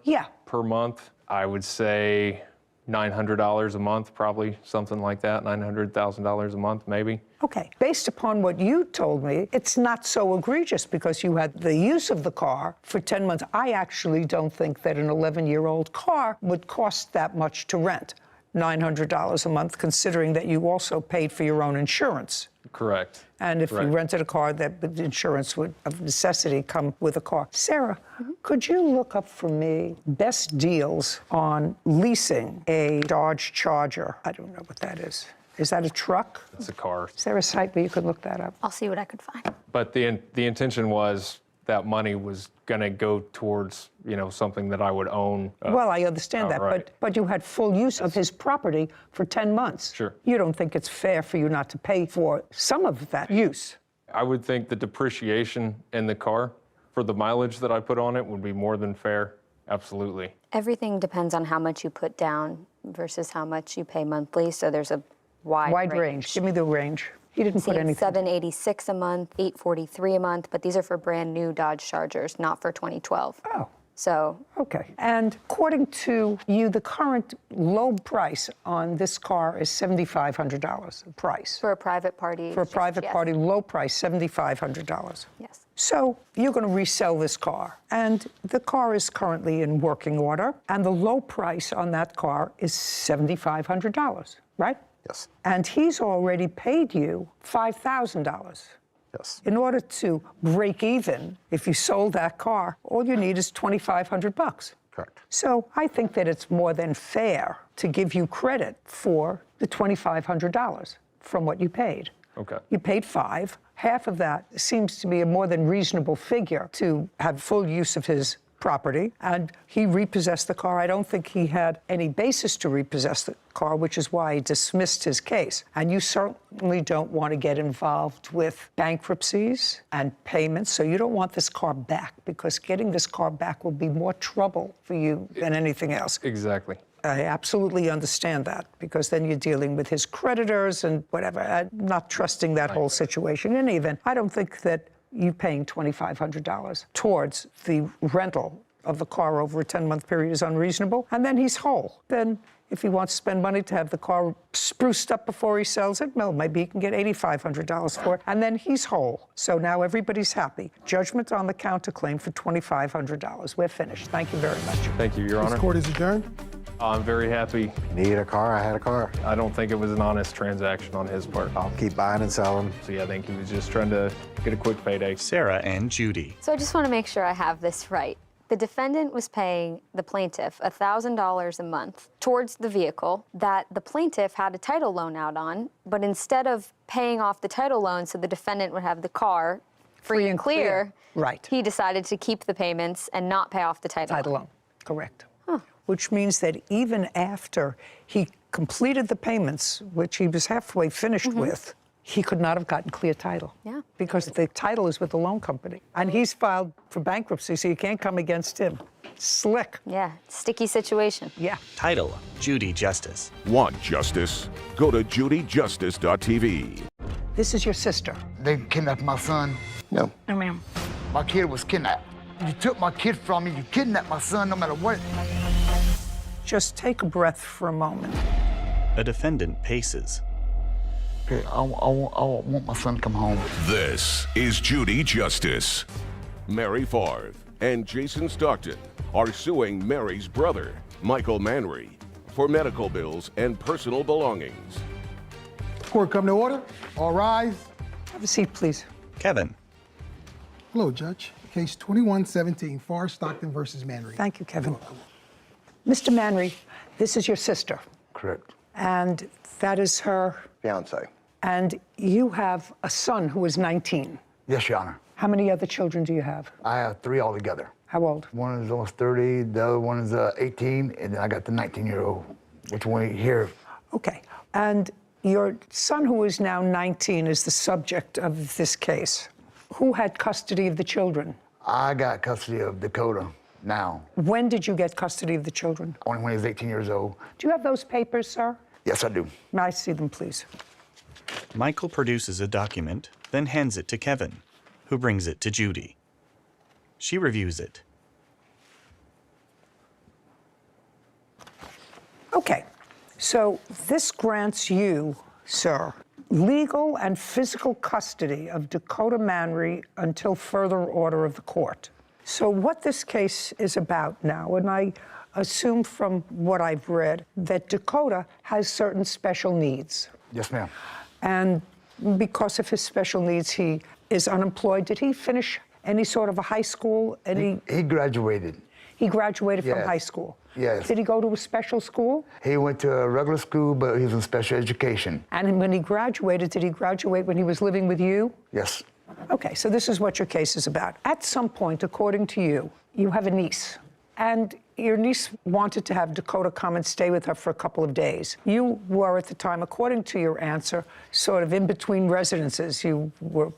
Speaker 19: per month, I would say $900 a month, probably something like that, $900,000 a month, maybe.
Speaker 2: Okay, based upon what you told me, it's not so egregious because you had the use of the car for 10 months. I actually don't think that an 11-year-old car would cost that much to rent, $900 a month, considering that you also paid for your own insurance.
Speaker 19: Correct.
Speaker 2: And if you rented a car, that the insurance would, of necessity, come with a car. Sarah, could you look up for me best deals on leasing a Dodge Charger? I don't know what that is. Is that a truck?
Speaker 19: It's a car.
Speaker 2: Is there a site where you could look that up?
Speaker 8: I'll see what I could find.
Speaker 19: But the intention was that money was going to go towards, something that I would own.
Speaker 2: Well, I understand that,
Speaker 19: outright.
Speaker 2: but you had full use of his property for 10 months.
Speaker 19: Sure.
Speaker 2: You don't think it's fair for you not to pay for some of that use?
Speaker 19: I would think the depreciation in the car for the mileage that I put on it would be more than fair. Absolutely.
Speaker 8: Everything depends on how much you put down versus how much you pay monthly, so there's a wide
Speaker 2: range. Give me the range. He didn't put anything.
Speaker 8: $786 a month, $843 a month, but these are for brand new Dodge Chargers, not for 2012.
Speaker 2: Oh,
Speaker 8: So.
Speaker 2: Okay. And according to you, the current low price on this car is $7,500 price.
Speaker 8: For a private party.
Speaker 2: For a private party, low price, $7,500.
Speaker 8: Yes.
Speaker 2: So you're going to resell this car, and the car is currently in working order, and the low price on that car is $7,500, right?
Speaker 18: Yes.
Speaker 2: And he's already paid you $5,000.
Speaker 18: Yes.
Speaker 2: In order to break even, if you sold that car, all you need is $2,500.
Speaker 18: Correct.
Speaker 2: So I think that it's more than fair to give you credit for the $2,500 from what you paid.
Speaker 19: Okay.
Speaker 2: You paid $5,000. Half of that seems to be a more than reasonable figure to have full use of his property, and he repossessed the car. I don't think he had any basis to repossess the car, which is why he dismissed his case. And you certainly don't want to get involved with bankruptcies and payments, so you don't want this car back, because getting this car back will be more trouble for you than anything else.
Speaker 19: Exactly.
Speaker 2: I absolutely understand that, because then you're dealing with his creditors and whatever. I'm not trusting that whole situation. In any event, I don't think that you paying $2,500 towards the rental of the car over a 10-month period is unreasonable, and then he's whole. Then if he wants to spend money to have the car spruced up before he sells it, well, maybe he can get $8,500 for it, and then he's whole. So now everybody's happy. Judgment on the counterclaim for $2,500. We're finished. Thank you very much.
Speaker 19: Thank you, Your Honor.
Speaker 5: This court is adjourned.
Speaker 19: I'm very happy.
Speaker 18: Need a car, I had a car.
Speaker 19: I don't think it was an honest transaction on his part.
Speaker 18: I'll keep buying and selling.
Speaker 19: So yeah, I think he was just trying to get a quick payday.
Speaker 6: Sarah and Judy.
Speaker 8: So I just want to make sure I have this right. The defendant was paying the plaintiff $1,000 a month towards the vehicle that the plaintiff had a title loan out on, but instead of paying off the title loan so the defendant would have the car free and clear,
Speaker 2: right,
Speaker 8: he decided to keep the payments and not pay off the title loan.
Speaker 2: Correct. Which means that even after he completed the payments, which he was halfway finished with, he could not have gotten clear title.
Speaker 8: Yeah.
Speaker 2: Because the title is with the loan company. And he's filed for bankruptcy, so you can't come against him. Slick.
Speaker 8: Yeah, sticky situation.
Speaker 2: Yeah.
Speaker 6: Title, Judy Justice.
Speaker 4: Want justice? Go to judyjustice.tv.
Speaker 2: This is your sister.
Speaker 20: They kidnapped my son.
Speaker 12: No.
Speaker 2: No, ma'am.
Speaker 20: My kid was kidnapped. You took my kid from me. You kidnapped my son no matter what.
Speaker 2: Just take a breath for a moment.
Speaker 6: A defendant paces.
Speaker 20: Okay, I want my son to come home.
Speaker 4: This is Judy Justice. Mary Favre and Jason Stockton are suing Mary's brother, Michael Manry, for medical bills and personal belongings.
Speaker 5: Court come to order. All rise.
Speaker 2: Have a seat, please.
Speaker 6: Kevin.
Speaker 5: Hello, Judge. Case 2117, Favre Stockton versus Manry.
Speaker 2: Thank you, Kevin. Mr. Manry, this is your sister.
Speaker 20: Correct.
Speaker 2: And that is her
Speaker 12: Fiance.
Speaker 2: And you have a son who is 19.
Speaker 20: Yes, Your Honor.
Speaker 2: How many other children do you have?
Speaker 20: I have 3 altogether.
Speaker 2: How old?
Speaker 20: One is almost 30, the other one is 18, and then I got the 19-year-old, which one here.
Speaker 2: Okay. And your son, who is now 19, is the subject of this case. Who had custody of the children?
Speaker 20: I got custody of Dakota now.
Speaker 2: When did you get custody of the children?
Speaker 20: Only when he was 18 years old.
Speaker 2: Do you have those papers, sir?
Speaker 20: Yes, I do.
Speaker 2: May I see them, please?
Speaker 6: Michael produces a document, then hands it to Kevin, who brings it to Judy. She reviews it.
Speaker 2: Okay. So this grants you, sir, legal and physical custody of Dakota Manry until further order of the court. So what this case is about now, and I assume from what I've read, that Dakota has certain special needs.
Speaker 20: Yes, ma'am.
Speaker 2: And because of his special needs, he is unemployed. Did he finish any sort of a high school?
Speaker 20: He graduated.
Speaker 2: He graduated from
Speaker 20: Yes.
Speaker 2: high school?
Speaker 20: Yes.
Speaker 2: Did he go to a special school?
Speaker 20: He went to a regular school, but he was in special education.
Speaker 2: And when he graduated, did he graduate when he was living with you?
Speaker 20: Yes.
Speaker 2: Okay, so this is what your case is about. At some point, according to you, you have a niece. And your niece wanted to have Dakota come and stay with her for a couple of days. You were, at the time, according to your answer, sort of in between residences. You were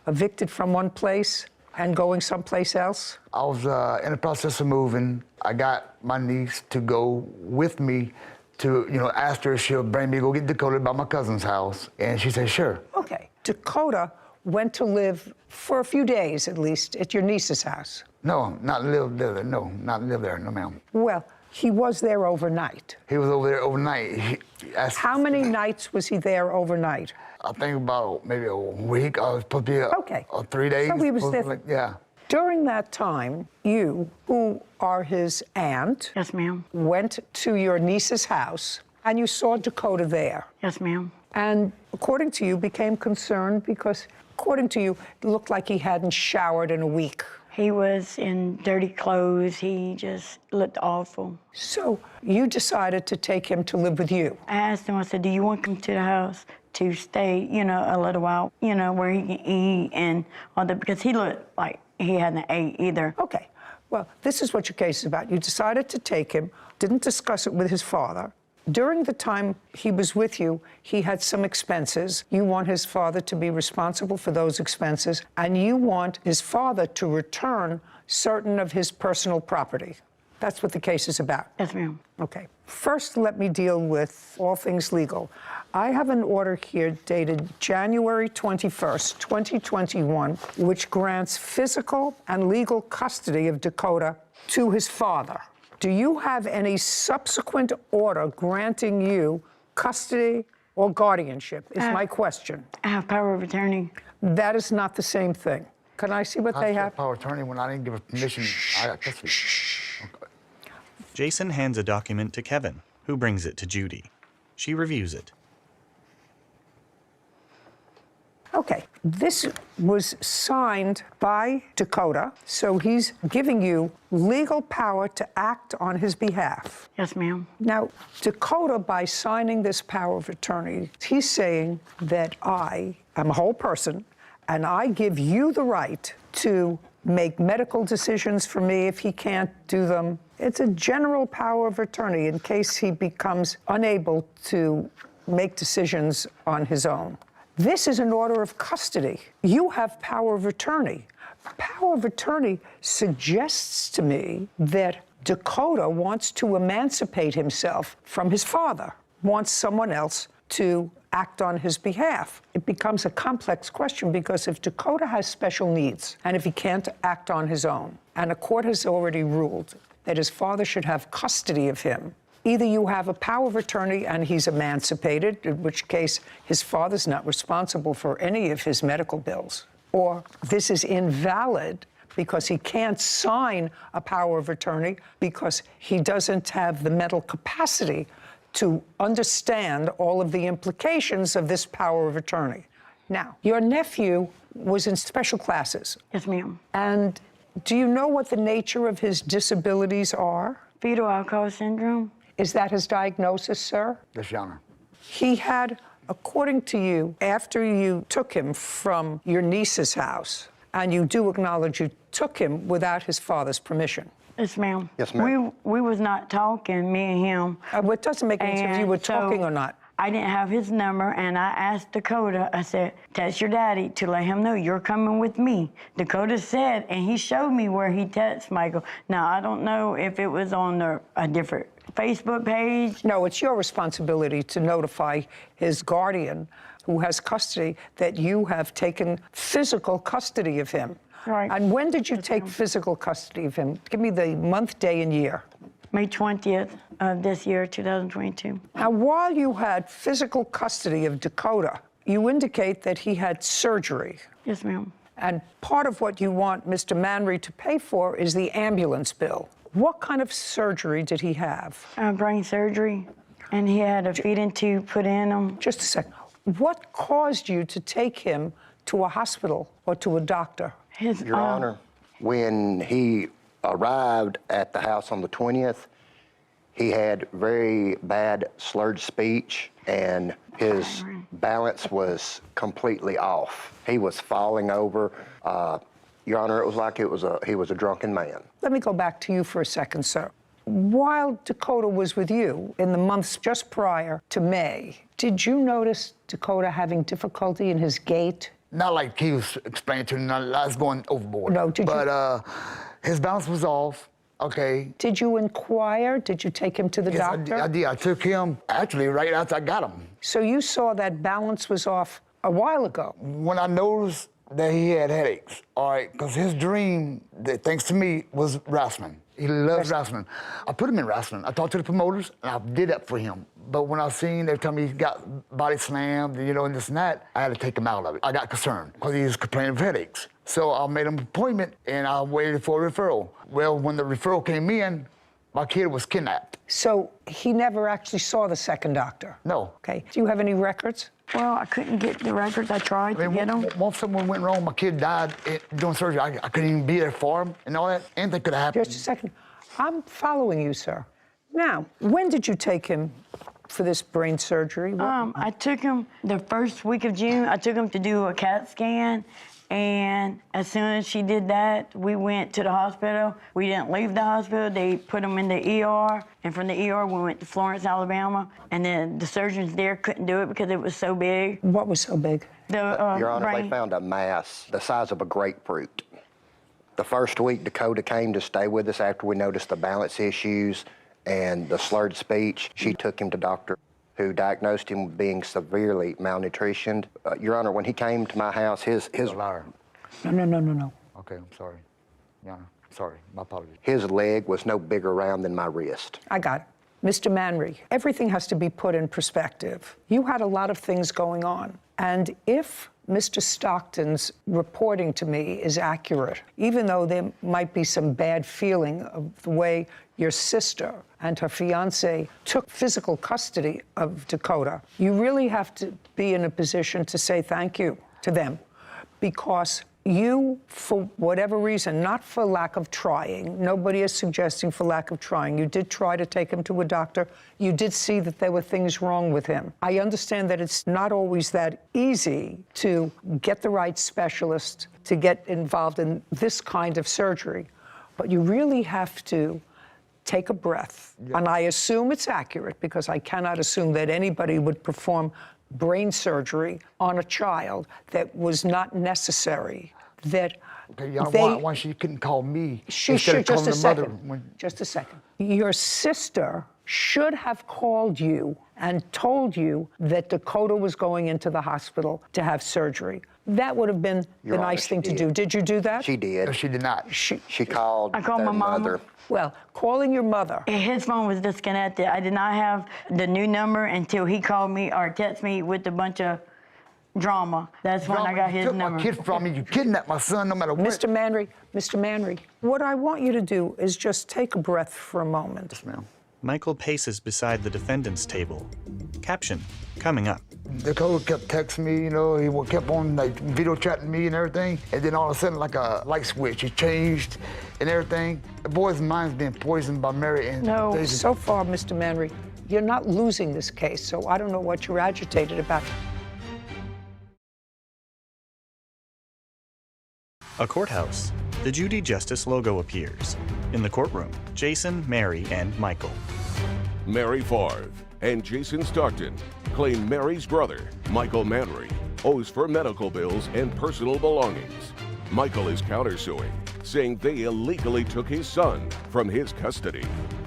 Speaker 2: evicted from one place and going someplace else?
Speaker 20: I was in the process of moving. I got my niece to go with me to, ask her if she'll bring me to go get Dakota by my cousin's house. And she said, sure.
Speaker 2: Okay. Dakota went to live for a few days, at least, at your niece's house.
Speaker 20: No, not live there. No, not live there. No, ma'am.
Speaker 2: Well, he was there overnight.
Speaker 20: He was over there overnight.
Speaker 2: How many nights was he there overnight?
Speaker 20: I think about maybe a week. I was supposed to be
Speaker 2: Okay.
Speaker 20: 3 days.
Speaker 2: So he was there.
Speaker 20: Yeah.
Speaker 2: During that time, you, who are his aunt,
Speaker 21: yes, ma'am,
Speaker 2: went to your niece's house and you saw Dakota there.
Speaker 21: Yes, ma'am.
Speaker 2: And according to you, became concerned because, according to you, it looked like he hadn't showered in a week.
Speaker 21: He was in dirty clothes. He just looked awful.
Speaker 2: So you decided to take him to live with you.
Speaker 21: I asked him, I said, do you want him to the house to stay, a little while, where he can eat and all that, because he looked like he hadn't ate either.
Speaker 2: Okay. Well, this is what your case is about. You decided to take him, didn't discuss it with his father. During the time he was with you, he had some expenses. You want his father to be responsible for those expenses, and you want his father to return certain of his personal property. That's what the case is about.
Speaker 21: Yes, ma'am.
Speaker 2: Okay. First, let me deal with all things legal. I have an order here dated January 21st, 2021, which grants physical and legal custody of Dakota to his father. Do you have any subsequent order granting you custody or guardianship, is my question.
Speaker 21: I have power of attorney.
Speaker 2: That is not the same thing. Can I see what they have?
Speaker 20: Power of attorney when I didn't give a permission. I got custody.
Speaker 6: Jason hands a document to Kevin, who brings it to Judy. She reviews it.
Speaker 2: Okay, this was signed by Dakota, so he's giving you legal power to act on his behalf.
Speaker 21: Yes, ma'am.
Speaker 2: Now, Dakota, by signing this power of attorney, he's saying that I am a whole person, and I give you the right to make medical decisions for me if he can't do them. It's a general power of attorney in case he becomes unable to make decisions on his own. This is an order of custody. You have power of attorney. Power of attorney suggests to me that Dakota wants to emancipate himself from his father, wants someone else to act on his behalf. It becomes a complex question because if Dakota has special needs and if he can't act on his own, and a court has already ruled that his father should have custody of him, either you have a power of attorney and he's emancipated, in which case his father's not responsible for any of his medical bills, or this is invalid because he can't sign a power of attorney because he doesn't have the mental capacity to understand all of the implications of this power of attorney. Now, your nephew was in special classes.
Speaker 21: Yes, ma'am.
Speaker 2: And do you know what the nature of his disabilities are?
Speaker 21: Fetal alcohol syndrome.
Speaker 2: Is that his diagnosis, sir?
Speaker 20: Yes, Your Honor.
Speaker 2: He had, according to you, after you took him from your niece's house, and you do acknowledge you took him without his father's permission.
Speaker 21: Yes, ma'am.
Speaker 12: Yes, ma'am.
Speaker 21: We was not talking, me and him.
Speaker 2: It doesn't make any difference if you were talking or not.
Speaker 21: I didn't have his number, and I asked Dakota, I said, text your daddy to let him know you're coming with me. Dakota said, and he showed me where he texted Michael. Now, I don't know if it was on a different Facebook page.
Speaker 2: No, it's your responsibility to notify his guardian, who has custody, that you have taken physical custody of him.
Speaker 21: Right.
Speaker 2: And when did you take physical custody of him? Give me the month, day, and year.
Speaker 21: May 20th of this year, 2022.
Speaker 2: Now, while you had physical custody of Dakota, you indicate that he had surgery.
Speaker 21: Yes, ma'am.
Speaker 2: And part of what you want Mr. Manry to pay for is the ambulance bill. What kind of surgery did he have?
Speaker 21: Brain surgery, and he had a feeding tube put in him.
Speaker 2: Just a second. What caused you to take him to a hospital or to a doctor?
Speaker 22: Your Honor, when he arrived at the house on the 20th, he had very bad slurred speech and his balance was completely off. He was falling over. Your Honor, it was like he was a drunken man.
Speaker 2: Let me go back to you for a second, sir. While Dakota was with you in the months just prior to May, did you notice Dakota having difficulty in his gait?
Speaker 20: Not like he was explaining to me, I was going overboard.
Speaker 2: No, did you?
Speaker 20: But his balance was off, okay.
Speaker 2: Did you inquire? Did you take him to the doctor?
Speaker 20: I did. I took him, actually, right after I got him.
Speaker 2: So you saw that balance was off a while ago?
Speaker 20: When I noticed that he had headaches, all right, because his dream, that, thanks to me, was wrestling. He loves wrestling. I put him in wrestling. I talked to the promoters, and I did that for him. But when I seen every time he got body slammed, you know, and this and that, I had to take him out of it. I got concerned because he was complaining of headaches. So I made him an appointment, and I waited for a referral. Well, when the referral came in, my kid was kidnapped.
Speaker 2: So he never actually saw the second doctor?
Speaker 20: No.
Speaker 2: Okay. Do you have any records?
Speaker 21: Well, I couldn't get the records. I tried to get them.
Speaker 20: Once something went wrong, my kid died doing surgery. I couldn't even be there for him and all that. Anything could have happened.
Speaker 2: Just a second. I'm following you, sir. Now, when did you take him for this brain surgery?
Speaker 21: I took him the first week of June. I took him to do a CAT scan. And as soon as she did that, we went to the hospital. We didn't leave the hospital. They put him in the ER. And from the ER, we went to Florence, Alabama. And then the surgeons there couldn't do it because it was so big.
Speaker 2: What was so big?
Speaker 22: Your Honor,
Speaker 21: brain.
Speaker 22: they found a mass the size of a grapefruit. The first week, Dakota came to stay with us after we noticed the balance issues and the slurred speech. She took him to Dr. who diagnosed him with being severely malnutritioned. Your Honor, when he came to my house, his
Speaker 20: liar.
Speaker 2: No.
Speaker 20: Okay, I'm sorry. Your Honor, sorry. My apologies.
Speaker 22: His leg was no bigger around than my wrist.
Speaker 2: I got it. Mr. Manry, everything has to be put in perspective. You had a lot of things going on. And if Mr. Stockton's reporting to me is accurate, even though there might be some bad feeling of the way your sister and her fiancé took physical custody of Dakota, you really have to be in a position to say thank you to them, because you, for whatever reason, not for lack of trying, nobody is suggesting for lack of trying, you did try to take him to a doctor, you did see that there were things wrong with him. I understand that it's not always that easy to get the right specialist to get involved in this kind of surgery, but you really have to take a breath. Yeah. And I assume it's accurate, because I cannot assume that anybody would perform brain surgery on a child that was not necessary. That
Speaker 20: okay, why she couldn't call me?
Speaker 2: She should, just a second. Just a second. Your sister should have called you and told you that Dakota was going into the hospital to have surgery. That would have been the nice thing to do. Did you do that?
Speaker 22: She did.
Speaker 20: No, she did not.
Speaker 22: She called
Speaker 21: I called
Speaker 22: their
Speaker 21: my mom.
Speaker 22: mother.
Speaker 2: Well, calling your mother.
Speaker 21: His phone was disconnected. I did not have the new number until he called me or texted me with a bunch of drama. That's when I got his
Speaker 20: took
Speaker 21: number.
Speaker 20: My kid from me. You kidnapped my son no matter what.
Speaker 2: Mr. Manry, what I want you to do is just take a breath for a moment.
Speaker 20: Yes, ma'am.
Speaker 6: Michael paces beside the defendant's table. Caption, coming up.
Speaker 20: Dakota kept texting me, you know, he kept on like video chatting me and everything. And then all of a sudden, like a light switch, he changed and everything. The boy's mind's being poisoned by Mary and
Speaker 2: No,
Speaker 20: Daisy.
Speaker 2: so far, Mr. Manry, you're not losing this case, so I don't know what you're agitated about.
Speaker 6: A courthouse. The Judy Justice logo appears. In the courtroom, Jason, Mary, and Michael.
Speaker 4: Mary Favre and Jason Stockton claim Mary's brother, Michael Manry, owes for medical bills and personal belongings. Michael is countersuing, saying they illegally took his son from his custody.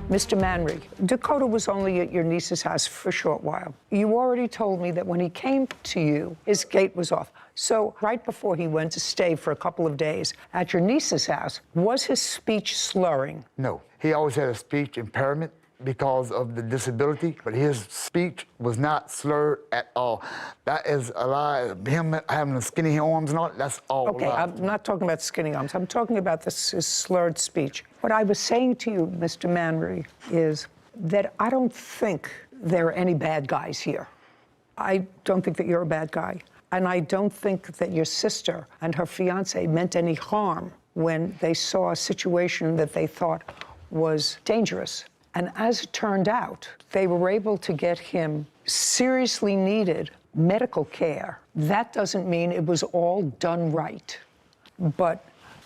Speaker 2: Mr. Manry, Dakota was only at your niece's house for a short while. You already told me that when he came to you, his gate was off. So right before he went to stay for a couple of days at your niece's house, was his speech slurring?
Speaker 20: No, he always had a speech impairment because of the disability, but his speech was not slurred at all. That is a lie. Him having the skinny arms and all, that's all
Speaker 2: Okay,
Speaker 20: lie.
Speaker 2: I'm not talking about skinny arms. I'm talking about this his slurred speech. What I was saying to you, Mr. Manry, is that I don't think there are any bad guys here. I don't think that you're a bad guy. And I don't think that your sister and her fiancé meant any harm when they saw a situation that they thought was dangerous. And as it turned out, they were able to get him seriously needed medical care. That doesn't mean it was all done right. But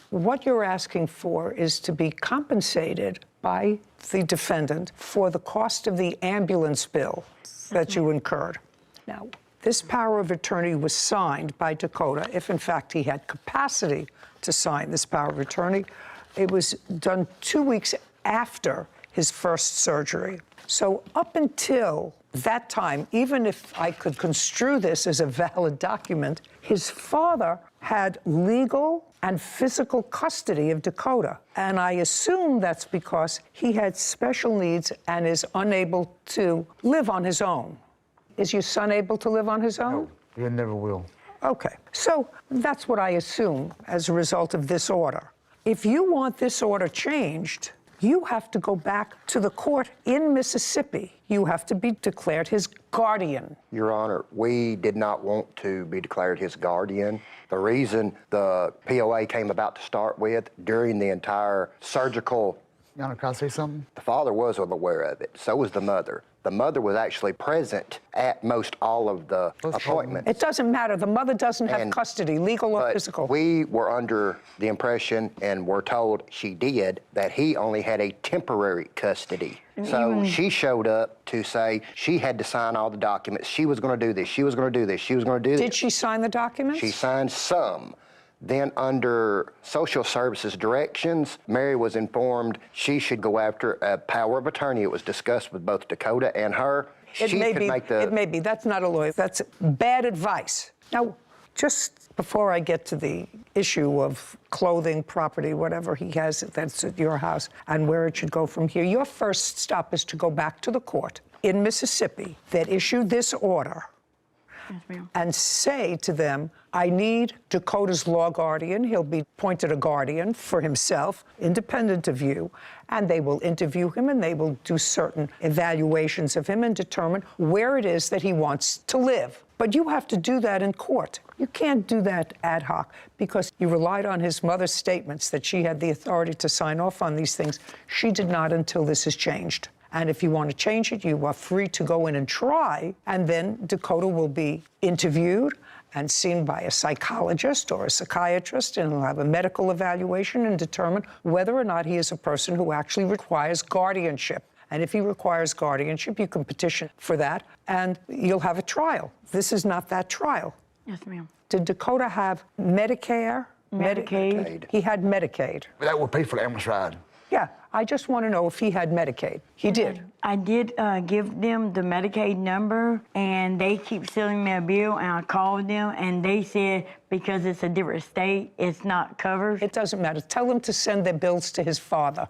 Speaker 2: what you're asking for is to be compensated by the defendant for the cost of the ambulance bill that you incurred. Now, this power of attorney was signed by Dakota, if in fact he had capacity to sign this power of attorney. It was done 2 weeks after his first surgery. So up until that time, even if I could construe this as a valid document, his father had legal and physical custody of Dakota. And I assume that's because he had special needs and is unable to live on his own. Is your son able to live on his own?
Speaker 20: No, he never will.
Speaker 2: Okay, so that's what I assume as a result of this order. If you want this order changed, you have to go back to the court in Mississippi. You have to be declared his guardian.
Speaker 22: Your Honor, we did not want to be declared his guardian. The reason the POA came about to start with, during the entire surgical...
Speaker 20: Your Honor, can I say something?
Speaker 22: The father was aware of it. So was the mother. The mother was actually present at most all of the appointments.
Speaker 2: It doesn't matter. The mother doesn't have custody, legal or physical.
Speaker 22: We were under the impression, and were told she did, that he only had a temporary custody. So she showed up to say she had to sign all the documents. She was going to do this. She was going to do this. She was going to do this.
Speaker 2: Did she sign the documents?
Speaker 22: She signed some. Then under social services directions, Mary was informed she should go after a power of attorney. It was discussed with both Dakota and her.
Speaker 2: It may be. That's not a lawyer. That's bad advice. Now, just before I get to the issue of clothing, property, whatever he has that's at your house, and where it should go from here, your first stop is to go back to the court in Mississippi that issued this order.
Speaker 21: Yes, ma'am.
Speaker 2: And say to them, I need Dakota's law guardian. He'll be appointed a guardian for himself, independent of you, and they will interview him and they will do certain evaluations of him and determine where it is that he wants to live. But you have to do that in court. You can't do that ad hoc because you relied on his mother's statements that she had the authority to sign off on these things. She did not until this is changed. And if you want to change it, you are free to go in and try, and then Dakota will be interviewed and seen by a psychologist or a psychiatrist, and he'll have a medical evaluation and determine whether or not he is a person who actually requires guardianship. And if he requires guardianship, you can petition for that, and you'll have a trial. This is not that trial.
Speaker 21: Yes, ma'am.
Speaker 2: Did Dakota have Medicare?
Speaker 21: Medicaid.
Speaker 2: He had Medicaid.
Speaker 20: That would pay for the ambulance ride.
Speaker 2: Yeah, I just want to know if he had Medicaid. He did.
Speaker 21: I did give them the Medicaid number, and they keep sending me a bill, and I called them, and they said because it's a different state, it's not covered.
Speaker 2: It doesn't matter. Tell them to send their bills to his father.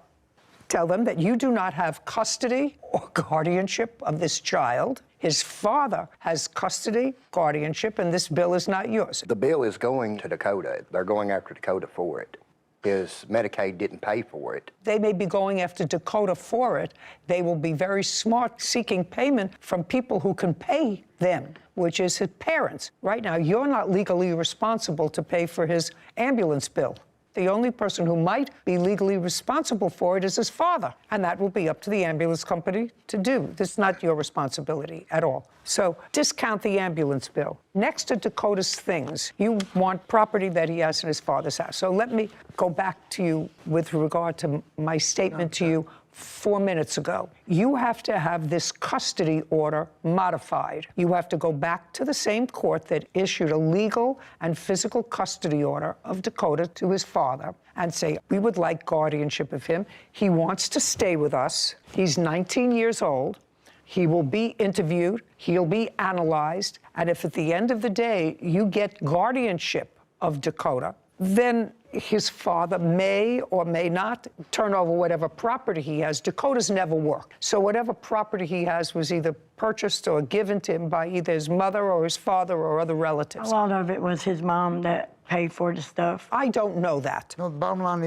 Speaker 2: Tell them that you do not have custody or guardianship of this child. His father has custody, guardianship, and this bill is not yours.
Speaker 22: The bill is going to Dakota. They're going after Dakota for it. His Medicaid didn't pay for it.
Speaker 2: They may be going after Dakota for it. They will be very smart seeking payment from people who can pay them, which is his parents. Right now, you're not legally responsible to pay for his ambulance bill. The only person who might be legally responsible for it is his father, and that will be up to the ambulance company to do. This is not your responsibility at all. So discount the ambulance bill. Next to Dakota's things, you want property that he has in his father's house. So let me go back to you with regard to my statement to you 4 minutes ago. You have to have this custody order modified. You have to go back to the same court that issued a legal and physical custody order of Dakota to his father and say, we would like guardianship of him. He wants to stay with us. He's 19 years old. He will be interviewed. He'll be analyzed. And if at the end of the day you get guardianship of Dakota, then his father may or may not turn over whatever property he has. Dakota's never worked. So whatever property he has was either purchased or given to him by either his mother or his father or other relatives.
Speaker 21: A lot of it was his mom that paid for the stuff.
Speaker 2: I don't know that.
Speaker 20: No, the bottom line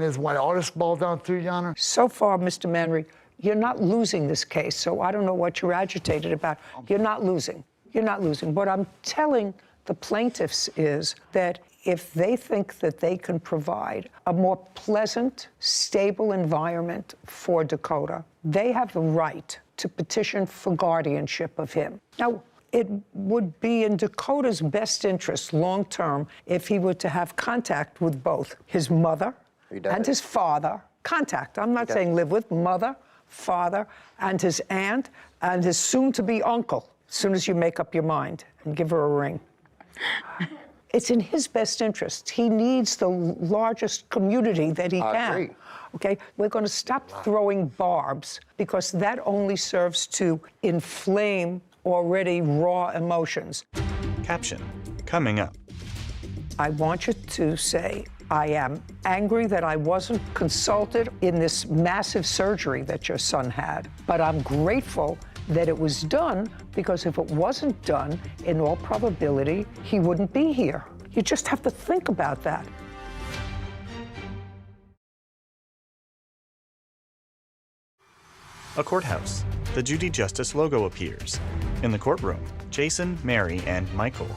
Speaker 20: is why all this boils down to, Your Honor.
Speaker 2: So far, Mr. Manry, you're not losing this case, so I don't know what you're agitated about. You're not losing. You're not losing. What I'm telling the plaintiffs is that if they think that they can provide a more pleasant, stable environment for Dakota, they have the right to petition for guardianship of him. Now, it would be in Dakota's best interest long-term if he were to have contact with both his mother and his father. Contact. I'm not saying live with. Mother, father, and his aunt, and his soon-to-be uncle, as soon as you make up your mind and give her a ring. It's in his best interest. He needs the largest community that he can.
Speaker 22: I agree.
Speaker 2: okay? We're going to stop throwing barbs because that only serves to inflame already raw emotions.
Speaker 6: Caption, coming up.
Speaker 2: I want you to say, I am angry that I wasn't consulted in this massive surgery that your son had, but I'm grateful that it was done, because if it wasn't done, in all probability, he wouldn't be here. You just have to think about that.
Speaker 6: A courthouse. The Judy Justice logo appears. In the courtroom, Jason, Mary, and Michael.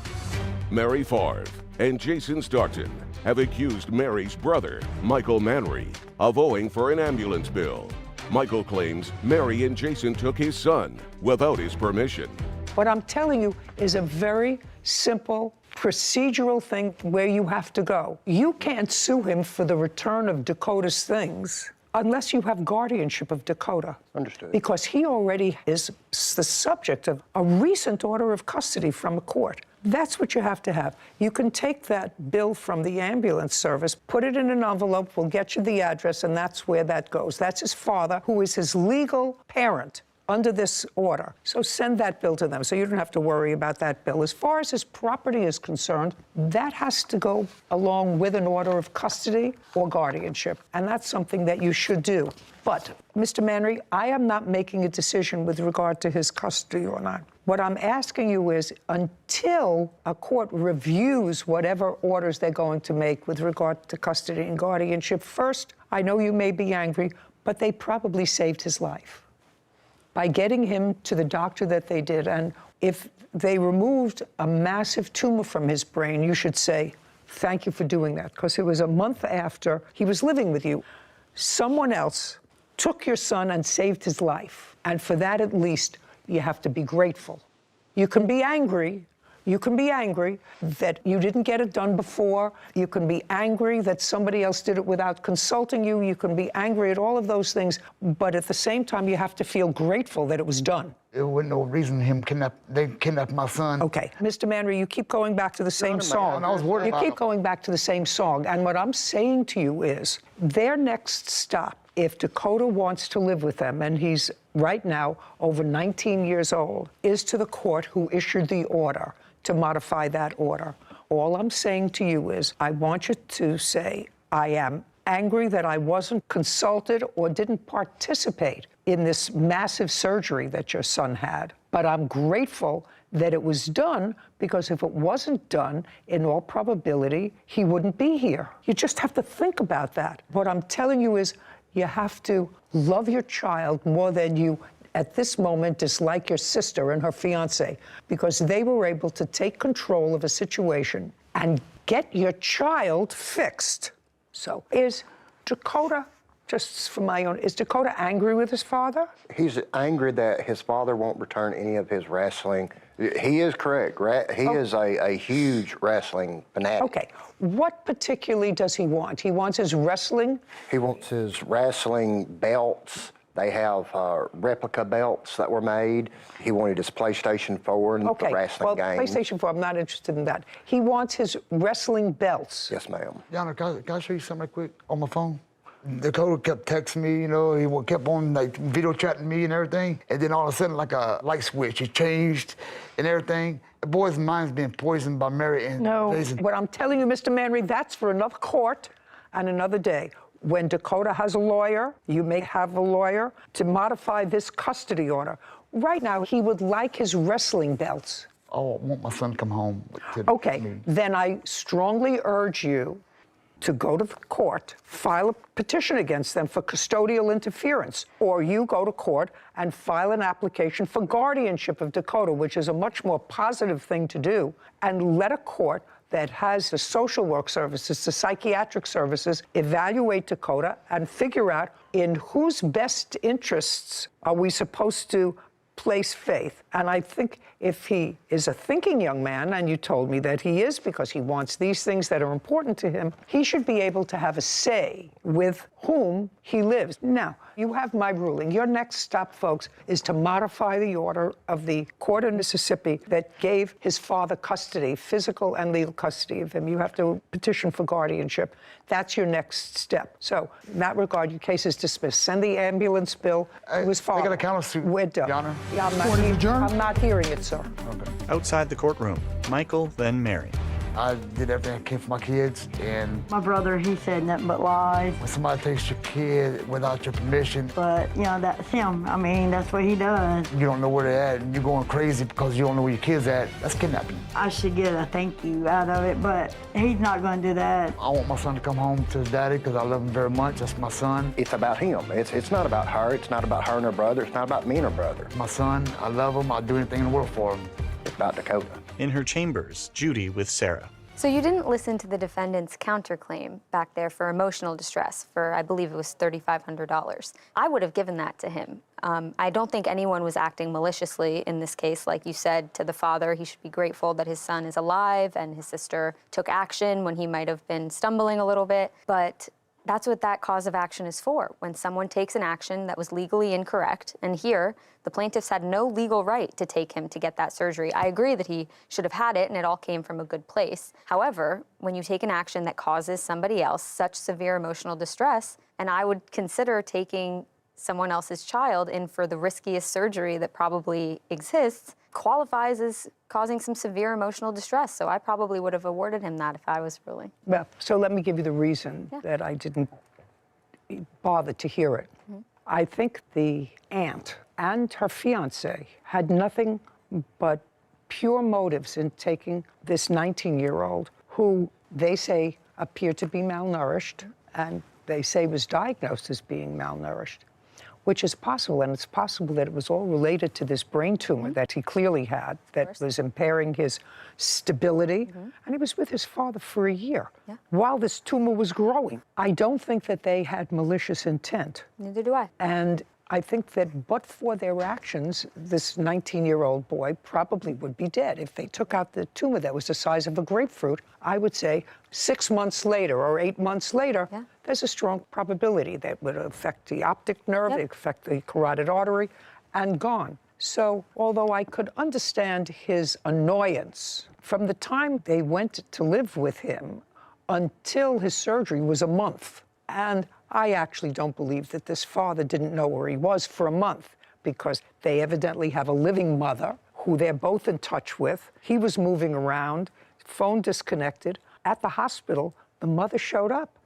Speaker 4: Mary Favre and Jason Stockton have accused Mary's brother, Michael Manry, of owing for an ambulance bill. Michael claims Mary and Jason took his son without his permission.
Speaker 2: What I'm telling you is a very simple procedural thing where you have to go. You can't sue him for the return of Dakota's things unless you have guardianship of Dakota.
Speaker 22: Understood.
Speaker 2: Because he already is the subject of a recent order of custody from a court. That's what you have to have. You can take that bill from the ambulance service, put it in an envelope, we'll get you the address, and that's where that goes. That's his father, who is his legal parent under this order. So send that bill to them so you don't have to worry about that bill. As far as his property is concerned, that has to go along with an order of custody or guardianship, and that's something that you should do. But, Mr. Manry, I am not making a decision with regard to his custody or not. What I'm asking you is, until a court reviews whatever orders they're going to make with regard to custody and guardianship, first, I know you may be angry, but they probably saved his life by getting him to the doctor that they did. And if they removed a massive tumor from his brain, you should say, thank you for doing that, because it was a month after he was living with you. Someone else took your son and saved his life. And for that, at least, you have to be grateful. You can be angry. You can be angry that you didn't get it done before. You can be angry that somebody else did it without consulting you. You can be angry at all of those things. But at the same time, you have to feel grateful that it was done.
Speaker 20: There wasn't no reason they kidnapped my son.
Speaker 2: Okay, Mr. Manry, you keep going back to the same song.
Speaker 20: I was worried about
Speaker 2: You keep going back to the same song. And what I'm saying to you is, their next stop, if Dakota wants to live with them, and he's right now over 19 years old, is to the court who issued the order to modify that order. All I'm saying to you is, I want you to say, I am angry that I wasn't consulted or didn't participate in this massive surgery that your son had. But I'm grateful that it was done, because if it wasn't done, in all probability, he wouldn't be here. You just have to think about that. What I'm telling you is, you have to love your child more than you, at this moment, dislike your sister and her fiance, because they were able to take control of a situation and get your child fixed. So is Dakota, just for my own, is Dakota angry with his father?
Speaker 22: He's angry that his father won't return any of his wrestling. He is correct. He is a huge wrestling fanatic.
Speaker 2: Okay. What particularly does he want? He wants his wrestling?
Speaker 22: He wants his wrestling belts. They have replica belts that were made. He wanted his PlayStation 4 and the wrestling game.
Speaker 2: PlayStation 4, I'm not interested in that. He wants his wrestling belts.
Speaker 22: Yes, ma'am.
Speaker 20: Yana, can I show you something right quick on my phone? Dakota kept texting me, you know, he kept on like video chatting me and everything. And then all of a sudden, like a light switch, it changed and everything. The boy's mind's being poisoned by Mary and Jason.
Speaker 2: What I'm telling you, Mr. Manry, that's for another court and another day. When Dakota has a lawyer, you may have a lawyer to modify this custody order. Right now, he would like his wrestling belts.
Speaker 20: Oh, I want my son to come home.
Speaker 2: Okay, then I strongly urge you to go to the court, file a petition against them for custodial interference, or you go to court and file an application for guardianship of Dakota, which is a much more positive thing to do, and let a court that has the social work services, the psychiatric services, evaluate Dakota and figure out in whose best interests are we supposed to place faith. And I think if he is a thinking young man, and you told me that he is because he wants these things that are important to him, he should be able to have a say with whom he lives. Now, you have my ruling. Your next stop, folks, is to modify the order of the court in Mississippi that gave his father custody, physical and legal custody of him. You have to petition for guardianship. That's your next step. So, in that regard, your case is dismissed. Send the ambulance bill to his father.
Speaker 20: They got a countersuit.
Speaker 2: We're done.
Speaker 20: Your Honor.
Speaker 2: Yeah,
Speaker 5: Court is adjourned.
Speaker 2: I'm not hearing it, sir.
Speaker 6: Outside the courtroom, Michael, then Mary.
Speaker 20: I did everything I can for my kids, and
Speaker 21: My brother, he said nothing but lies.
Speaker 20: when somebody takes your kid without your permission,
Speaker 21: But, you know, that's him. I mean, that's what he does.
Speaker 20: you don't know where they're at, and you're going crazy because you don't know where your kid's at, that's kidnapping.
Speaker 21: I should get a thank you out of it, but he's not going to do that.
Speaker 20: I want my son to come home to his daddy because I love him very much. That's my son.
Speaker 22: It's about him. It's not about her. It's not about her and her brother. It's not about me and her brother.
Speaker 20: My son, I love him. I'd do anything in the world for him.
Speaker 22: It's about Dakota.
Speaker 6: In her chambers, Judy with Sarah.
Speaker 8: So you didn't listen to the defendant's counterclaim back there for emotional distress for, I believe it was $3,500. I would have given that to him. I don't think anyone was acting maliciously in this case. Like you said to the father, he should be grateful that his son is alive and his sister took action when he might have been stumbling a little bit. But that's what that cause of action is for, when someone takes an action that was legally incorrect. And here, the plaintiffs had no legal right to take him to get that surgery. I agree that he should have had it and it all came from a good place. However, when you take an action that causes somebody else such severe emotional distress, and I would consider taking someone else's child in for the riskiest surgery that probably exists, qualifies as causing some severe emotional distress. So I probably would have awarded him that if I was ruling.
Speaker 2: Well, so let me give you the reason that I didn't bother to hear it. I think the aunt and her fiance had nothing but pure motives in taking this 19-year-old who they say appeared to be malnourished and they say was diagnosed as being malnourished, which is possible, and it's possible that it was all related to this brain tumor that he clearly had that was impairing his stability, and he was with his father for a year while this tumor was growing. I don't think that they had malicious intent.
Speaker 8: Neither do I.
Speaker 2: And I think that but for their actions, this 19-year-old boy probably would be dead. If they took out the tumor that was the size of a grapefruit, I would say 6 months later or 8 months later, there's a strong probability that would affect the optic nerve, it affect the carotid artery, and gone. So although I could understand his annoyance, from the time they went to live with him until his surgery was a month. And I actually don't believe that this father didn't know where he was for a month, because they evidently have a living mother who they're both in touch with. He was moving around, phone disconnected. At the hospital, the mother showed up.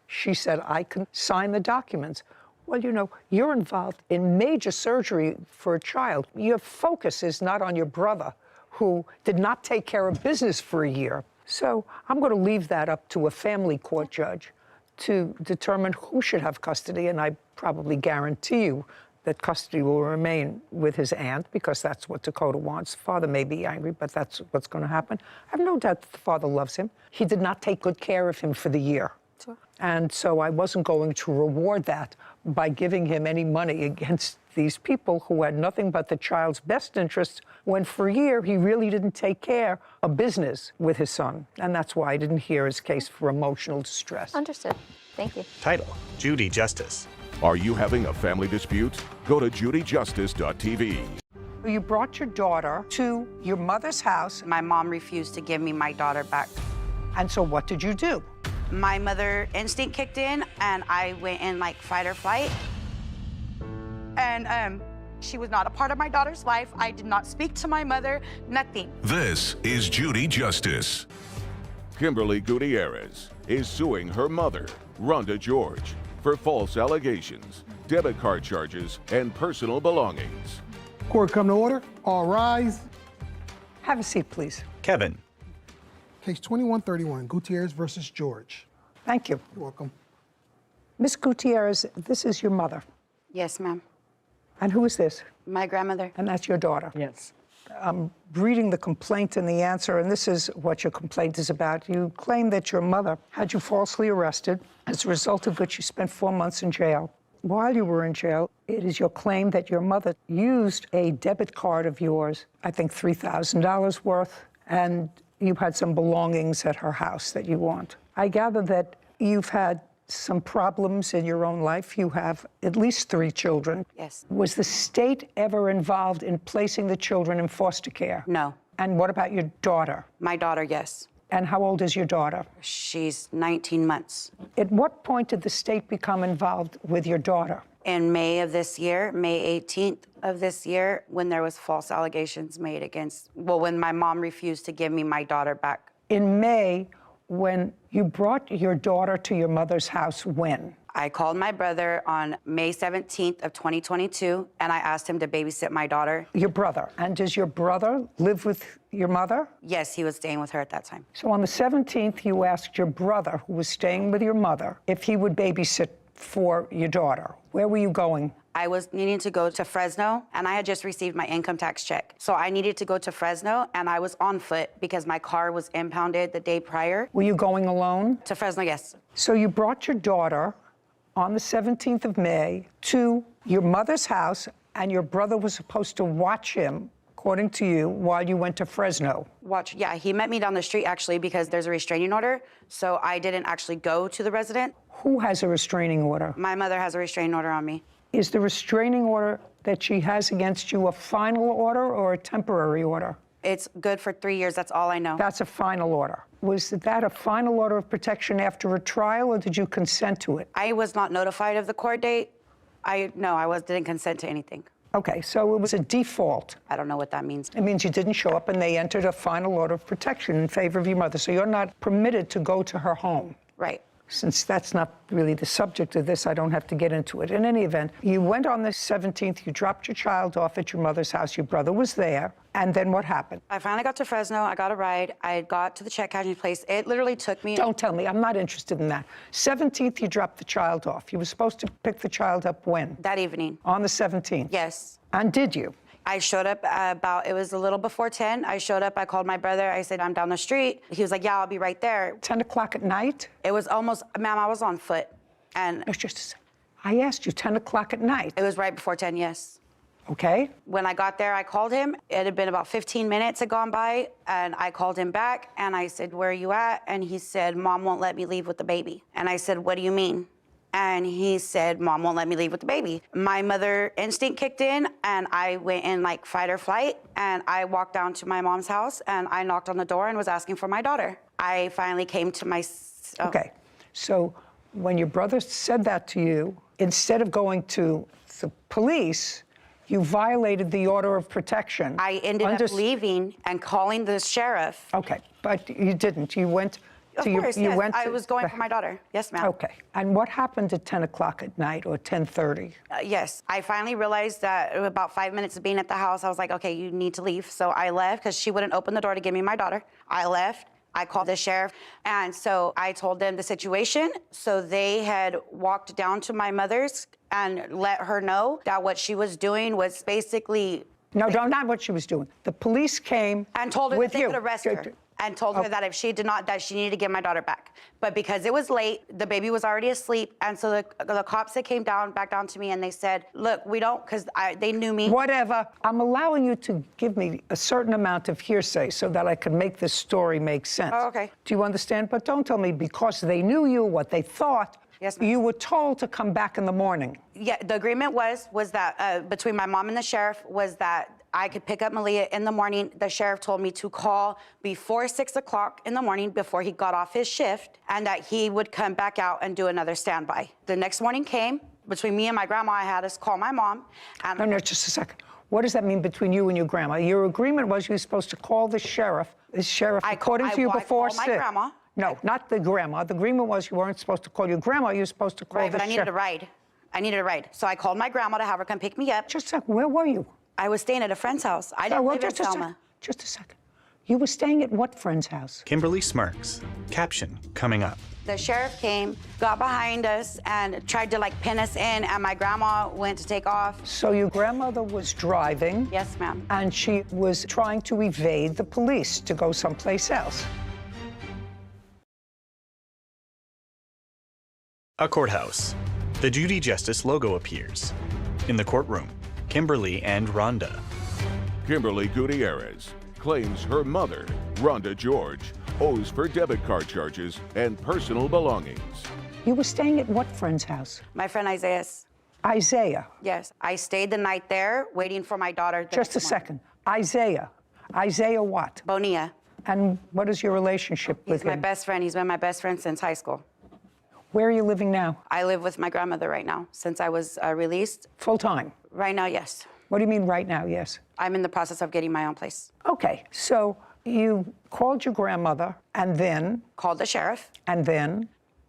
Speaker 2: She said, I can sign the documents. Well, you know, you're involved in major surgery for a child. Your focus is not on your brother, who did not take care of business for a year. So I'm going to leave that up to a family court judge to determine who should have custody, and I probably guarantee you that custody will remain with his aunt, because that's what Dakota wants. Father may be angry, but that's what's going to happen. I have no doubt that the father loves him. He did not take good care of him for the year.
Speaker 8: Sure.
Speaker 2: And so I wasn't going to reward that by giving him any money against these people who had nothing but the child's best interest, when for a year he really didn't take care of business with his son. And that's why I didn't hear his case for emotional distress.
Speaker 8: Understood. Thank you.
Speaker 6: Title, Judy Justice.
Speaker 4: Are you having a family dispute? Go to judyjustice.tv.
Speaker 2: You brought your daughter to your mother's house.
Speaker 3: My mom refused to give me my daughter back.
Speaker 2: And so what did you do?
Speaker 3: My mother instinct kicked in, and I went in like fight or flight. And she was not a part of my daughter's life. I did not speak to my mother, nothing.
Speaker 4: This is Judy Justice. Kimberly Gutierrez is suing her mother, Rhonda George, for false allegations, debit card charges, and personal belongings.
Speaker 5: Court come to order. All rise.
Speaker 2: Have a seat, please.
Speaker 6: Kevin.
Speaker 5: Case 2131, Gutierrez versus George.
Speaker 2: Thank you.
Speaker 5: You're welcome.
Speaker 2: Miss Gutierrez, this is your mother.
Speaker 3: Yes, ma'am.
Speaker 2: And who is this?
Speaker 3: My grandmother.
Speaker 2: And that's your daughter?
Speaker 3: Yes.
Speaker 2: I'm reading the complaint and the answer, and this is what your complaint is about. You claim that your mother had you falsely arrested, as a result of which you spent 4 months in jail. while you were in jail, it is your claim that your mother used a debit card of yours, I think $3,000 worth, and you had some belongings at her house that you want. I gather that you've had some problems in your own life. You have at least 3 children.
Speaker 1: Yes.
Speaker 2: Was the state ever involved in placing the children in foster care?
Speaker 1: No.
Speaker 2: And what about your daughter?
Speaker 1: My daughter, yes.
Speaker 2: And how old is your daughter?
Speaker 1: She's 19 months.
Speaker 2: At what point did the state become involved with your daughter?
Speaker 1: In May of this year, May 18th of this year, when there was false allegations made against, well, when my mom refused to give me my daughter back.
Speaker 2: In May, when you brought your daughter to your mother's house, when?
Speaker 1: I called my brother on May 17th of 2022, and I asked him to babysit my daughter.
Speaker 2: Your brother. And does your brother live with your mother?
Speaker 1: Yes, he was staying with her at that time.
Speaker 2: So on the 17th, you asked your brother, who was staying with your mother, if he would babysit for your daughter. Where were you going?
Speaker 1: I was needing to go to Fresno, and I had just received my income tax check. So I needed to go to Fresno, and I was on foot because my car was impounded the day prior.
Speaker 2: Were you going alone?
Speaker 1: To Fresno, yes.
Speaker 2: So you brought your daughter on the 17th of May to your mother's house, and your brother was supposed to watch him, according to you, while you went to Fresno.
Speaker 1: Watch, yeah, he met me down the street, actually, because there's a restraining order, so I didn't actually go to the resident.
Speaker 2: Who has a restraining order?
Speaker 1: My mother has a restraining order on me.
Speaker 2: Is the restraining order that she has against you a final order or a temporary order?
Speaker 1: It's good for 3 years, that's all I know.
Speaker 2: That's a final order. Was that a final order of protection after a trial, or did you consent to it?
Speaker 1: I was not notified of the court date. Didn't consent to anything.
Speaker 2: Okay, so it was a default.
Speaker 1: I don't know what that means.
Speaker 2: It means you didn't show up and they entered a final order of protection in favor of your mother. So you're not permitted to go to her home.
Speaker 1: Right.
Speaker 2: Since that's not really the subject of this, I don't have to get into it. In any event, you went on the 17th, you dropped your child off at your mother's house, your brother was there, and then what happened?
Speaker 1: I finally got to Fresno, I got a ride, I got to the check cashing place. It literally took me...
Speaker 2: Don't tell me, I'm not interested in that. 17th, you dropped the child off. You were supposed to pick the child up when?
Speaker 1: That evening.
Speaker 2: On the 17th?
Speaker 1: Yes.
Speaker 2: And did you?
Speaker 1: I showed up it was a little before 10. I showed up, I called my brother, I said, I'm down the street. He was like, yeah, I'll be right there.
Speaker 2: 10 o'clock at night?
Speaker 1: It was almost, ma'am, I was on foot. And
Speaker 2: it's just a second. I asked you 10 o'clock at night.
Speaker 1: It was right before 10, yes.
Speaker 2: Okay.
Speaker 1: When I got there, I called him. It had been about 15 minutes had gone by, and I called him back, and I said, where are you at? And he said, Mom won't let me leave with the baby. And I said, what do you mean? And he said, Mom won't let me leave with the baby. My mother instinct kicked in, and I went in like fight or flight, and I walked down to my mom's house, and I knocked on the door and was asking for my daughter. I finally came to my...
Speaker 2: Okay, so when your brother said that to you, instead of going to the police, you violated the order of protection.
Speaker 1: I ended up leaving and calling the sheriff.
Speaker 2: Okay, but you didn't. You went...
Speaker 1: Of course, yes. I was going for my daughter. Yes, ma'am.
Speaker 2: Okay. And what happened at 10 o'clock at night or 10:30?
Speaker 1: Yes. I finally realized that about 5 minutes of being at the house, I was like, okay, you need to leave. So I left because she wouldn't open the door to give me my daughter. I left. I called the sheriff. And so I told them the situation. So they had walked down to my mother's and let her know that what she was doing was basically...
Speaker 2: No, not what she was doing. The police came
Speaker 1: and told her that they could arrest her. And told her that if she did not, that she needed to give my daughter back. But because it was late, the baby was already asleep, and so the cops that came back down to me, and they said, look, we don't, because they knew me.
Speaker 2: Whatever. I'm allowing you to give me a certain amount of hearsay so that I can make this story make sense.
Speaker 1: Oh, okay.
Speaker 2: Do you understand? But don't tell me because they knew you, what they thought.
Speaker 1: Yes, ma'am.
Speaker 2: You were told to come back in the morning.
Speaker 1: Yeah, the agreement was that between my mom and the sheriff was that I could pick up Malia in the morning. The sheriff told me to call before 6 o'clock in the morning before he got off his shift, and that he would come back out and do another standby. The next morning came. Between me and my grandma, I had us call my mom. And
Speaker 2: no, just a second. What does that mean between you and your grandma? Your agreement was you were supposed to call the sheriff. The sheriff, according to you, before 6.
Speaker 1: I called my grandma.
Speaker 2: No, not the grandma. The agreement was you weren't supposed to call your grandma. You were supposed to call the sheriff.
Speaker 1: Right, but I needed a ride. I needed a ride. So I called my grandma to have her come pick me up.
Speaker 2: Just a second. Where were you?
Speaker 1: I was staying at a friend's house. I didn't live in Selma.
Speaker 2: Just a second. You were staying at what friend's house?
Speaker 6: Kimberly smirks. Caption coming up.
Speaker 1: The sheriff came, got behind us, and tried to pin us in, and my grandma went to take off.
Speaker 2: So your grandmother was driving?
Speaker 1: Yes, ma'am.
Speaker 2: And she was trying to evade the police to go someplace else.
Speaker 6: A courthouse. The Judy Justice logo appears. In the courtroom, Kimberly and Rhonda.
Speaker 4: Kimberly Gutierrez claims her mother, Rhonda George, owes for debit card charges and personal belongings.
Speaker 2: You were staying at what friend's house?
Speaker 1: My friend Isaiah's.
Speaker 2: Isaiah.
Speaker 1: Yes, I stayed the night there waiting for my daughter.
Speaker 2: Just a second. Isaiah. Isaiah what?
Speaker 1: Bonilla.
Speaker 2: And what is your relationship with
Speaker 1: He's my
Speaker 2: him?
Speaker 1: best friend. He's been my best friend since high school.
Speaker 2: Where are you living now?
Speaker 1: I live with my grandmother right now since I was released.
Speaker 2: Full time?
Speaker 1: Right now, yes.
Speaker 2: What do you mean right now, yes?
Speaker 1: I'm in the process of getting my own place.
Speaker 2: Okay, so you called your grandmother and then?
Speaker 1: Called the sheriff.
Speaker 2: And then?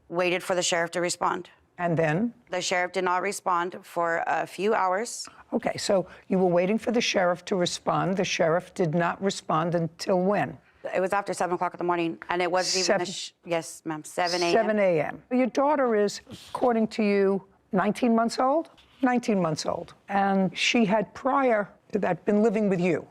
Speaker 1: Waited for the sheriff to respond.
Speaker 2: And then?
Speaker 1: The sheriff did not respond for a few hours.
Speaker 2: Okay, so you were waiting for the sheriff to respond. The sheriff did not respond until when?
Speaker 1: It was after 7 o'clock in the morning, and it wasn't even yes, ma'am, 7 a.m.
Speaker 2: 7 a.m. Your daughter is, according to you, 19 months old? 19 months old. And she had prior to that been living with you?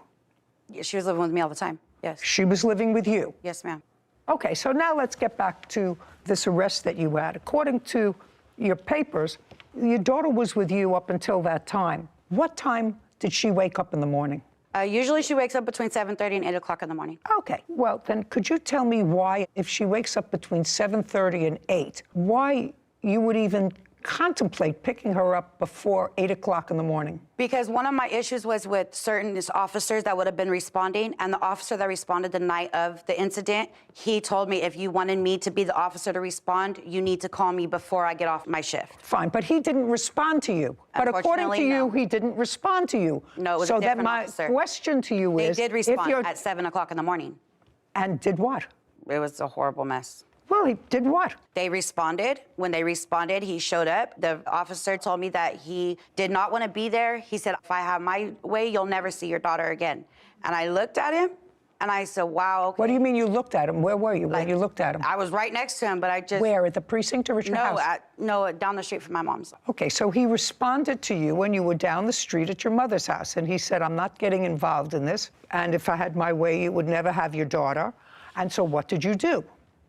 Speaker 1: She was living with me all the time, yes.
Speaker 2: She was living with you?
Speaker 1: Yes, ma'am.
Speaker 2: Okay, so now let's get back to this arrest that you had. According to your papers, your daughter was with you up until that time. What time did she wake up in the morning?
Speaker 1: Usually she wakes up between 7:30 and 8 o'clock in the morning.
Speaker 2: Okay, well, then could you tell me why, if she wakes up between 7:30 and 8, why you would even contemplate picking her up before 8 o'clock in the morning?
Speaker 1: Because one of my issues was with certain officers that would have been responding, and the officer that responded the night of the incident, he told me if you wanted me to be the officer to respond, you need to call me before I get off my shift.
Speaker 2: Fine, but he didn't respond to you. But according to you, he didn't respond to you.
Speaker 1: No, it was
Speaker 2: so
Speaker 1: a different
Speaker 2: then my
Speaker 1: officer.
Speaker 2: question to you is,
Speaker 1: They did respond at 7 o'clock in the morning.
Speaker 2: And did what?
Speaker 1: It was a horrible mess.
Speaker 2: Well, he did what?
Speaker 1: They responded. When they responded, he showed up. The officer told me that he did not want to be there. He said, if I have my way, you'll never see your daughter again. And I looked at him, and I said, wow, okay.
Speaker 2: What do you mean you looked at him? Where were you when you looked at him?
Speaker 1: I was right next to him, but I just...
Speaker 2: Where, at the precinct or at your house?
Speaker 1: No, down the street from my mom's.
Speaker 2: Okay, so he responded to you when you were down the street at your mother's house, and he said, I'm not getting involved in this, and if I had my way, you would never have your daughter. And so what did you do?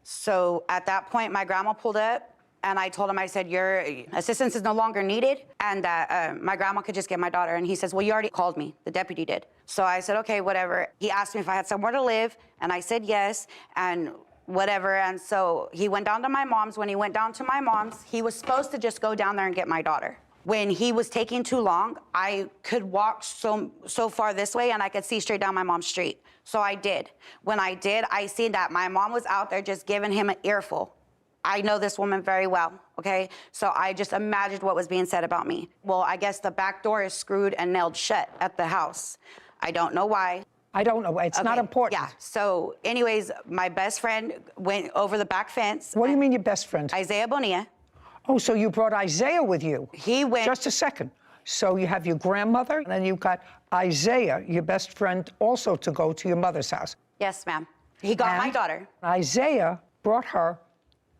Speaker 1: So at that point, my grandma pulled up, and I told him, I said, your assistance is no longer needed, and that my grandma could just get my daughter. And he says, well, you already called me. The deputy did. So I said, okay, whatever. He asked me if I had somewhere to live, and I said yes, and whatever. And so he went down to my mom's. When he went down to my mom's, he was supposed to just go down there and get my daughter. When he was taking too long, I could walk so far this way, and I could see straight down my mom's street. So I did. When I did, I seen that my mom was out there just giving him an earful. I know this woman very well, okay? So I just imagined what was being said about me. Well, I guess the back door is screwed and nailed shut at the house. I don't know why.
Speaker 2: I don't know. It's not important.
Speaker 1: Yeah. So anyways, my best friend went over the back fence.
Speaker 2: What do you mean your best friend?
Speaker 1: Isaiah Bonilla.
Speaker 2: Oh, so you brought Isaiah with you?
Speaker 1: He went...
Speaker 2: Just a second. So you have your grandmother, and then you've got Isaiah, your best friend, also to go to your mother's house.
Speaker 1: Yes, ma'am. He got my daughter.
Speaker 2: Isaiah brought her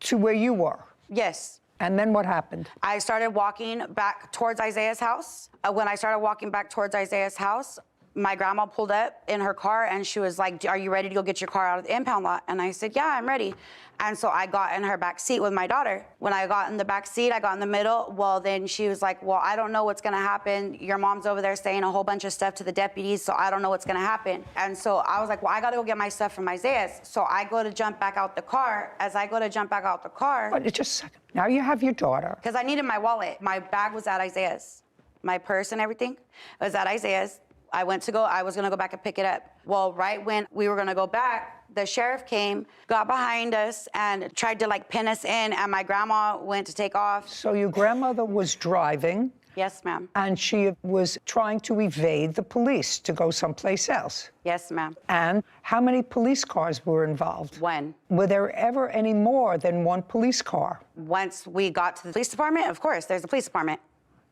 Speaker 2: to where you were.
Speaker 1: Yes.
Speaker 2: And then what happened?
Speaker 1: I started walking back towards Isaiah's house. When I started walking back towards Isaiah's house, my grandma pulled up in her car, and she was like, are you ready to go get your car out of the impound lot? And I said, yeah, I'm ready. And so I got in her back seat with my daughter. When I got in the back seat, I got in the middle. Well, then she was like, well, I don't know what's gonna happen. Your mom's over there saying a whole bunch of stuff to the deputies, so I don't know what's gonna happen. And so I was like, well, I gotta go get my stuff from Isaiah's. So I go to jump back out the car. As I go to jump back out the car.
Speaker 2: But just a second. Now you have your daughter.
Speaker 1: Because I needed my wallet. My bag was at Isaiah's. My purse and everything was at Isaiah's. I was gonna go back and pick it up. Well, right when we were gonna go back, the sheriff came, got behind us, and tried to pin us in, and my grandma went to take off.
Speaker 2: So your grandmother was driving.
Speaker 1: Yes, ma'am.
Speaker 2: And she was trying to evade the police to go someplace else.
Speaker 1: Yes, ma'am.
Speaker 2: And how many police cars were involved?
Speaker 1: One.
Speaker 2: Were there ever any more than one police car?
Speaker 1: Once we got to the police department, of course, there's a police department.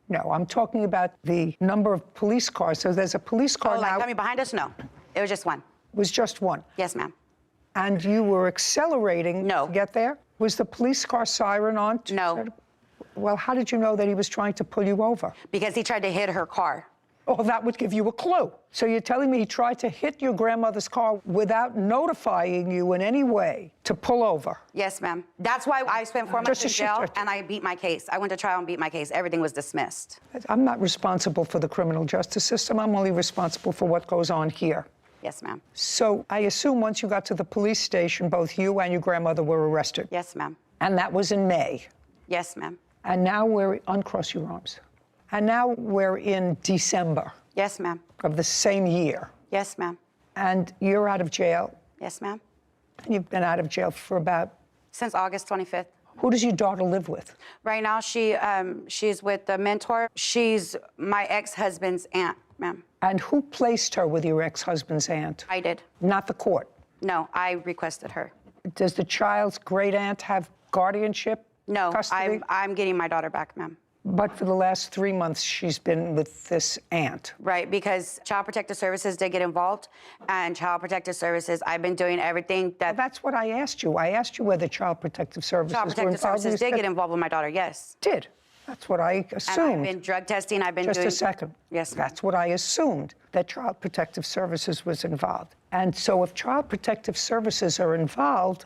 Speaker 2: No, I'm talking about the number of police cars. So there's a police car now.
Speaker 1: Coming behind us? No, it was just one.
Speaker 2: It was just one?
Speaker 1: Yes, ma'am.
Speaker 2: And you were accelerating to get there? Was the police car siren on?
Speaker 1: No.
Speaker 2: Well, how did you know that he was trying to pull you over?
Speaker 1: Because he tried to hit her car.
Speaker 2: Oh, that would give you a clue. So you're telling me he tried to hit your grandmother's car without notifying you in any way to pull over?
Speaker 1: Yes, ma'am. That's why I spent 4 months in jail, and I beat my case. I went to trial and beat my case. Everything was dismissed.
Speaker 2: I'm not responsible for the criminal justice system. I'm only responsible for what goes on here.
Speaker 1: Yes, ma'am.
Speaker 2: So I assume once you got to the police station, both you and your grandmother were arrested?
Speaker 1: Yes, ma'am.
Speaker 2: And that was in May?
Speaker 1: Yes, ma'am.
Speaker 2: And now uncross your arms. And now we're in December.
Speaker 1: Yes, ma'am.
Speaker 2: Of the same year.
Speaker 1: Yes, ma'am.
Speaker 2: And you're out of jail.
Speaker 1: Yes, ma'am.
Speaker 2: And you've been out of jail for about?
Speaker 1: Since August 25th.
Speaker 2: Who does your daughter live with?
Speaker 1: Right now, she's with the mentor. She's my ex-husband's aunt, ma'am.
Speaker 2: And who placed her with your ex-husband's aunt?
Speaker 1: I did.
Speaker 2: Not the court?
Speaker 1: No, I requested her.
Speaker 2: Does the child's great aunt have guardianship?
Speaker 1: No,
Speaker 2: custody?
Speaker 1: I'm getting my daughter back, ma'am.
Speaker 2: But for the last 3 months, she's been with this aunt.
Speaker 1: Right, because Child Protective Services did get involved, and Child Protective Services, I've been doing everything that...
Speaker 2: Well, that's what I asked you. I asked you whether Child Protective Services
Speaker 1: Child Protective Services did get involved with my daughter, yes.
Speaker 2: Did? That's what I assumed.
Speaker 1: And I've been drug testing, I've been
Speaker 2: doing...
Speaker 1: Just
Speaker 2: a second.
Speaker 1: Yes,
Speaker 2: That's what I assumed, that Child Protective Services was involved. And so if Child Protective Services are involved,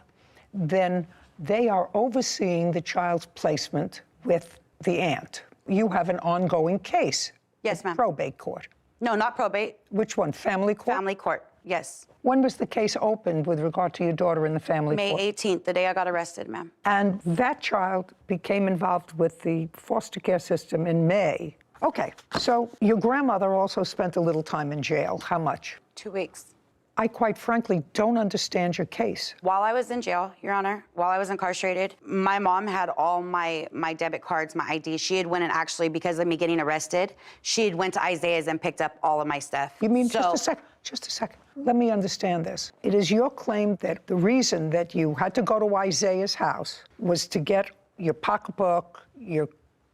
Speaker 2: then they are overseeing the child's placement with the aunt. You have an ongoing case.
Speaker 1: Yes, ma'am.
Speaker 2: Probate court.
Speaker 1: No, not probate.
Speaker 2: Which one? Family court?
Speaker 1: Family court, yes.
Speaker 2: When was the case opened with regard to your daughter in the family
Speaker 1: May
Speaker 2: court?
Speaker 1: May 18th, the day I got arrested, ma'am.
Speaker 2: And that child became involved with the foster care system in May. Okay, so your grandmother also spent a little time in jail. How much?
Speaker 1: 2 weeks.
Speaker 2: I quite frankly don't understand your case.
Speaker 1: While I was in jail, Your Honor, while I was incarcerated, my mom had all my debit cards, my ID. She had went and actually, because of me getting arrested, she had went to Isaiah's and picked up all of my stuff.
Speaker 2: You mean, just a second. Let me understand this. It is your claim that the reason that you had to go to Isaiah's house was to get your pocketbook, your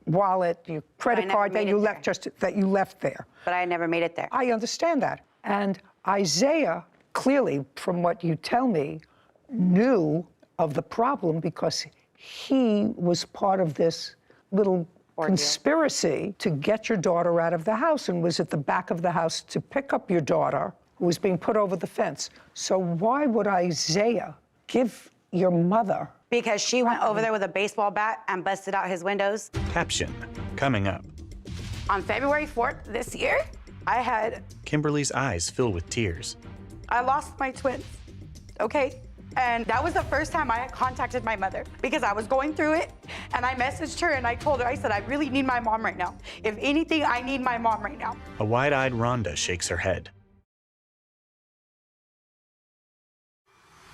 Speaker 2: wallet, your credit card that you left there.
Speaker 1: But I never made it there.
Speaker 2: I understand that. And Isaiah, clearly, from what you tell me, knew of the problem because he was part of this little conspiracy to get your daughter out of the house and was at the back of the house to pick up your daughter who was being put over the fence. So why would Isaiah give your mother?
Speaker 1: Because she went over there with a baseball bat and busted out his windows.
Speaker 6: Caption coming up.
Speaker 1: On February 4th this year, I had...
Speaker 6: Kimberly's eyes fill with tears.
Speaker 3: I lost my twins, okay? And that was the first time I had contacted my mother because I was going through it and I messaged her and I told her, I said, I really need my mom right now. If anything, I need my mom right now.
Speaker 6: A wide-eyed Rhonda shakes her head.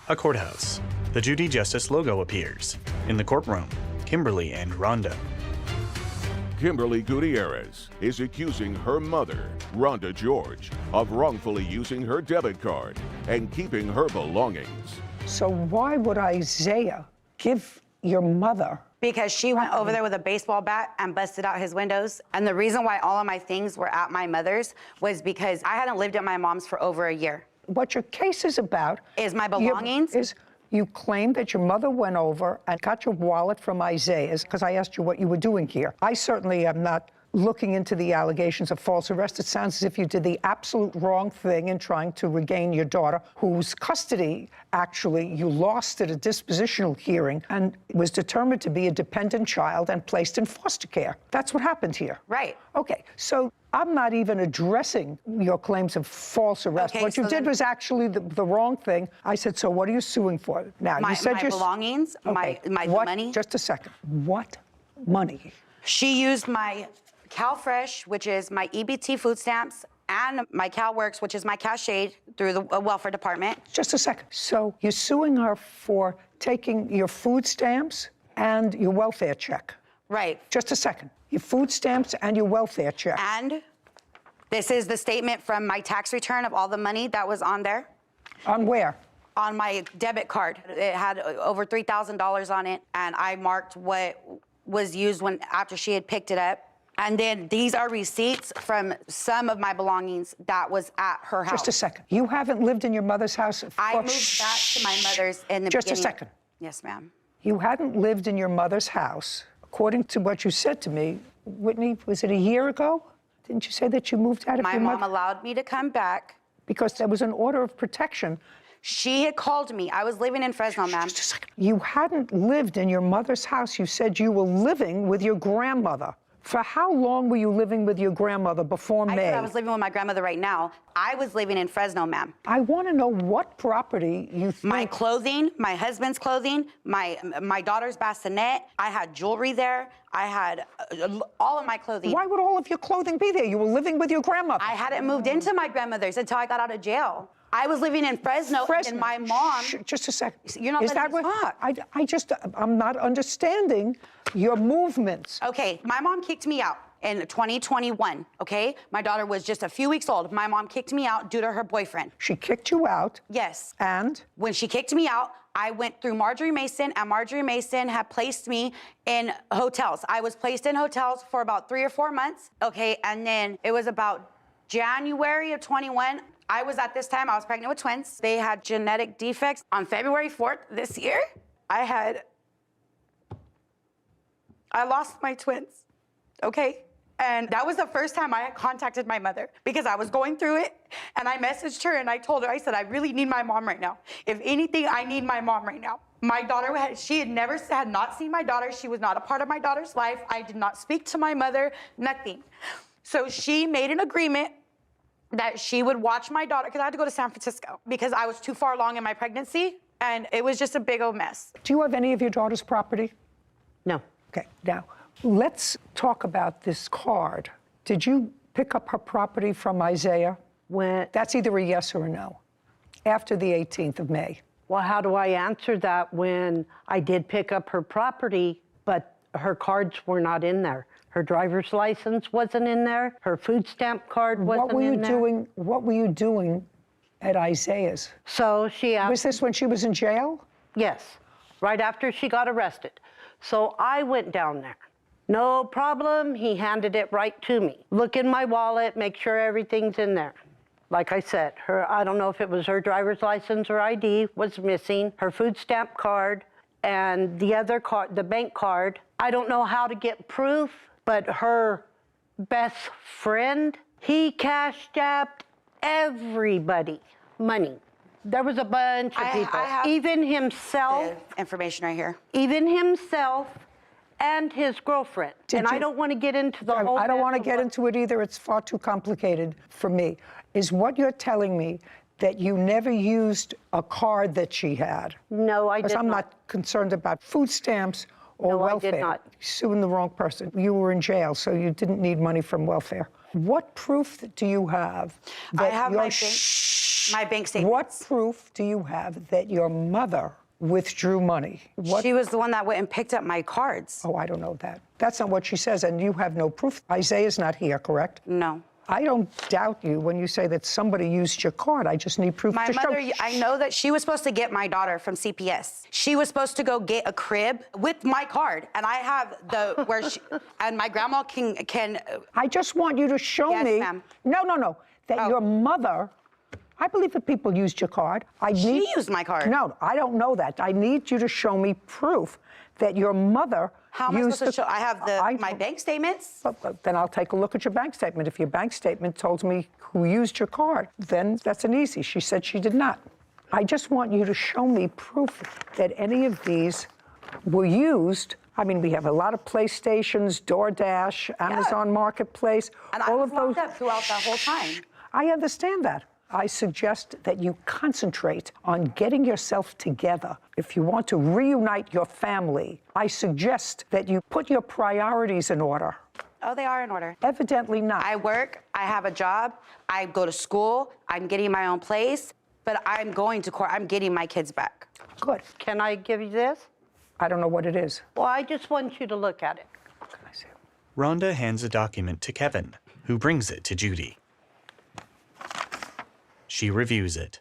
Speaker 6: A courthouse. The Judy Justice logo appears. In the courtroom, Kimberly and Rhonda.
Speaker 4: Kimberly Gutierrez is accusing her mother, Rhonda George, of wrongfully using her debit card and keeping her belongings.
Speaker 2: So why would Isaiah give your mother?
Speaker 1: Because she went over there with a baseball bat and busted out his windows. And the reason why all of my things were at my mother's was because I hadn't lived at my mom's for over a year.
Speaker 2: What your case is about
Speaker 1: is my belongings.
Speaker 2: You claim that your mother went over and got your wallet from Isaiah's because I asked you what you were doing here. I certainly am not looking into the allegations of false arrest. It sounds as if you did the absolute wrong thing in trying to regain your daughter, whose custody, actually, you lost at a dispositional hearing and was determined to be a dependent child and placed in foster care. That's what happened here.
Speaker 1: Right.
Speaker 2: Okay, so I'm not even addressing your claims of false arrest.
Speaker 1: Okay,
Speaker 2: what you did was actually the wrong thing. I said, so what are you suing for? Now,
Speaker 1: you said
Speaker 2: my
Speaker 1: belongings,
Speaker 2: okay.
Speaker 1: my
Speaker 2: what,
Speaker 1: money.
Speaker 2: Just a second. What money?
Speaker 1: She used my CalFresh, which is my EBT food stamps, and my CalWorks, which is my cash aid through the welfare department.
Speaker 2: Just a second. So you're suing her for taking your food stamps and your welfare check?
Speaker 1: Right.
Speaker 2: Just a second. Your food stamps and your welfare check.
Speaker 1: And this is the statement from my tax return of all the money that was on there.
Speaker 2: On where?
Speaker 1: On my debit card. It had over $3,000 on it, and I marked what was used after she had picked it up. And then these are receipts from some of my belongings that was at her house.
Speaker 2: Just a second. You haven't lived in your mother's house for...
Speaker 1: I moved back to my mother's in the beginning.
Speaker 2: Just a second.
Speaker 1: Yes, ma'am.
Speaker 2: You hadn't lived in your mother's house, according to what you said to me, Whitney, was it a year ago? Didn't you say that you moved out of
Speaker 1: My
Speaker 2: your
Speaker 1: mom
Speaker 2: mother?
Speaker 1: allowed me to come back.
Speaker 2: Because there was an order of protection.
Speaker 1: She had called me. I was living in Fresno, ma'am.
Speaker 2: Just a second. You hadn't lived in your mother's house. You said you were living with your grandmother. For how long were you living with your grandmother before May?
Speaker 1: I said I was living with my grandmother right now. I was living in Fresno, ma'am.
Speaker 2: I want to know what property you think.
Speaker 1: My clothing, my husband's clothing, my daughter's bassinet. I had jewelry there. I had all of my clothing.
Speaker 2: Why would all of your clothing be there? You were living with your grandmother.
Speaker 1: I hadn't moved into my grandmother's until I got out of jail. I was living in Fresno, and my mom...
Speaker 2: Just a second.
Speaker 1: You're not letting me talk.
Speaker 2: I'm not understanding your movements.
Speaker 1: Okay, my mom kicked me out in 2021, okay? My daughter was just a few weeks old. My mom kicked me out due to her boyfriend.
Speaker 2: She kicked you out?
Speaker 1: Yes.
Speaker 2: And?
Speaker 1: When she kicked me out, I went through Marjorie Mason, and Marjorie Mason had placed me in hotels. I was placed in hotels for about 3 or 4 months, okay? And then it was about January of 21. I was at this time, I was pregnant with twins. They had genetic defects. On February 4th this year, I lost my twins, okay? And that was the first time I had contacted my mother because I was going through it, and I messaged her and I told her, I said, I really need my mom right now. If anything, I need my mom right now. My daughter, she had not seen my daughter. She was not a part of my daughter's life. I did not speak to my mother, nothing. So she made an agreement that she would watch my daughter, because I had to go to San Francisco because I was too far along in my pregnancy, and it was just a big old mess.
Speaker 2: Do you have any of your daughter's property?
Speaker 21: No.
Speaker 2: Okay, now, let's talk about this card. Did you pick up her property from Isaiah? That's either a yes or a no, after the 18th of May.
Speaker 21: Well, how do I answer that when I did pick up her property, but her cards were not in there? Her driver's license wasn't in there. Her food stamp card wasn't in there.
Speaker 2: What were you doing at Isaiah's?
Speaker 21: So she asked...
Speaker 2: Was this when she was in jail?
Speaker 21: Yes, right after she got arrested. So I went down there. No problem, he handed it right to me. Look in my wallet, make sure everything's in there. Like I said, I don't know if it was her driver's license or ID was missing, her food stamp card, and the other card, the bank card. I don't know how to get proof, but her best friend, he cashed out everybody money. There was a bunch of people,
Speaker 1: I have
Speaker 21: even himself.
Speaker 1: The information right here.
Speaker 21: Even himself and his girlfriend. I don't want to get into the whole...
Speaker 2: I don't want to get into it either. It's far too complicated for me. Is what you're telling me that you never used a card that she had?
Speaker 21: No, I did not.
Speaker 2: Because I'm not concerned about food stamps or welfare.
Speaker 21: I did not.
Speaker 2: You're suing the wrong person. You were in jail, so you didn't need money from welfare. What proof do you have that
Speaker 1: I have my bank statement.
Speaker 2: What proof do you have that your mother withdrew money?
Speaker 1: She was the one that went and picked up my cards.
Speaker 2: Oh, I don't know that. That's not what she says, and you have no proof. Isaiah's not here, correct?
Speaker 1: No.
Speaker 2: I don't doubt you when you say that somebody used your card. I just need proof to show.
Speaker 1: I know that she was supposed to get my daughter from CPS. She was supposed to go get a crib with my card, and I have and my grandma can.
Speaker 2: I just want you to show me.
Speaker 1: Yes, ma'am.
Speaker 2: No, that your mother. I believe that people used your card.
Speaker 1: She used my card.
Speaker 2: No, I don't know that. I need you to show me proof that your mother
Speaker 1: How am I supposed to show? I have my bank statements.
Speaker 2: Then I'll take a look at your bank statement. If your bank statement tells me who used your card, then that's an easy. She said she did not. I just want you to show me proof that any of these were used. I mean, we have a lot of PlayStations, DoorDash, Amazon Marketplace.
Speaker 1: And
Speaker 2: all
Speaker 1: I was
Speaker 2: of those.
Speaker 1: locked up throughout that whole time.
Speaker 2: I understand that. I suggest that you concentrate on getting yourself together. If you want to reunite your family, I suggest that you put your priorities in order.
Speaker 1: Oh, they are in order.
Speaker 2: Evidently not.
Speaker 1: I work, I have a job, I go to school, I'm getting my own place, but I'm going to court, I'm getting my kids back.
Speaker 2: Good.
Speaker 21: Can I give you this?
Speaker 2: I don't know what it is.
Speaker 21: Well, I just want you to look at it.
Speaker 2: Can I see it?
Speaker 6: Rhonda hands a document to Kevin, who brings it to Judy. She reviews it.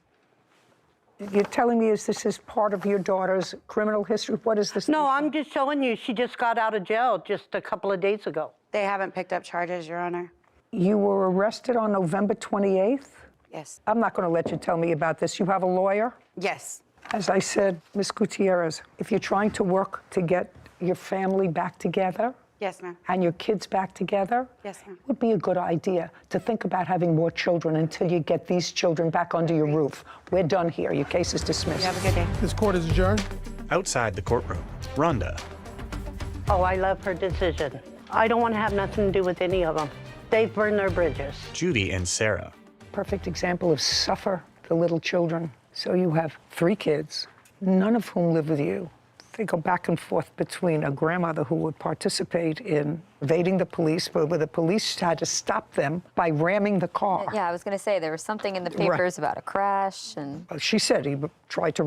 Speaker 2: You're telling me this is part of your daughter's criminal history? What is this?
Speaker 21: No, I'm just showing you she just got out of jail just a couple of days ago.
Speaker 1: They haven't picked up charges, Your Honor.
Speaker 2: You were arrested on November 28th?
Speaker 1: Yes.
Speaker 2: I'm not going to let you tell me about this. You have a lawyer?
Speaker 1: Yes.
Speaker 2: As I said, Ms. Gutierrez, if you're trying to work to get your family back together,
Speaker 1: Yes, ma'am.
Speaker 2: and your kids back together,
Speaker 1: Yes, ma'am.
Speaker 2: it would be a good idea to think about having more children until you get these children back under your roof. We're done here. Your case is dismissed.
Speaker 1: You have a good day.
Speaker 5: This court is adjourned.
Speaker 6: Outside the courtroom, Rhonda.
Speaker 7: Oh, I love her decision. I don't want to have nothing to do with any of them. They've burned their bridges.
Speaker 6: Judy and Sarah.
Speaker 2: Perfect example of suffer the little children. So you have 3 kids, none of whom live with you. They go back and forth between a grandmother who would participate in evading the police, but where the police had to stop them by ramming the car.
Speaker 8: Yeah, I was going to say there was something in the
Speaker 2: Right.
Speaker 8: papers about a crash and.
Speaker 2: She said he tried to ram